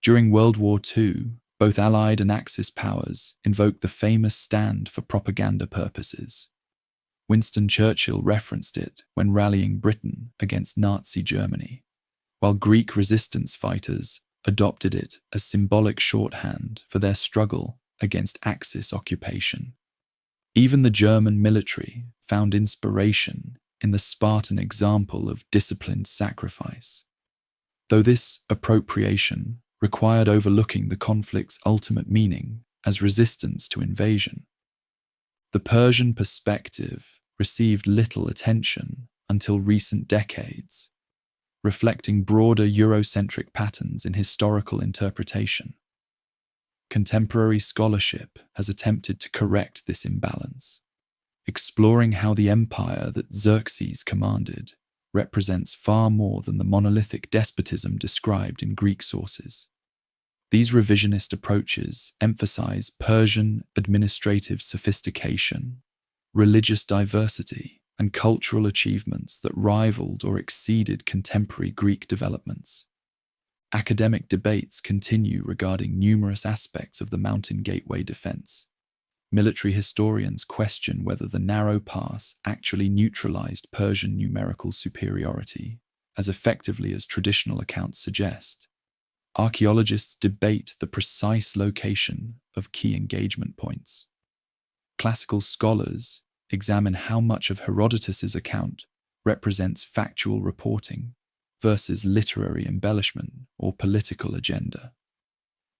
During World War II, both Allied and Axis powers invoked the famous stand for propaganda purposes. Winston Churchill referenced it when rallying Britain against Nazi Germany, while Greek resistance fighters adopted it as symbolic shorthand for their struggle against Axis occupation. Even the German military found inspiration in the Spartan example of disciplined sacrifice, though this appropriation required overlooking the conflict's ultimate meaning as resistance to invasion. The Persian perspective received little attention until recent decades, reflecting broader Eurocentric patterns in historical interpretation. Contemporary scholarship has attempted to correct this imbalance, exploring how the empire that Xerxes commanded represents far more than the monolithic despotism described in Greek sources. These revisionist approaches emphasize Persian administrative sophistication, religious diversity, and cultural achievements that rivaled or exceeded contemporary Greek developments. Academic debates continue regarding numerous aspects of the Mountain Gateway defense. Military historians question whether the narrow pass actually neutralized Persian numerical superiority as effectively as traditional accounts suggest. Archaeologists debate the precise location of key engagement points. Classical scholars examine how much of Herodotus's account represents factual reporting versus literary embellishment or political agenda.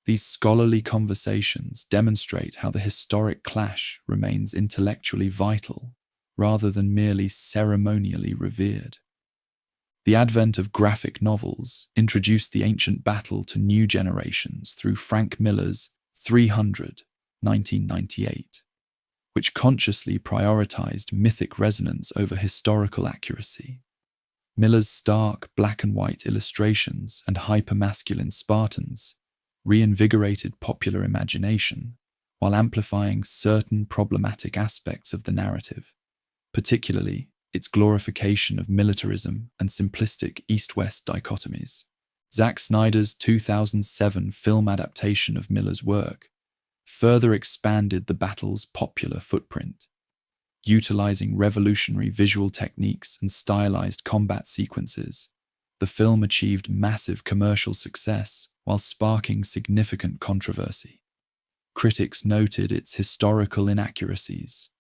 These scholarly conversations demonstrate how the historic clash remains intellectually vital rather than merely ceremonially revered. The advent of graphic novels introduced the ancient battle to new generations through Frank Miller's 300, 1998, which consciously prioritized mythic resonance over historical accuracy. Miller's stark black-and-white illustrations and hypermasculine Spartans reinvigorated popular imagination while amplifying certain problematic aspects of the narrative, particularly its glorification of militarism and simplistic East-West dichotomies. Zack Snyder's 2007 film adaptation of Miller's work further expanded the battle's popular footprint. Utilizing revolutionary visual techniques and stylized combat sequences, the film achieved massive commercial success while sparking significant controversy. Critics noted its historical inaccuracies,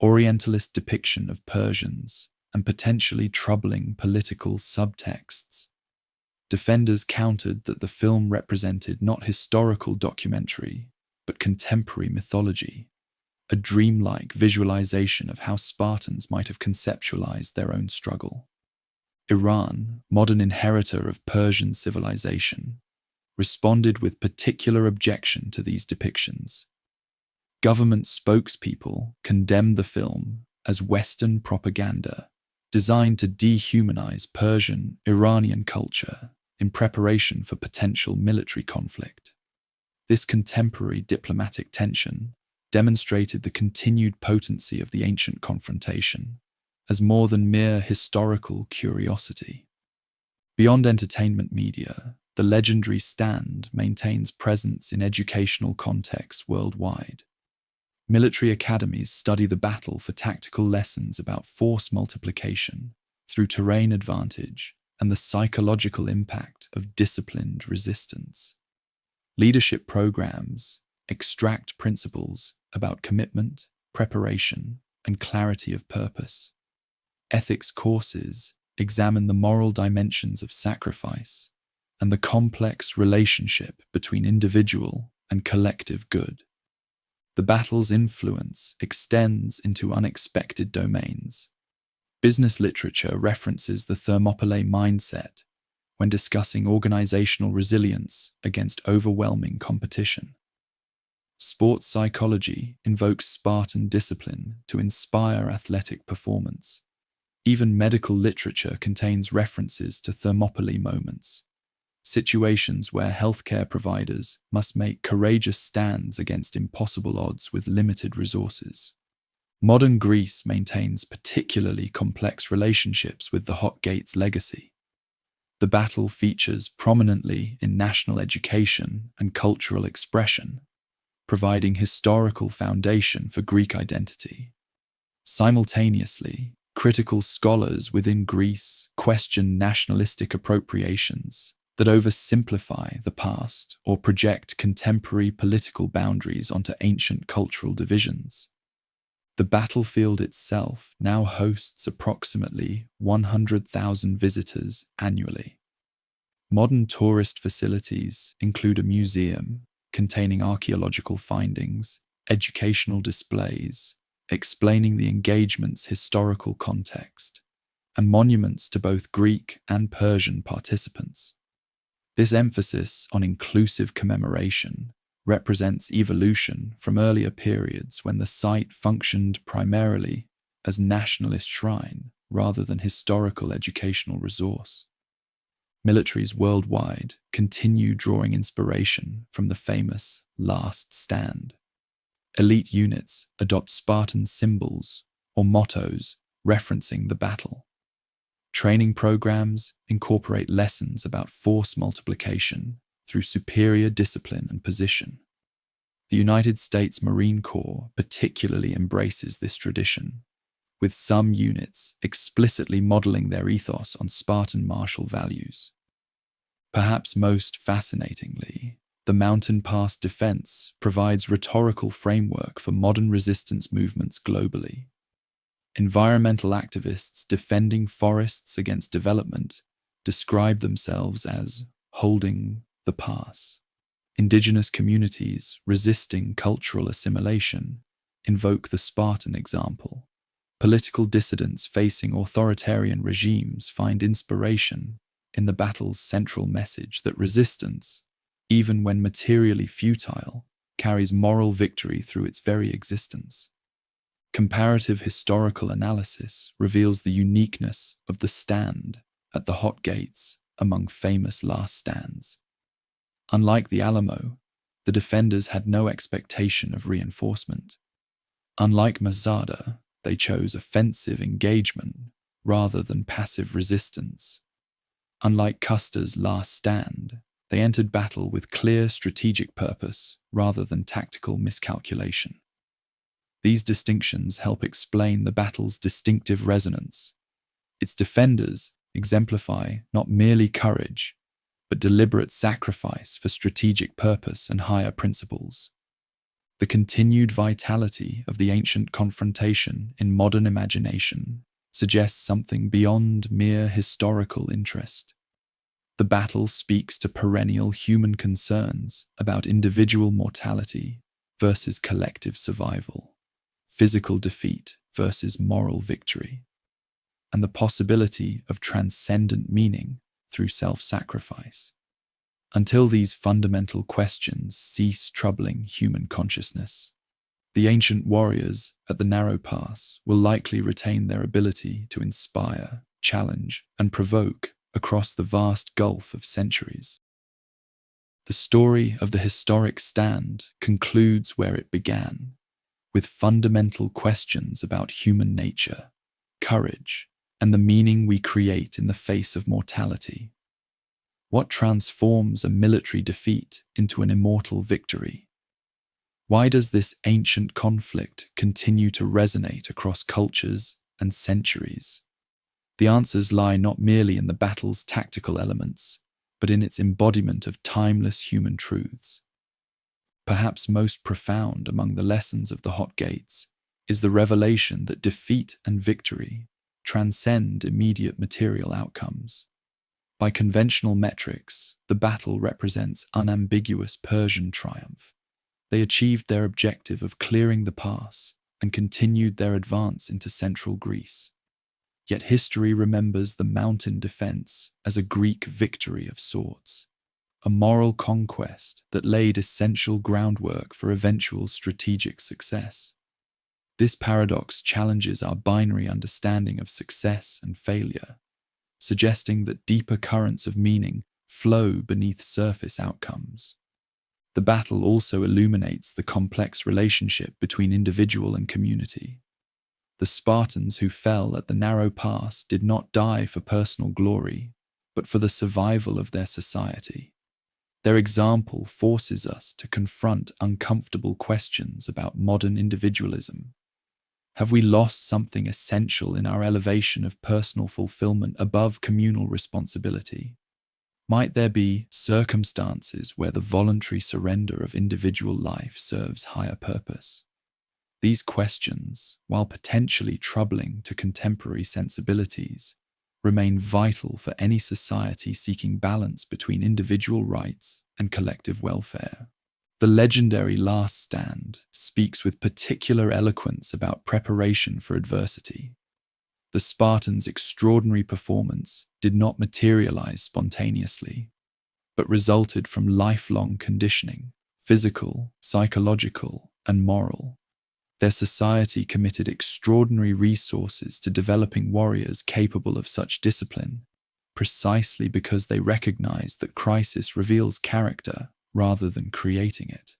Orientalist depiction of Persians, and potentially troubling political subtexts. Defenders countered that the film represented not historical documentary, but contemporary mythology, a dreamlike visualization of how Spartans might have conceptualized their own struggle. Iran, modern inheritor of Persian civilization, responded with particular objection to these depictions. Government spokespeople condemned the film as Western propaganda designed to dehumanize Persian, Iranian culture in preparation for potential military conflict. This contemporary diplomatic tension demonstrated the continued potency of the ancient confrontation as more than mere historical curiosity. Beyond entertainment media, the legendary stand maintains presence in educational contexts worldwide. Military academies study the battle for tactical lessons about force multiplication through terrain advantage and the psychological impact of disciplined resistance. Leadership programs extract principles about commitment, preparation, and clarity of purpose. Ethics courses examine the moral dimensions of sacrifice and the complex relationship between individual and collective good. The battle's influence extends into unexpected domains. Business literature references the Thermopylae mindset when discussing organizational resilience against overwhelming competition. Sports psychology invokes Spartan discipline to inspire athletic performance. Even medical literature contains references to Thermopylae moments, situations where healthcare providers must make courageous stands against impossible odds with limited resources. Modern Greece maintains particularly complex relationships with the Hot Gates legacy. The battle features prominently in national education and cultural expression, providing historical foundation for Greek identity. Simultaneously, critical scholars within Greece question nationalistic appropriations that oversimplify the past or project contemporary political boundaries onto ancient cultural divisions. The battlefield itself now hosts approximately 100,000 visitors annually. Modern tourist facilities include a museum containing archaeological findings, educational displays, explaining the engagement's historical context, and monuments to both Greek and Persian participants. This emphasis on inclusive commemoration represents evolution from earlier periods when the site functioned primarily as nationalist shrine rather than historical educational resource. Militaries worldwide continue drawing inspiration from the famous Last Stand. Elite units adopt Spartan symbols or mottos referencing the battle. Training programs incorporate lessons about force multiplication through superior discipline and position. The United States Marine Corps particularly embraces this tradition, with some units explicitly modeling their ethos on Spartan martial values. Perhaps most fascinatingly, the mountain pass defense provides rhetorical framework for modern resistance movements globally. Environmental activists defending forests against development describe themselves as holding the pass. Indigenous communities resisting cultural assimilation invoke the Spartan example. Political dissidents facing authoritarian regimes find inspiration in the battle's central message that resistance, even when materially futile, carries moral victory through its very existence. Comparative historical analysis reveals the uniqueness of the stand at the Hot Gates among famous last stands. Unlike the Alamo, the defenders had no expectation of reinforcement. Unlike Masada, they chose offensive engagement rather than passive resistance. Unlike Custer's last stand, they entered battle with clear strategic purpose rather than tactical miscalculation. These distinctions help explain the battle's distinctive resonance. Its defenders exemplify not merely courage, but deliberate sacrifice for strategic purpose and higher principles. The continued vitality of the ancient confrontation in modern imagination suggests something beyond mere historical interest. The battle speaks to perennial human concerns about individual mortality versus collective survival, physical defeat versus moral victory, and the possibility of transcendent meaning through self-sacrifice. Until these fundamental questions cease troubling human consciousness, the ancient warriors at the narrow pass will likely retain their ability to inspire, challenge, and provoke across the vast gulf of centuries. The story of the historic stand concludes where it began, with fundamental questions about human nature, courage, and the meaning we create in the face of mortality. What transforms a military defeat into an immortal victory? Why does this ancient conflict continue to resonate across cultures and centuries? The answers lie not merely in the battle's tactical elements, but in its embodiment of timeless human truths. Perhaps most profound among the lessons of the Hot Gates is the revelation that defeat and victory transcend immediate material outcomes. By conventional metrics, the battle represents unambiguous Persian triumph. They achieved their objective of clearing the pass and continued their advance into central Greece. Yet history remembers the mountain defense as a Greek victory of sorts, a moral conquest that laid essential groundwork for eventual strategic success. This paradox challenges our binary understanding of success and failure, suggesting that deeper currents of meaning flow beneath surface outcomes. The battle also illuminates the complex relationship between individual and community. The Spartans who fell at the narrow pass did not die for personal glory, but for the survival of their society. Their example forces us to confront uncomfortable questions about modern individualism. Have we lost something essential in our elevation of personal fulfillment above communal responsibility? Might there be circumstances where the voluntary surrender of individual life serves higher purpose? These questions, while potentially troubling to contemporary sensibilities, remain vital for any society seeking balance between individual rights and collective welfare. The legendary Last Stand speaks with particular eloquence about preparation for adversity. The Spartans' extraordinary performance did not materialize spontaneously, but resulted from lifelong conditioning, physical, psychological, and moral. Their society committed extraordinary resources to developing warriors capable of such discipline, precisely because they recognized that crisis reveals character rather than creating it.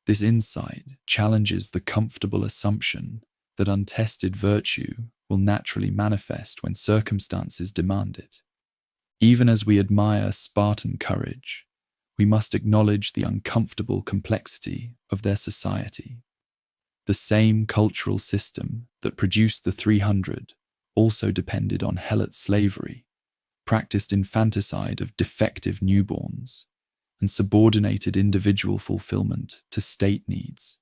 This insight challenges the comfortable assumption that untested virtue will naturally manifest when circumstances demand it. Even as we admire Spartan courage, we must acknowledge the uncomfortable complexity of their society. The same cultural system that produced the 300 also depended on helot slavery, practiced infanticide of defective newborns, and subordinated individual fulfillment to state needs.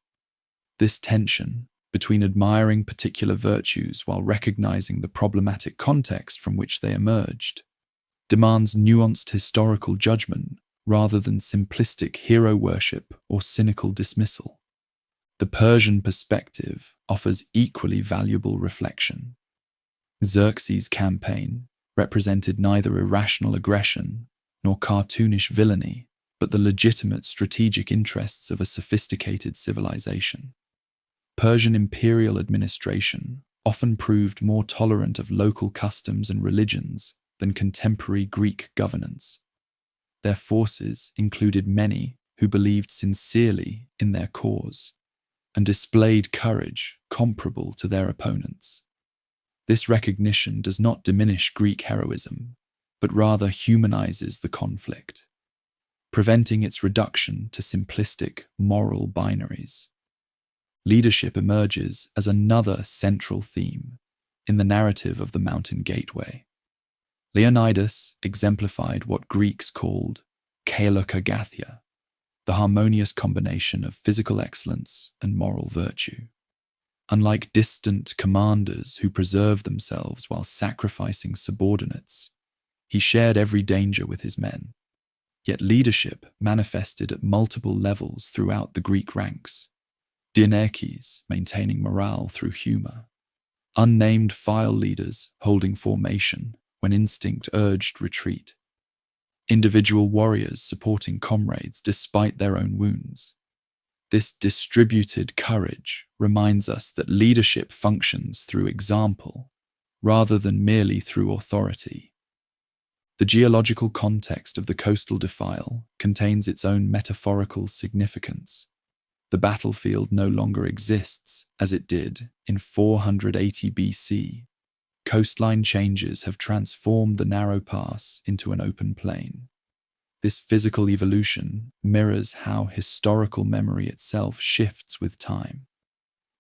This tension between admiring particular virtues while recognizing the problematic context from which they emerged demands nuanced historical judgment rather than simplistic hero worship or cynical dismissal. The Persian perspective offers equally valuable reflection. Xerxes' campaign represented neither irrational aggression nor cartoonish villainy, but the legitimate strategic interests of a sophisticated civilization. Persian imperial administration often proved more tolerant of local customs and religions than contemporary Greek governance. Their forces included many who believed sincerely in their cause and displayed courage comparable to their opponents. This recognition does not diminish Greek heroism, but rather humanizes the conflict, preventing its reduction to simplistic moral binaries. Leadership emerges as another central theme in the narrative of the Mountain Gateway. Leonidas exemplified what Greeks called kailokagathia, the harmonious combination of physical excellence and moral virtue. Unlike distant commanders who preserve themselves while sacrificing subordinates, he shared every danger with his men. Yet leadership manifested at multiple levels throughout the Greek ranks. Dienekes maintaining morale through humor, unnamed file leaders holding formation when instinct urged retreat, individual warriors supporting comrades despite their own wounds. This distributed courage reminds us that leadership functions through example rather than merely through authority. The geological context of the coastal defile contains its own metaphorical significance. The battlefield no longer exists as it did in 480 BC. Coastline changes have transformed the narrow pass into an open plain. This physical evolution mirrors how historical memory itself shifts with time.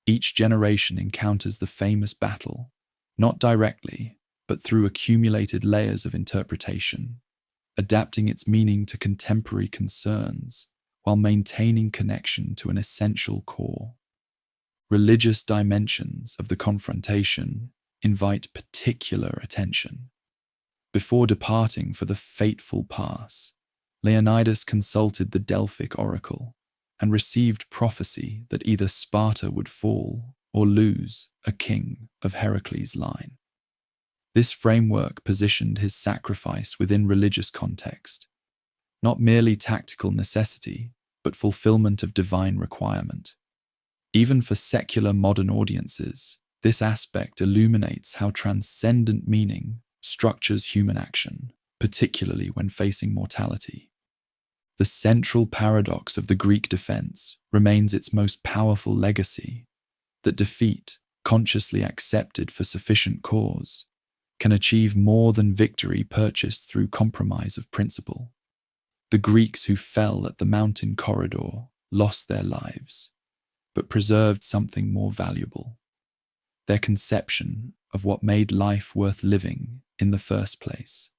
Each generation encounters the famous battle, not directly, but through accumulated layers of interpretation, adapting its meaning to contemporary concerns while maintaining connection to an essential core. Religious dimensions of the confrontation invite particular attention. Before departing for the fateful pass, Leonidas consulted the Delphic oracle and received prophecy that either Sparta would fall or lose a king of Heracles' line. This framework positioned his sacrifice within religious context, not merely tactical necessity, but fulfillment of divine requirement. Even for secular modern audiences, this aspect illuminates how transcendent meaning structures human action. particularly when facing mortality. The central paradox of the Greek defense remains its most powerful legacy, that defeat, consciously accepted for sufficient cause, can achieve more than victory purchased through compromise of principle. The Greeks who fell at the mountain corridor lost their lives, but preserved something more valuable: their conception of what made life worth living in the first place.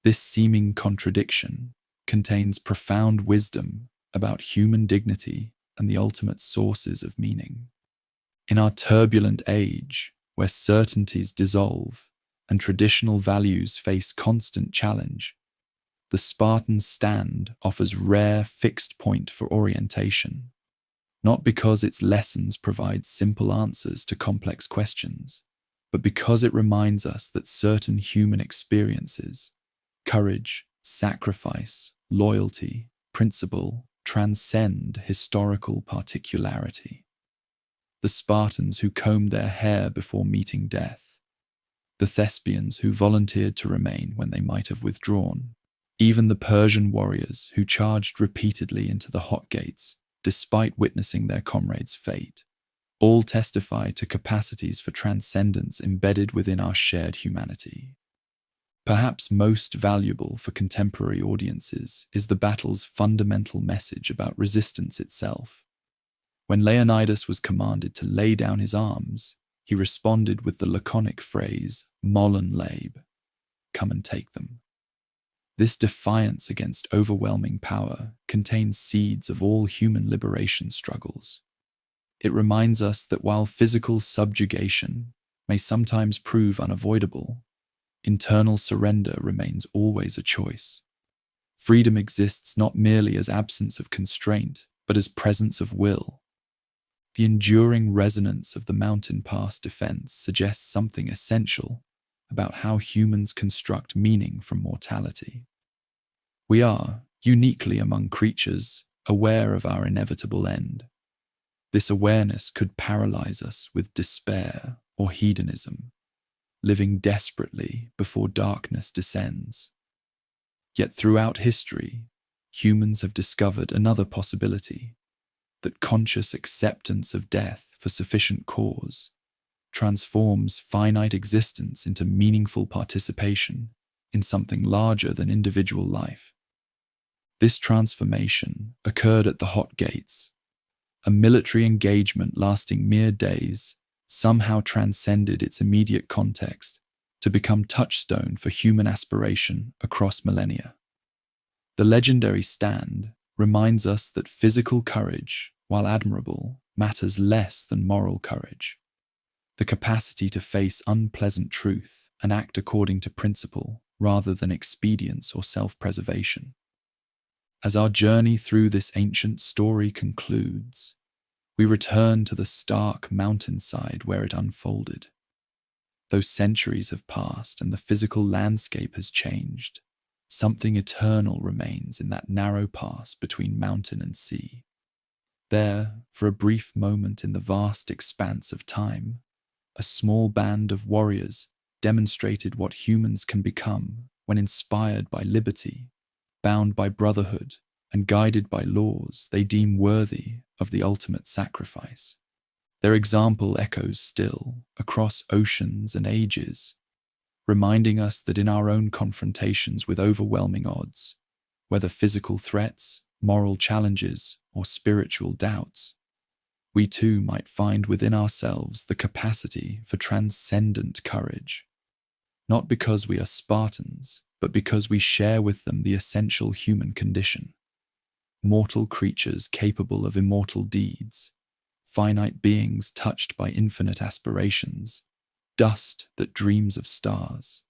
This seeming contradiction contains profound wisdom about human dignity and the ultimate sources of meaning. In our turbulent age, where certainties dissolve and traditional values face constant challenge, the Spartan stand offers rare fixed point for orientation, not because its lessons provide simple answers to complex questions, but because it reminds us that certain human experiences, courage, sacrifice, loyalty, principle, transcend historical particularity. The Spartans who combed their hair before meeting death, the Thespians who volunteered to remain when they might have withdrawn, even the Persian warriors who charged repeatedly into the hot gates despite witnessing their comrades' fate, all testify to capacities for transcendence embedded within our shared humanity. Perhaps most valuable for contemporary audiences is the battle's fundamental message about resistance itself. When Leonidas was commanded to lay down his arms, he responded with the laconic phrase, "Mollen lebe," come and take them. This defiance against overwhelming power contains seeds of all human liberation struggles. It reminds us that while physical subjugation may sometimes prove unavoidable, internal surrender remains always a choice. Freedom exists not merely as absence of constraint, but as presence of will. The enduring resonance of the mountain pass defense suggests something essential about how humans construct meaning from mortality. We are, uniquely among creatures, aware of our inevitable end. This awareness could paralyze us with despair or hedonism, living desperately before darkness descends. Yet throughout history, humans have discovered another possibility: that conscious acceptance of death for sufficient cause transforms finite existence into meaningful participation in something larger than individual life. This transformation occurred at the Hot Gates. A military engagement lasting mere days somehow transcended its immediate context to become touchstone for human aspiration across millennia. The legendary stand reminds us that physical courage, while admirable, matters less than moral courage. The capacity to face unpleasant truth and act according to principle rather than expedience or self-preservation. As our journey through this ancient story concludes, we return to the stark mountainside where it unfolded. Though centuries have passed and the physical landscape has changed, something eternal remains in that narrow pass between mountain and sea. There, for a brief moment in the vast expanse of time, a small band of warriors demonstrated what humans can become when inspired by liberty, bound by brotherhood, and guided by laws they deem worthy of the ultimate sacrifice. Their example echoes still across oceans and ages, reminding us that in our own confrontations with overwhelming odds, whether physical threats, moral challenges, or spiritual doubts, we too might find within ourselves the capacity for transcendent courage. Not because we are Spartans, but because we share with them the essential human condition. Mortal creatures capable of immortal deeds, finite beings touched by infinite aspirations, dust that dreams of stars.